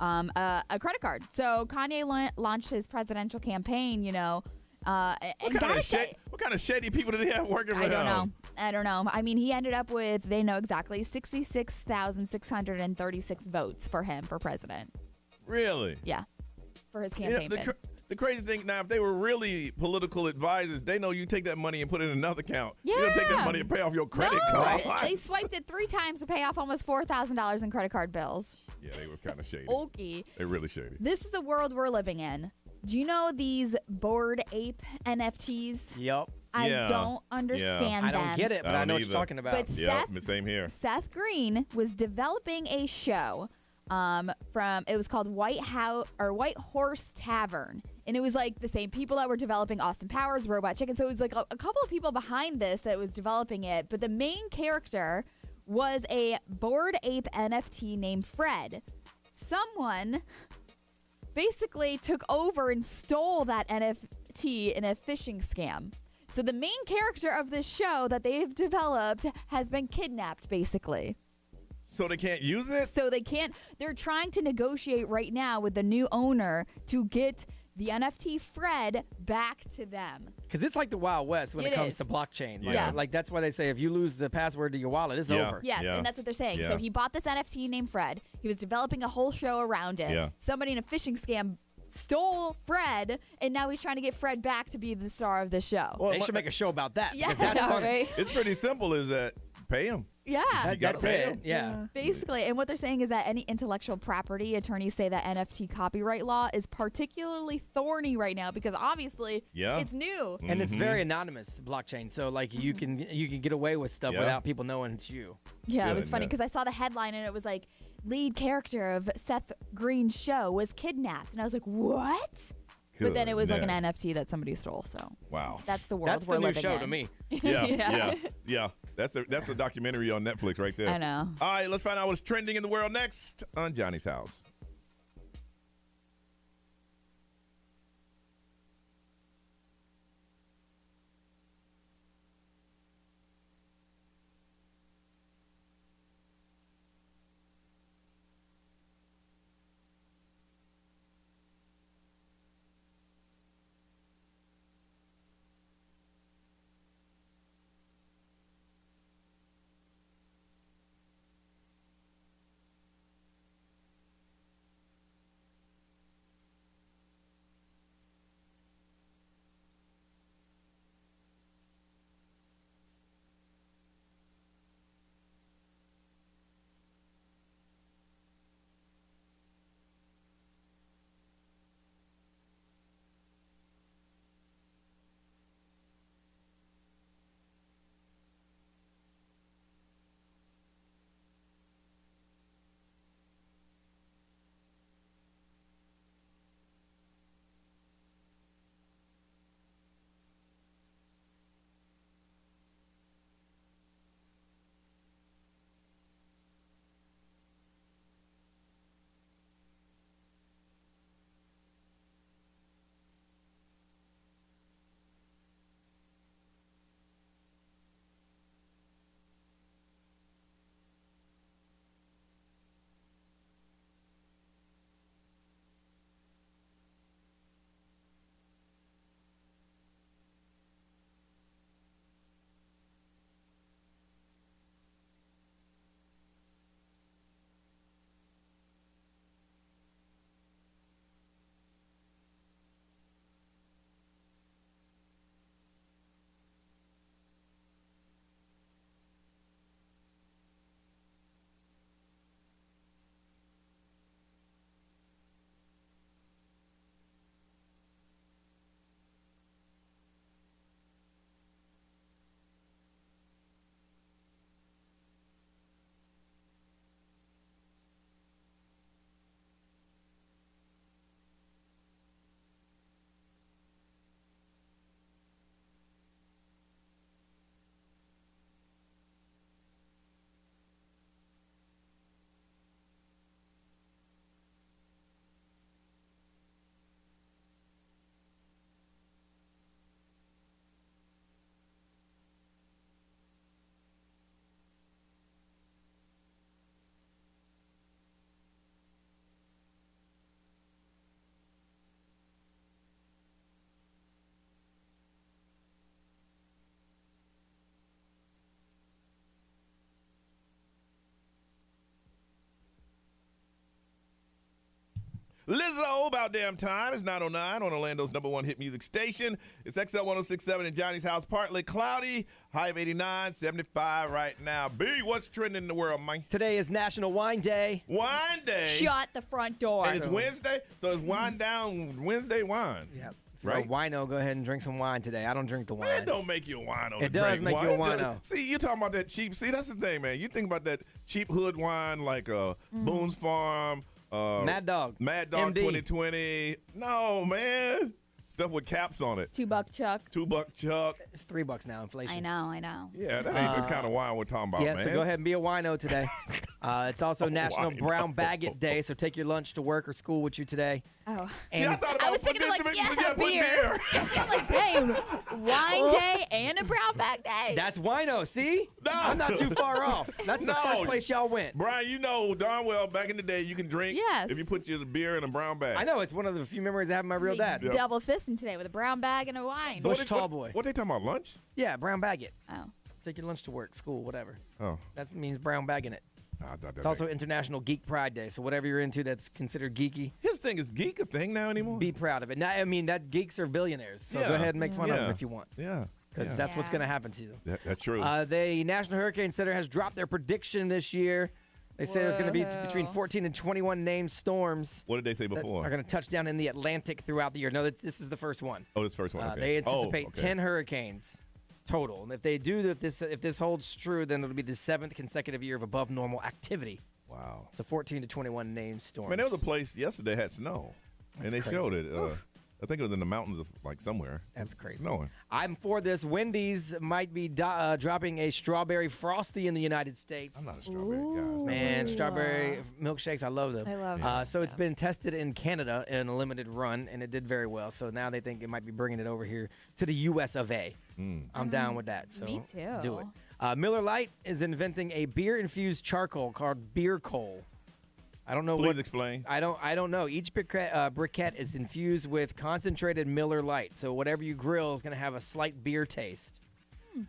a credit card. So Kanye launched his presidential campaign, you know. What kind of shady people did he have working for him? I don't know. I mean, he ended up with, they know exactly, 66,636 votes for him for president. Really? Yeah. For his campaign bid. The crazy thing now, if they were really political advisors, they know you take that money and put it in another account. Yeah. You don't take that money and pay off your credit card. They swiped it 3 times to pay off almost $4,000 in credit card bills. Yeah, they were kind of shady. Okay. They really shady. This is the world we're living in. Do you know these Bored Ape NFTs? Yep. I don't understand them. I don't get it, but I know what you're talking about. But same here. Seth Green was developing a show it was called White Horse Tavern. And it was like the same people that were developing Austin Powers, Robot Chicken. So it was like a couple of people behind this that was developing it. But the main character was a Bored Ape NFT named Fred. Someone basically took over and stole that NFT in a phishing scam. So the main character of this show that they've developed has been kidnapped, basically. So they can't use it? So they can't. They're trying to negotiate right now with the new owner to get the NFT Fred back to them. Because it's like the Wild West when it comes to blockchain. Yeah. Like that's why they say if you lose the password to your wallet, it's over. Yes, and that's what they're saying. Yeah. So he bought this NFT named Fred. He was developing a whole show around it. Yeah. Somebody in a phishing scam stole Fred, and now he's trying to get Fred back to be the star of the show. Well, they should make a show about that. Yeah, because that's funny. right? It's pretty simple. Is that pay him? Yeah. You gotta pay him. Yeah. Basically, and what they're saying is that any intellectual property, attorneys say that NFT copyright law is particularly thorny right now because obviously it's new. And it's very anonymous blockchain. So like you can get away with stuff without people knowing it's you. Yeah, it was funny because I saw the headline and it was like, lead character of Seth Green's show was kidnapped. And I was like, what? But then it was like an NFT that somebody stole. So wow, that's the world That's we're the new living show in. to me. Yeah. That's a documentary on Netflix right there. I know. All right, let's find out what's trending in the world next on Johnny's House. Lizzo, about damn time. It's 9:09 on Orlando's #1 hit music station. It's XL 106.7 in Johnny's house. Partly cloudy. High of 89, 75 right now. B, what's trending in the world, man? Today is National Wine Day. Wine Day? Shut the front door. And it's Wednesday, so it's wine down Wednesday wine. Yeah. Right? Wino, go ahead and drink some wine today. I don't drink the wine. Man, don't make you a wino. It does make you a wino. See, you're talking about that cheap. See, that's the thing, man. You think about that cheap hood wine like Boone's Farm. Mad Dog. Mad Dog MD. 2020. No, man. Stuff with caps on it. $2 Chuck. $2 Chuck. It's $3 now, inflation. I know. Yeah, that ain't the kind of wine we're talking about, Yeah, man. so go ahead and be a wino today. It's also National wino. Brown Baguette Day, so take your lunch to work or school with you today. Oh. See, I thought about was thinking put beer. beer. I'm like, dang, wine day and a brown bag day. That's wino, see? No. I'm not too far off. That's the first place y'all went. Brian, you know darn well back in the day you can drink Yes. if you put your beer in a brown bag. I know, it's one of the few memories I have of my real dad. Yep. Double fisting today with a brown bag and a wine. So Bush tall boy. What they talking about, lunch? Yeah, brown baguette. Oh. Take your lunch to work, school, whatever. Oh. That means brown bagging it. I thought It's also International Geek Pride Day, so whatever you're into that's considered geeky. His thing is geek a thing now anymore? Be proud of it. Now, I mean, that geeks are billionaires, so go ahead and make fun of them if you want. Yeah. Because that's what's going to happen to them. That's true. The National Hurricane Center has dropped their prediction this year. They say there's going to be between 14 and 21 named storms. What did they say before? Are going to touch down in the Atlantic throughout the year. No, this is the first one. Oh, this is the first one. Okay. They anticipate 10 hurricanes total. And if they do, if this holds true, then it'll be the 7th consecutive year of above normal activity. Wow. So 14 to 21 named storms. Man, there was a place yesterday had snow, and they crazy. showed it. I think it was in the mountains of somewhere. That's crazy. Snowing. I'm for this. Wendy's might be dropping a strawberry frosty in the United States. I'm not a strawberry guy. Man, strawberry milkshakes, I love them. I love them. So it's been tested in Canada in a limited run, and it did very well. So now they think it might be bringing it over here to the U.S. of A. I'm down with that. So Me too. do it. Miller Lite is inventing a beer-infused charcoal called beer coal. I don't know Please explain. I don't know. Each briquette is infused with concentrated Miller Lite. So whatever you grill is going to have a slight beer taste.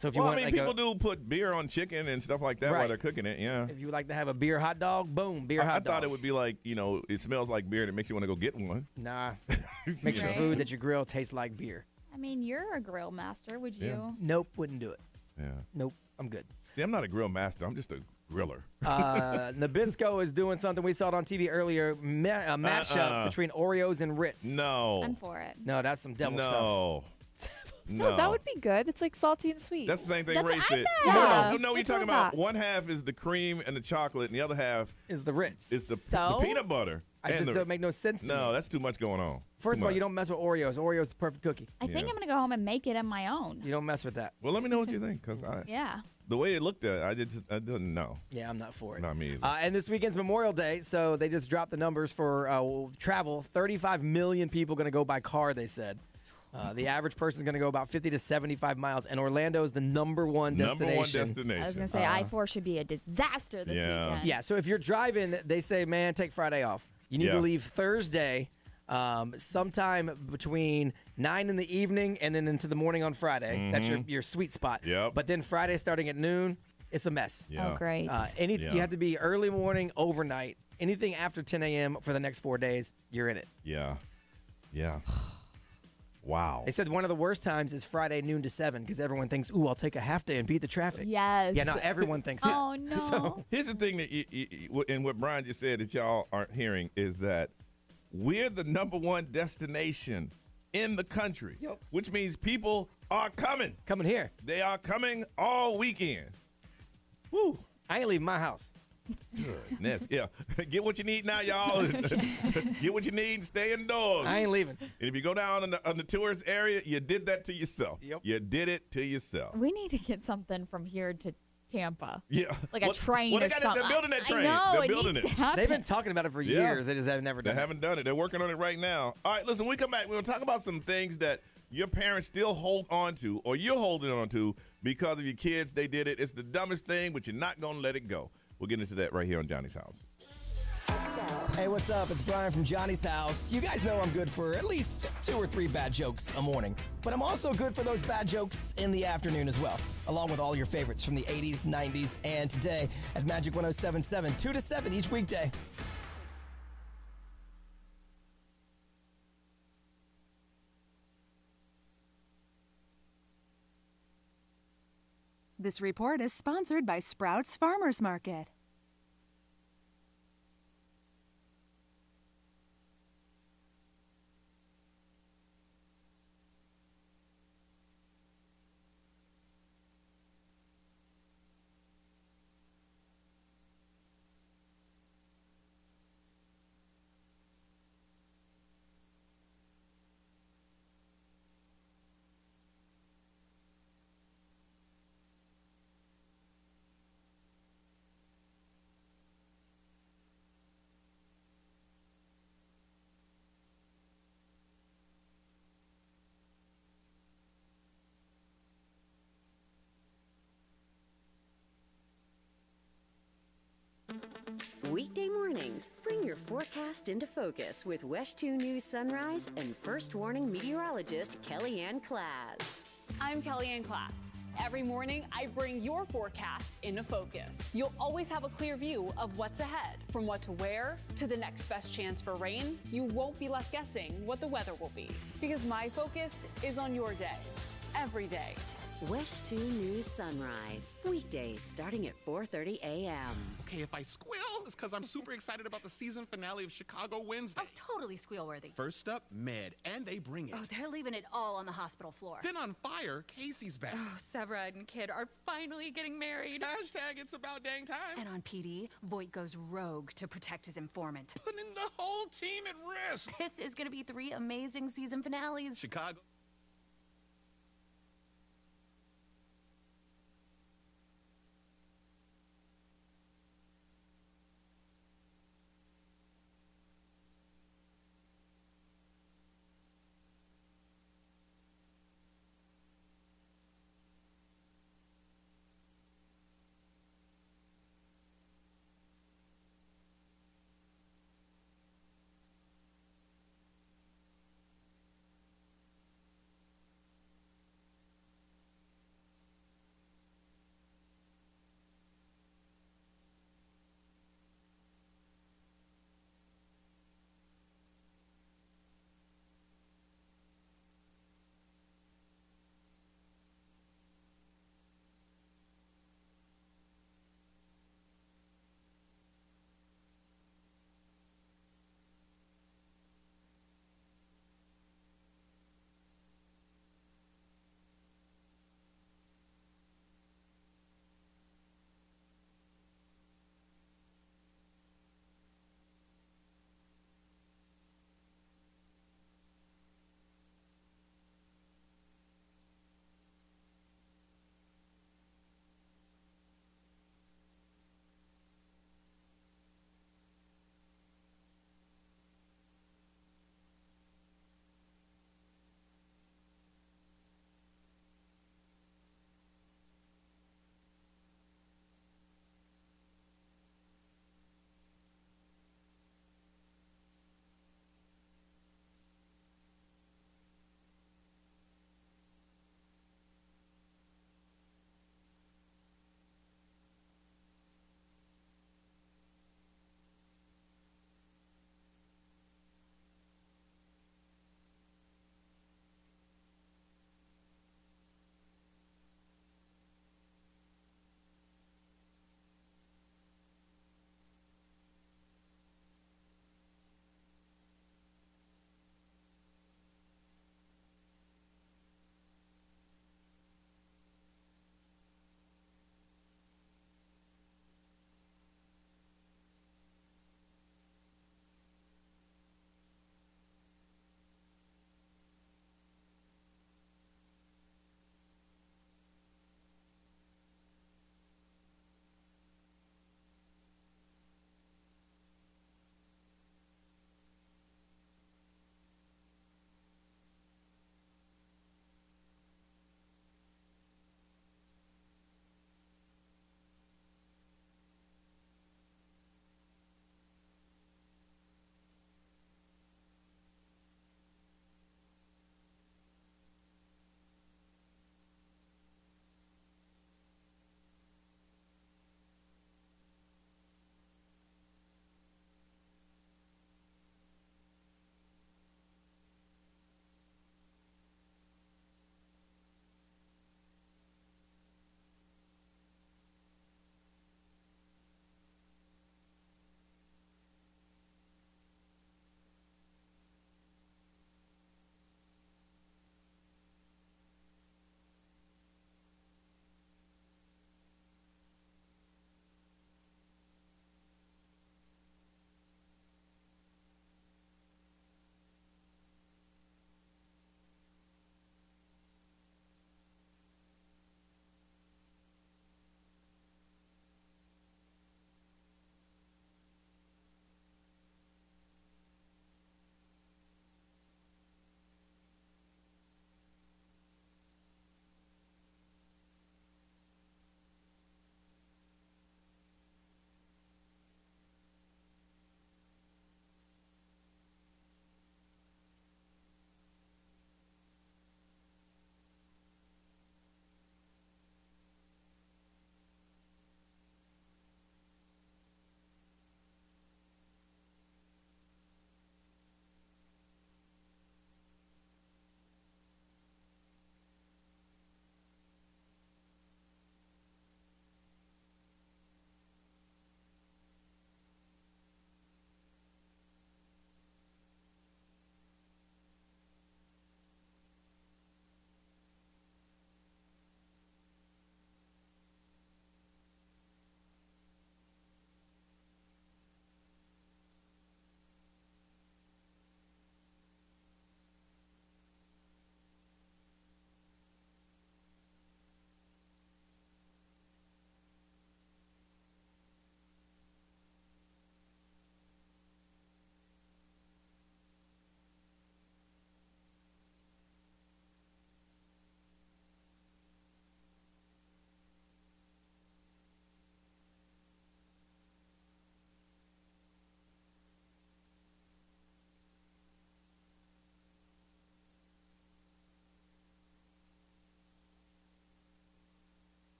So if you want, people do put beer on chicken and stuff like that while they're cooking it. Yeah. If you would like to have a beer hot dog, boom, beer hot dog. I thought it would be like, it smells like beer and it makes you want to go get one. Nah. Makes your food that you grill taste like beer. I mean, you're a grill master. Would you? Yeah. Nope, wouldn't do it. Yeah. Nope, I'm good. See, I'm not a grill master. I'm just a griller. Nabisco is doing something. We saw it on TV earlier. A mashup between Oreos and Ritz. No. I'm for it. No, that's some devil stuff. No. No, that would be good. It's like salty and sweet. That's the same thing That's Ray what I said. said. Yeah. No, you're That's talking what I about thought. one half is the cream and the chocolate, and the other half is the Ritz. It's the So? peanut butter. I just don't make no sense to me. No, that's too much going on. First Too of all, much. you don't mess with Oreos. Oreo's the perfect cookie. I think I'm going to go home and make it on my own. You don't mess with that. Well, let me know what you think, because Yeah. the way it looked at, I didn't know. Yeah, I'm not for it. Not me either. And this weekend's Memorial Day, so they just dropped the numbers for travel. 35 million people going to go by car, they said. The average person is going to go about 50 to 75 miles, and Orlando is the number one destination. I was going to say I-4 should be a disaster this weekend. Yeah, so if you're driving, they say, man, take Friday off. You need to leave Thursday sometime between 9 in the evening and then into the morning on Friday. That's your sweet spot. Yep. But then Friday starting at noon, it's a mess. Yeah. Oh, great. You have to be early morning, overnight. Anything after 10 a.m. for the next 4 days, you're in it. Yeah. Yeah. Wow. They said one of the worst times is Friday noon to 7 because everyone thinks, ooh, I'll take a half day and beat the traffic. Yes. Yeah, now everyone thinks that. Oh, no. So, here's the thing that and what Brian just said that y'all aren't hearing is that we're the number one destination in the country, which means people are coming. Coming here. They are coming all weekend. Woo. I ain't leaving my house. Goodness, yeah. Get what you need now, y'all. Get what you need and stay indoors. I ain't leaving. And if you go down on the tourist area, you did that to yourself. Yep. You did it to yourself. We need to get something from here to Tampa. Yeah. Like a train or they're something. building that train. I know, They're building needs it. to happen. They've been talking about it for years. They just have never done They haven't done it. They're working on it right now. All right, listen, when we come back, we're going to talk about some things that your parents still hold on to or you're holding on to because of your kids. They did it. It's the dumbest thing, but you're not going to let it go. We'll get into that right here on Johnny's House. Hey, what's up? It's Brian from Johnny's House. You guys know I'm good for at least 2 or 3 bad jokes a morning, but I'm also good for those bad jokes in the afternoon as well, along with all your favorites from the 80s, 90s, and today at Magic 107.7, 2 to 7 each weekday. This report is sponsored by Sprouts Farmers Market. Weekday mornings, bring your forecast into focus with West 2 News Sunrise and First Warning meteorologist Kellyanne Klass. I'm Kellyanne Klass. Every morning, I bring your forecast into focus. You'll always have a clear view of what's ahead, from what to wear to the next best chance for rain. You won't be left guessing what the weather will be, because my focus is on your day, every day. West 2 News Sunrise, weekdays starting at 4:30 a.m. Okay, if I squeal, it's because I'm super excited about the season finale of Chicago Wednesday. Oh, totally squeal-worthy. First up, Med, and they bring it. Oh, they're leaving it all on the hospital floor. Then on fire, Casey's back. Oh, Severide and Kid are finally getting married. Hashtag it's about dang time. And on PD, Voight goes rogue to protect his informant. Putting the whole team at risk. This is going to be 3 amazing season finales. Chicago.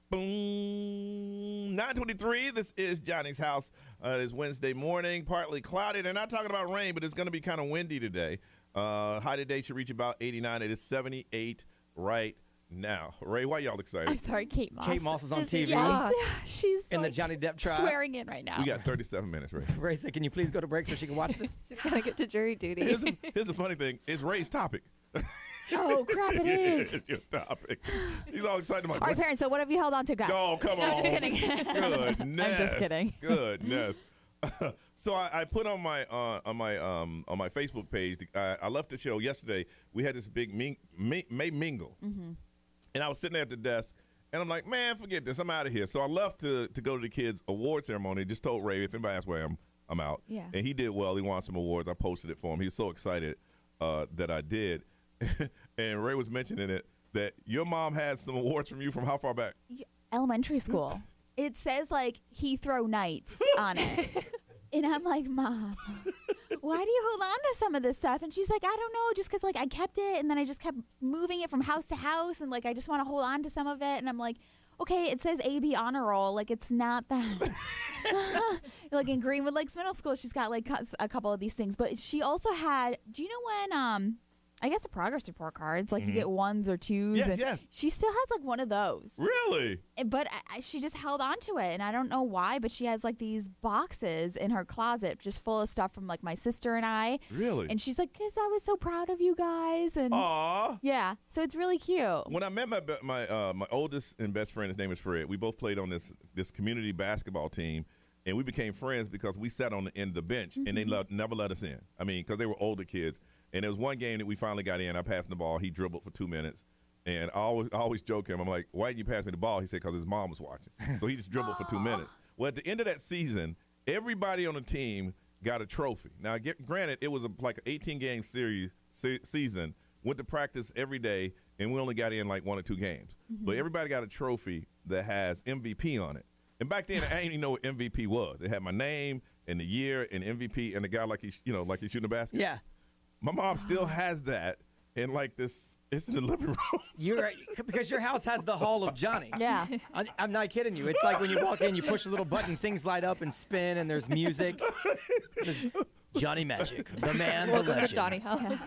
Boom. 9:23. This is Johnny's house. It is Wednesday morning, partly cloudy. They're not talking about rain, but it's going to be kind of windy today. High today should reach about 89. It is 78 right now. Ray, why y'all excited? I'm sorry, Kate Moss. Kate Moss is on TV. Yes. She's in like the Johnny Depp trial. Swearing in right now. We got 37 minutes, Ray. Ray said, can you please go to break so she can watch this? She's going to get to jury duty. Here's the funny thing. It's Ray's topic. Oh, crap, it is. It's your topic. She's all excited. All right, parents, so what have you held on to, guys? Oh, come on. I'm just kidding. Goodness. I'm just kidding. Goodness. So I put on my Facebook page. I left the show yesterday. We had this big May mingle, and I was sitting there at the desk, and I'm like, man, forget this. I'm out of here. So I left to go to the kids' award ceremony. Just told Ray, if anybody asks where I'm out. Yeah. And he did well. He won some awards. I posted it for him. He was so excited that I did. And Ray was mentioning it that your mom had some awards from you from how far back? Elementary school. It says like Heathrow Nights on it. And I'm like, Mom, why do you hold on to some of this stuff? And she's like, I don't know, just because like I kept it and then I just kept moving it from house to house and like I just want to hold on to some of it. And I'm like, okay, it says AB honor roll. Like it's not that. Like in Greenwood Lakes Middle School, she's got like a couple of these things. But she also had, do you know when I guess the progress report cards, like you get ones or twos. Yes, and yes. She still has like one of those. Really? But she just held on to it, and I don't know why, but she has like these boxes in her closet just full of stuff from like my sister and I. Really? And she's like, because I was so proud of you guys. And Aww. yeah, so it's really cute. When I met my oldest and best friend, his name is Fred, we both played on this community basketball team, and we became friends because we sat on the end of the bench, and they never let us in. I mean, because they were older kids. And there was one game that we finally got in. I passed the ball. He dribbled for 2 minutes. And I always joke him. I'm like, why didn't you pass me the ball? He said, because his mom was watching. So he just dribbled for 2 minutes. Well, at the end of that season, everybody on the team got a trophy. Now, granted, it was like an 18-game season. Went to practice every day, and we only got in like 1 or 2 games. But everybody got a trophy that has MVP on it. And back then, I didn't even know what MVP was. It had my name and the year and MVP and the guy like he's shooting a basket. Yeah. My mom still has that in like this. It's in the living room. Because your house has the Hall of Johnny. Yeah. I'm not kidding you. It's like when you walk in, you push a little button, things light up and spin, and there's music. Johnny Magic, the man, Welcome the legend. to Johnny House. Yeah.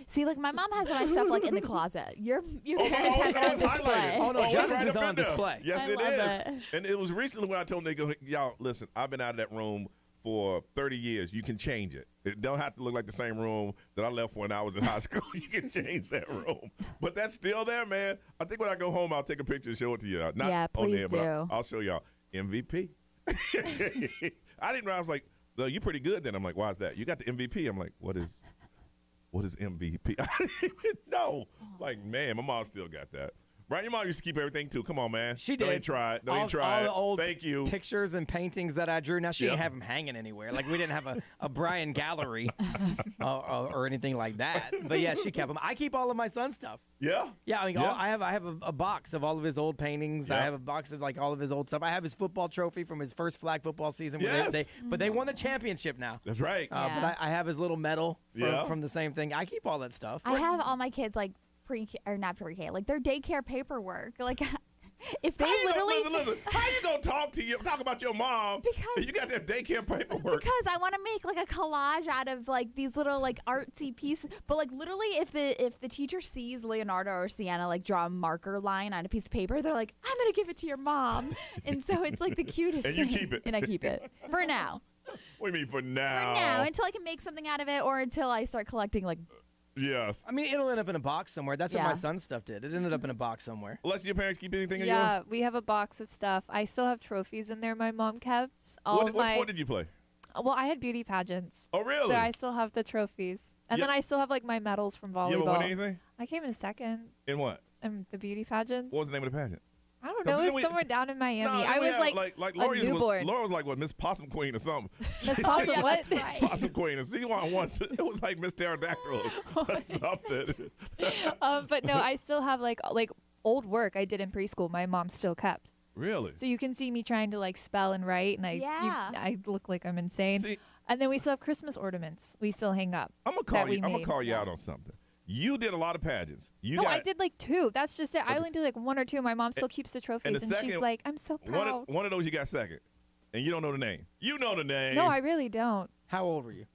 See, like my mom has my stuff like in the closet. Your parents have it on display. Oh no, Johnny's right is up on in there. display. Yes, I it love is. it. And it was recently when I told them, y'all, listen, I've been out of that room for 30 years. You can change it. It don't have to look like the same room that I left when I was in high school. You can change that room. But that's still there, man. I think when I go home, I'll take a picture and show it to you. Not Yeah, on please there, but do. I'll show y'all. MVP. I didn't know. I was like, well, you're pretty good then. I'm like, why is that? You got the MVP. I'm like, what is MVP? I didn't even know. Like, man, my mom still got that. Brian, your mom used to keep everything too. Come on, man. She Don't did. even try it. Don't all, even try all it. the old Thank you. pictures and paintings that I drew. Now she Yep. didn't have them hanging anywhere. Like we didn't have a Brian gallery or anything like that. But yeah, she kept them. I keep all of my son's stuff. Yeah. Yeah, I mean, Yeah. I have a box of all of his old paintings. Yeah. I have a box of like all of his old stuff. I have his football trophy from his first flag football season. Where Yes. but they won the championship now. That's right. But I have his little medal Yeah. from the same thing. I keep all that stuff. I have all my kids like not pre-K, like their daycare paperwork. Like if they Listen. How you gonna talk about your mom? Because and you got that daycare paperwork. Because I want to make like a collage out of like these little like artsy pieces. But like literally, if the teacher sees Leonardo or Sienna like draw a marker line on a piece of paper, they're like, "I'm gonna give it to your mom," and so it's like the cutest. And you thing. keep it. And I keep it for now. What do you mean for now? For now, until I can make something out of it, or until I start collecting like. Yes. I mean, it'll end up in a box somewhere. That's what Yeah. my son's stuff did. It ended up in a box somewhere. Alexia, your parents keep anything of Yeah, yours? we have a box of stuff. I still have trophies in there my mom kept. What sport did you play? Well, I had beauty pageants. Oh, really? So I still have the trophies. And then I still have like my medals from volleyball. You ever win anything? I came in second In what? in the beauty pageants. What was the name of the pageant? I don't know. It was somewhere down in Miami. I was like a Laura newborn. Laura was like what, Miss Possum Queen or something. Miss Possum Yeah, what? that's right. Possum Queen. And she won once. It was like Miss Pterodactyl or something. But no, I still have like old work I did in preschool. My mom still kept. Really? So you can see me trying to like spell and write, and I look like I'm insane. See, and then we still have Christmas ornaments. We still hang up. I'm gonna call you out on something. You did a lot of pageants. I did like 2. That's just it. I only did like 1 or 2. My mom still keeps the trophies, and she's like, I'm so proud. One of those you got second, and you don't know the name. You know the name. No, I really don't. How old were you?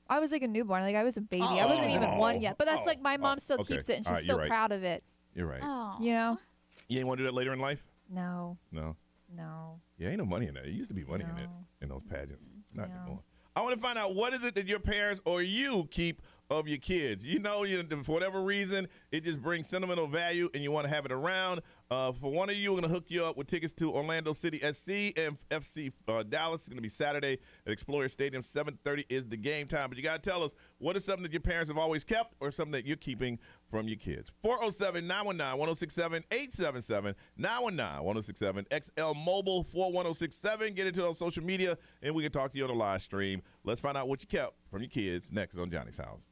I was like a newborn. Like I was a baby. I wasn't even 1 yet. But that's like my mom still keeps it, and she's so proud of it. You're right. You know? You ain't want to do that later in life? No. No. No. Yeah, ain't no money in that. There used to be money in it, in those pageants. Not anymore. I want to find out, what is it that your parents or you keep of your kids? You know, for whatever reason, it just brings sentimental value and you want to have it around. For one of you, we're going to hook you up with tickets to Orlando City SC and FC Dallas. It's going to be Saturday at Explorer Stadium. 7:30 is the game time. But you got to tell us, what is something that your parents have always kept or something that you're keeping from your kids? 407-919-1067, 877-919-1067, XL Mobile 41067. Get into it on social media, and we can talk to you on the live stream. Let's find out what you kept from your kids next on Johnny's House.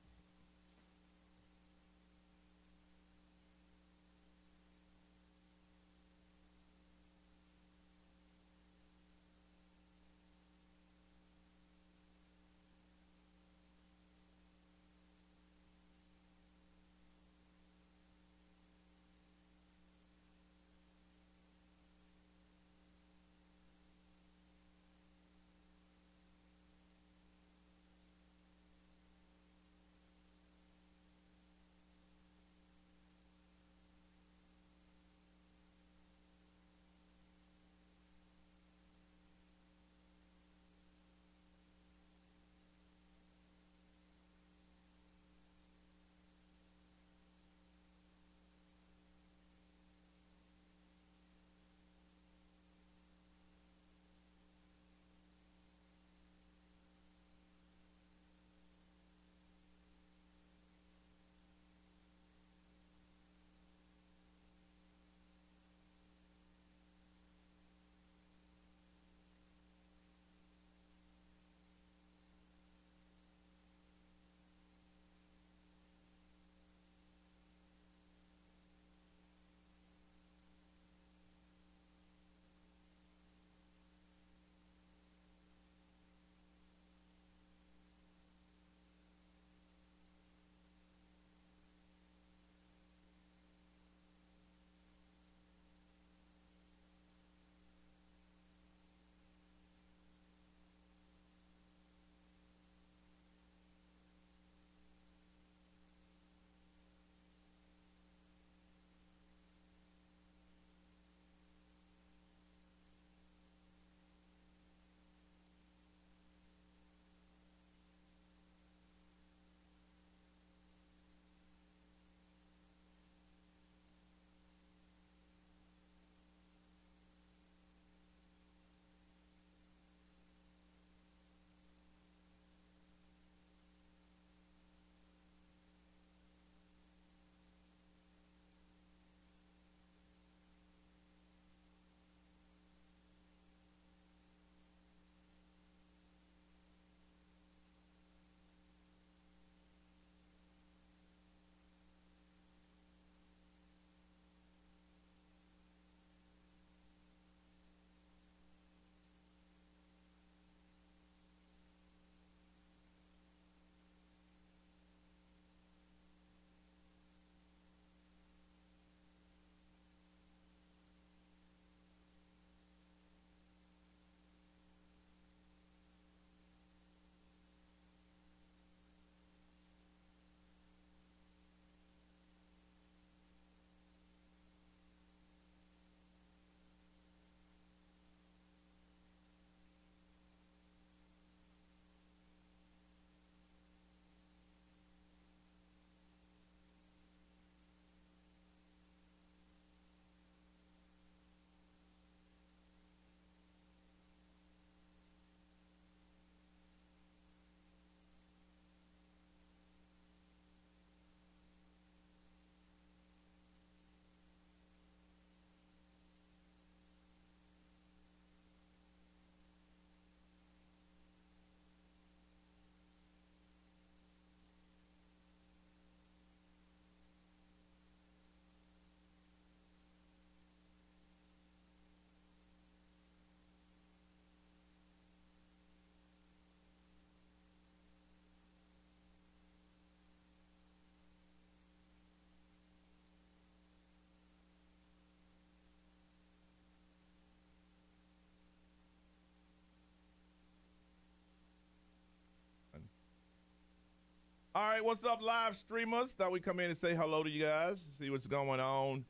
All right, what's up, live streamers? Thought we'd come in and say hello to you guys, see what's going on,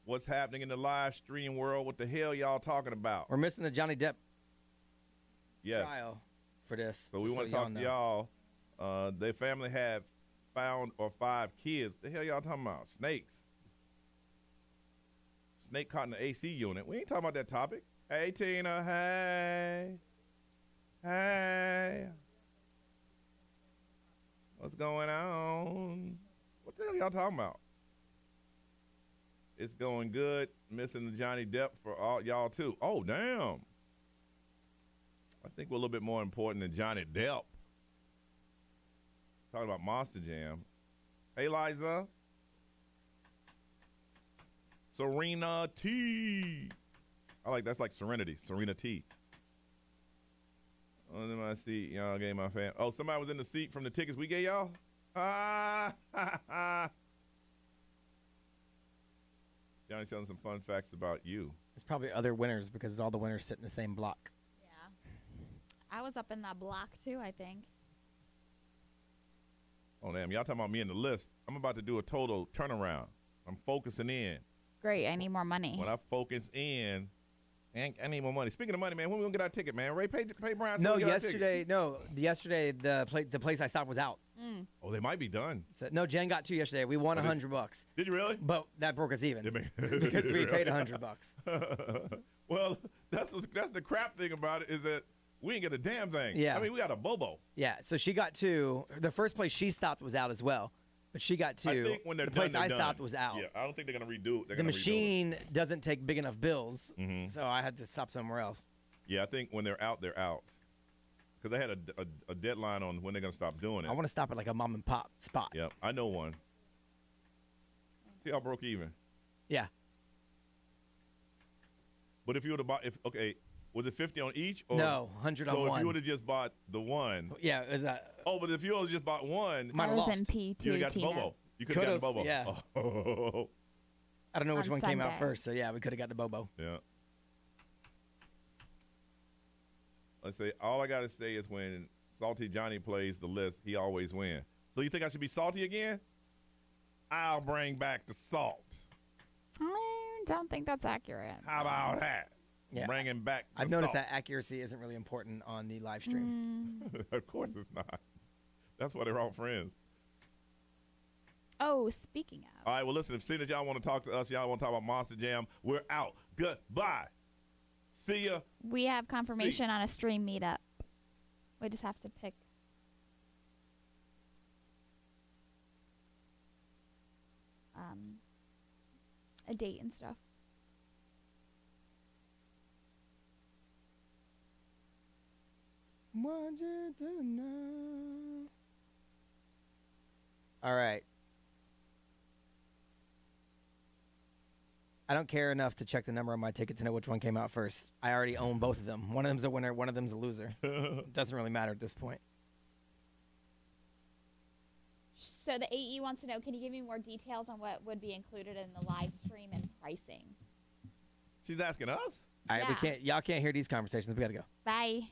what's happening in the live stream world. What the hell y'all talking about? We're missing the Johnny Depp Yes. trial for this. So we just want to talk to know. y'all. Their family have found or 5 kids. The hell y'all talking about? Snakes. Snake caught in the AC unit. We ain't talking about that topic. Hey, Tina. Hey. Hey. What's going on? What the hell y'all talking about? It's going good. Missing the Johnny Depp for all y'all, too. Oh, damn. I think we're a little bit more important than Johnny Depp. Talking about Monster Jam. Hey, Liza. Serena T. That's like Serenity. Serena T. In my seat, y'all gave my fam. Oh, somebody was in the seat from the tickets we gave y'all? Johnny's telling some fun facts about you. There's probably other winners because all the winners sit in the same block. I was up in that block too, I think. Oh, damn. Y'all talking about me in the list. I'm about to do a total turnaround. I'm focusing in. Great. I need more money. When I focus in, I need more money. Speaking of money, man, when we gonna get our ticket, man? Ray, pay Brian. No, yesterday the place I stopped was out. Oh, they might be done. So, no, Jen got 2 yesterday. We won $100. Did you really? But that broke us even because we paid $100. Well, that's the crap thing about it is that we ain't get a damn thing. Yeah. I mean, we got a bobo. Yeah, so she got 2. The first place she stopped was out as well, but she got 2. I think when they're the done, place they're I done. stopped was out. Yeah, I don't think they're gonna redo it. The machine doesn't take big enough bills, Mm-hmm. so I had to stop somewhere else. Yeah, I think when they're out, they're out. Because they had a deadline on when they're gonna stop doing it. I want to stop at like a mom and pop spot. Yeah, I know one. See how broke even. Yeah. But if you would have bought, was it 50 on each? Or, No, 100 on So if one. you would have just bought the one. Yeah, it was Oh, but if you only just bought one, Might have lost. P2, you would have got the Tina. Bobo. You could have got the Bobo. Yeah. Oh. I don't know which On one came out Sunday. first, so yeah, we could have got the Bobo. Yeah. Let's say all I gotta say is when Salty Johnny plays the list, he always wins. So you think I should be salty again? I'll bring back the salt. I don't think that's accurate. How about that? Yeah. Bringing back the I've noticed salt. that accuracy isn't really important on the live stream. Of course it's not. That's why they're all friends. Oh, speaking of. All right, well, listen, if y'all want to talk to us, y'all want to talk about Monster Jam, we're out. Goodbye. See ya. We have confirmation on a stream meetup. We just have to pick. A date and stuff. Want you to know. All right. I don't care enough to check the number on my ticket to know which one came out first. I already own both of them. One of them's a winner, one of them's a loser. Doesn't really matter at this point. So the AE wants to know, can you give me more details on what would be included in the live stream and pricing? She's asking us? All right, Yeah. y'all can't hear these conversations. We got to go. Bye.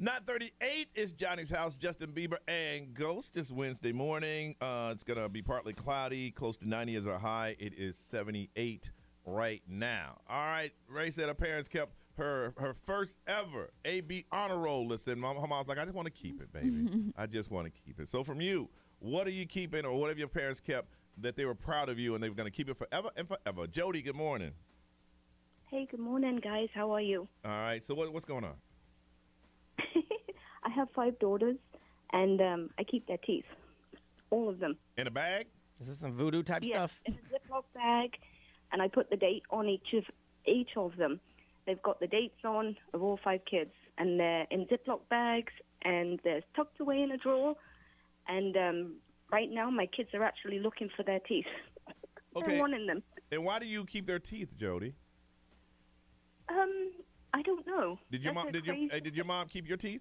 9:38 is Johnny's house. Justin Bieber and Ghost. It's Wednesday morning. It's going to be partly cloudy. Close to 90 is our high. It is 78 right now. All right. Ray said her parents kept her first ever AB honor roll list. And her mom's like, I just want to keep it, baby. I just want to keep it. So from you, what are you keeping, or what have your parents kept that they were proud of you and they were going to keep it forever and forever? Jody, good morning. Hey, good morning, guys. How are you? All right. So what's going on? I have 5 daughters, and I keep their teeth, all of them. In a bag? Is this some voodoo type stuff? In a Ziploc bag, and I put the date on each of them. They've got the dates on of all 5 kids, and they're in Ziploc bags, and they're tucked away in a drawer. And right now, my kids are actually looking for their teeth. Okay. They're wanting them. And why do you keep their teeth, Jody? I don't know. Did your mom keep your teeth?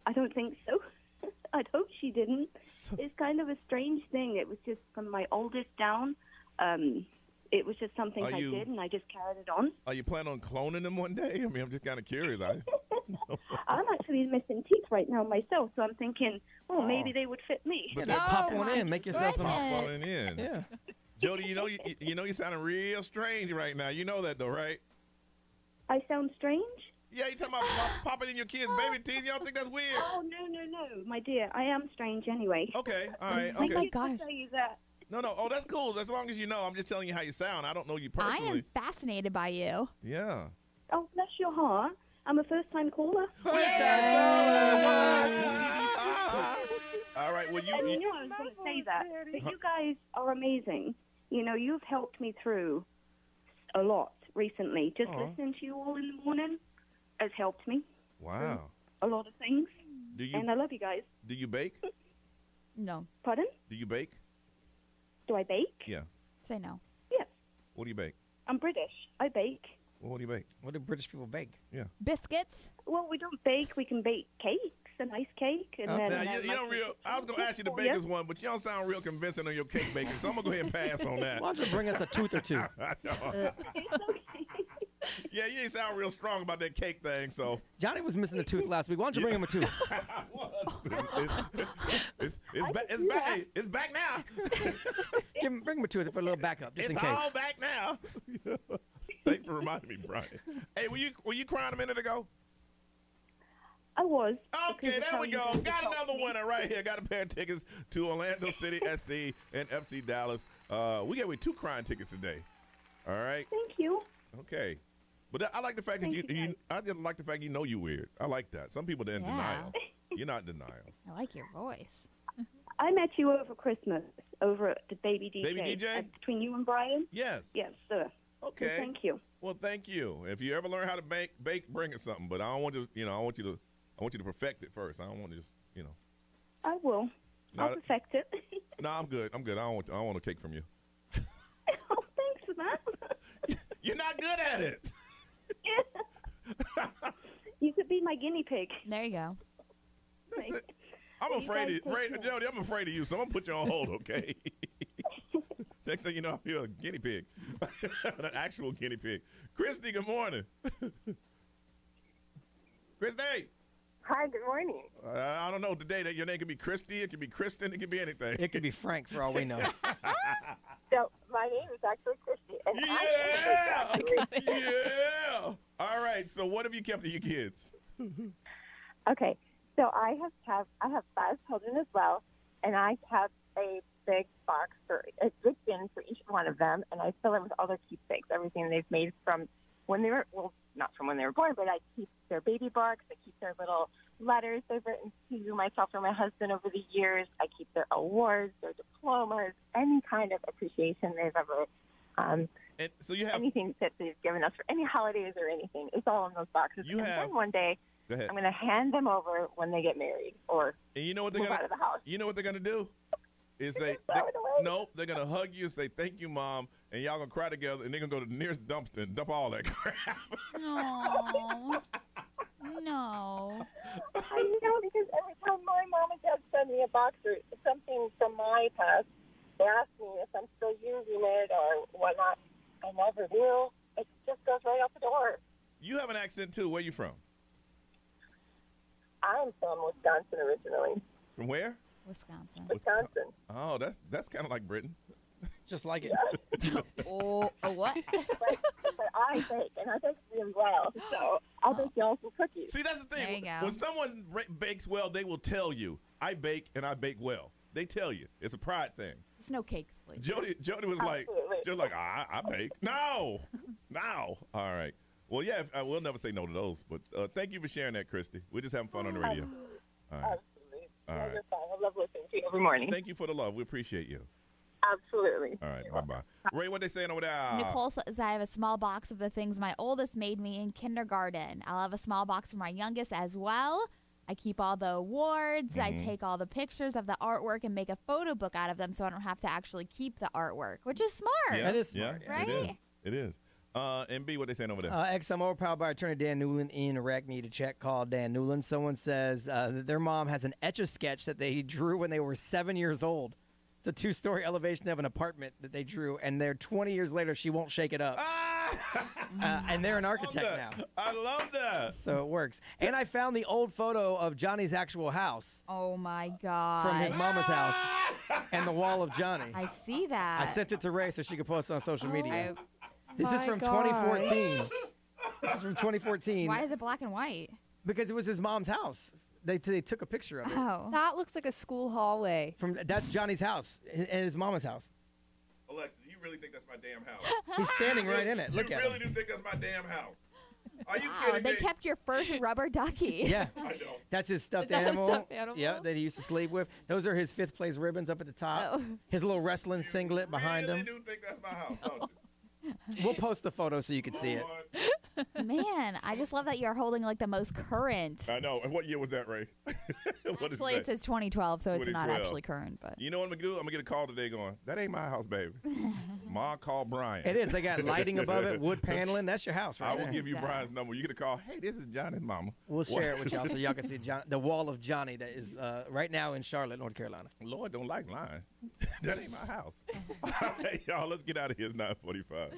I don't think so. I'd hope she didn't. It's kind of a strange thing. It was just from my oldest down. It was just something I did, and I just carried it on. Are you planning on cloning them one day? I mean, I'm just kind of curious. I'm actually missing teeth right now myself, so I'm thinking, maybe they would fit me. But just pop one in. Make yourself some. Pop one in. Yeah. Jody, you're sounding real strange right now. You know that, though, right? I sound strange? Yeah, you talking about popping in your kids' baby teeth? You don't think that's weird? Oh, no, my dear. I am strange anyway. Okay, all right. I Okay. can't tell you that. No. Oh, that's cool. As long as you know. I'm just telling you how you sound. I don't know you personally. I am fascinated by you. Yeah. Oh, bless your heart. I'm a first-time caller. All right, well, I knew I was going to say that. But you guys are amazing. You know, you've helped me through a lot recently. Just listening to you all in the morning has helped me. Wow. A lot of things. And I love you guys. Do you bake? No. Pardon? Do you bake? Do I bake? Yeah. Say no. Yes. What do you bake? I'm British. I bake. Well, what do you bake? What do British people bake? Yeah. Biscuits. Well, we don't bake. We can bake cakes, a nice cake. And then, now, you don't real. I was going to ask you the baker's one, but you don't sound real convincing on your cake baking, so I'm going to go ahead and pass on that. Why don't you bring us a tooth or two? Yeah, you ain't sound real strong about that cake thing, so. Johnny was missing a tooth last week. Why don't you bring him a tooth? It's back now. Bring him a tooth for a little backup, just in case. It's all back now. Thanks for reminding me, Brian. Hey, were you crying a minute ago? I was. Okay, there we go. Got another winner right here. Got a pair of tickets to Orlando City SC and FC Dallas. We got 2 crying tickets today. All right. Thank you. Okay. But I like the fact that I just like the fact you know you weird. I like that. Some people are in denial. You're not in denial. I like your voice. I met you over Christmas over at the Baby DJ. Baby DJ? Between you and Brian? Yes. Yes, sir. Okay. So thank you. Well, thank you. If you ever learn how to bake, bring us something. But I don't want to, I want you to perfect it first. I don't want to just, I will. I'll perfect it. No, I'm good. I don't want a cake from you. Oh, thanks for that. You're not good at it. You could be my guinea pig. There you go. I'm afraid of Jody. I'm afraid of you, so I'm gonna put you on hold, okay? Next thing you know, you're a guinea pig, an actual guinea pig. Christy, good morning. Christy. Hi, good morning. I don't know today. That your name could be Christy. It could be Kristen. It could be anything. It could be Frank, for all we know. So my name is actually Christy. And Yeah. All right. So what have you kept of your kids? Okay. So I have 5 children as well, and I have a big box a big bin for each one of them, and I fill it with all their keepsakes, everything they've made from when they were not from when they were born, but I keep their baby books. I keep their little letters they've written to myself or my husband over the years. I keep their awards, their diplomas, any kind of appreciation they've ever, and so you have anything that they've given us for any holidays or anything. It's all in those boxes. Then one day, I'm going to hand them over when they get married or and you know what move out of the house. You know what they're going to do? Is they're going to hug you and say, thank you, Mom, and y'all going to cry together, and they're going to go to the nearest dumpster and dump all that crap. No. No. I know, because every time my mom and dad send me a box or something from my past, they ask me if I'm still using it or whatnot. I never do. It just goes right out the door. You have an accent, too. Where you from? I'm from Wisconsin originally. From where? Wisconsin. Wisconsin. Oh, that's kind of like Britain. Just like it. Oh, what? But I bake, and I bake really well. So I'll bake y'all some cookies. See, that's the thing. There you go. When someone bakes well, they will tell you, I bake and I bake well. They tell you. It's a pride thing. Just no cakes, please. Jody was like, I bake. No. All right. Well, yeah, we'll never say no to those. But thank you for sharing that, Christy. We're just having fun on the radio. All right. Absolutely. All right. You're fine. I love listening to you every morning. Thank you for the love. We appreciate you. Absolutely. All right. Bye-bye. Ray, what they saying over there? Nicole says, I have a small box of the things my oldest made me in kindergarten. I'll have a small box for my youngest as well. I keep all the awards. I take all the pictures of the artwork and make a photo book out of them so I don't have to actually keep the artwork, which is smart. Yeah, That is smart. Yeah, right? It is. And B, what they saying over there? XMO powered by attorney Dan Newland in Iraq. Need a check. Call Dan Newland. Someone says that their mom has an Etch-a-Sketch that they drew when they were 7 years old. It's a 2-story elevation of an apartment that they drew, and they're 20 years later, she won't shake it up. And they're an architect now. I love that. So it works. And I found the old photo of Johnny's actual house Oh, my God. from his mama's house and the wall of Johnny. I see that. I sent it to Ray so she could post it on social media. Oh, This is my from gosh. 2014. This is from 2014. Why is it black and white? Because it was his mom's house. They took a picture of it. Oh. That looks like a school hallway. That's Johnny's house and his mama's house. Alexa, do you really think that's my damn house? He's standing right in it. Look you at really him. do think that's my damn house? Are you Wow, kidding they me? kept your first rubber ducky. Yeah. I know. That's his stuffed Is that a animal. stuffed animal? Yeah, that he used to sleep with. Those are his 5th place ribbons up at the top. Oh. His little wrestling singlet behind really him. do think that's my house, don't you? We'll post the photo so you can see it. Man, I just love that you're holding like the most current. I know. And what year was that, Ray? What Actually, it says 2012, so it's not 2012. actually current. But You know what I'm going to do? I'm going to get a call today going, that ain't my house, baby. Ma, call Brian. It is. They got lighting above it, wood paneling. That's your house, right I will there. give you Brian's number. You get a call, hey, this is Johnny's mama. We'll share it with y'all so y'all can see the wall of Johnny that is right now in Charlotte, North Carolina. Lord, don't like lying. That ain't my house. All right, y'all, let's get out of here. It's 9:45.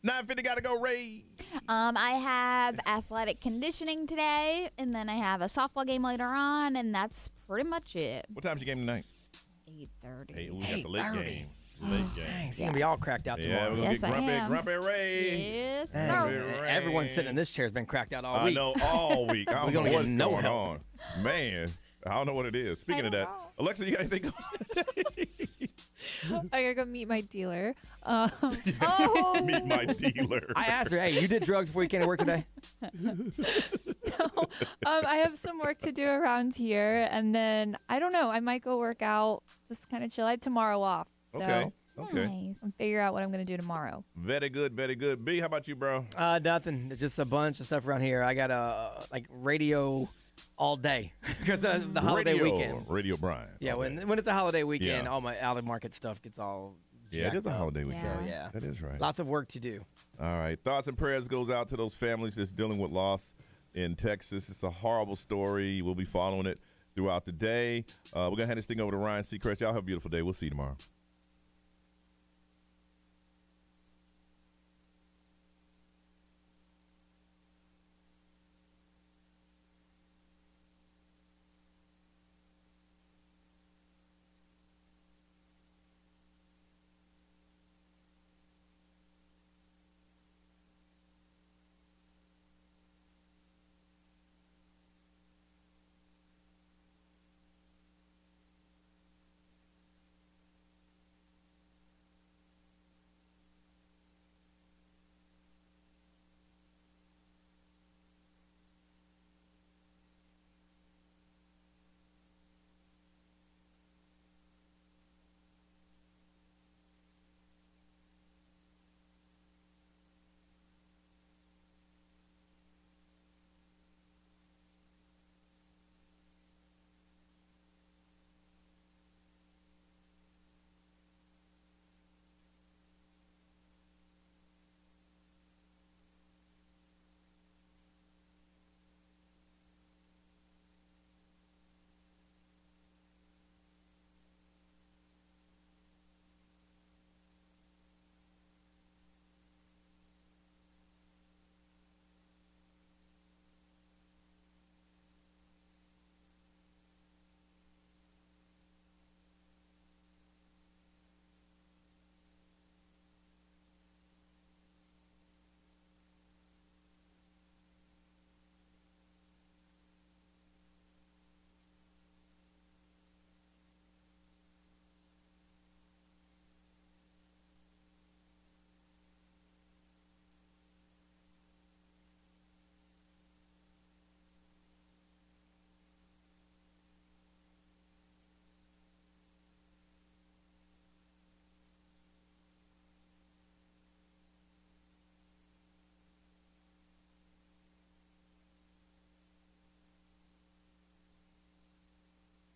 9:50 got to go, Ray. I have athletic conditioning today, and then I have a softball game later on, and that's pretty much it. What time's your game tonight? 8:30. Hey, we got the late game. Late game. Dang, he's going to be all cracked out tomorrow. Yeah, we're going to get grumpy Ray. Yes, Grumpy sir. Ray. Everyone sitting in this chair has been cracked out all I week. know, all week. I We're don't know gonna what's get no going help. on. Man, I don't know what it is. Speaking of that, Alexa, you got anything I gotta go meet my dealer. Meet my dealer. I asked her, hey, you did drugs before you came to work today? I have some work to do around here, and then I don't know. I might go work out, just kind of chill. I have tomorrow off, so Okay. nice. And figure out what I'm gonna do tomorrow. Very good, very good. B, how about you, bro? Nothing. It's just a bunch of stuff around here. I got like radio all day because of the holiday weekend. Radio Brian. Yeah, when it's a holiday weekend, Yeah. all my out of market stuff gets all Yeah, it is a jacked up. holiday weekend. So, yeah. That is right. Lots of work to do. All right. Thoughts and prayers goes out to those families that's dealing with loss in Texas. It's a horrible story. We'll be following it throughout the day. We're going to hand this thing over to Ryan Seacrest. Y'all have a beautiful day. We'll see you tomorrow.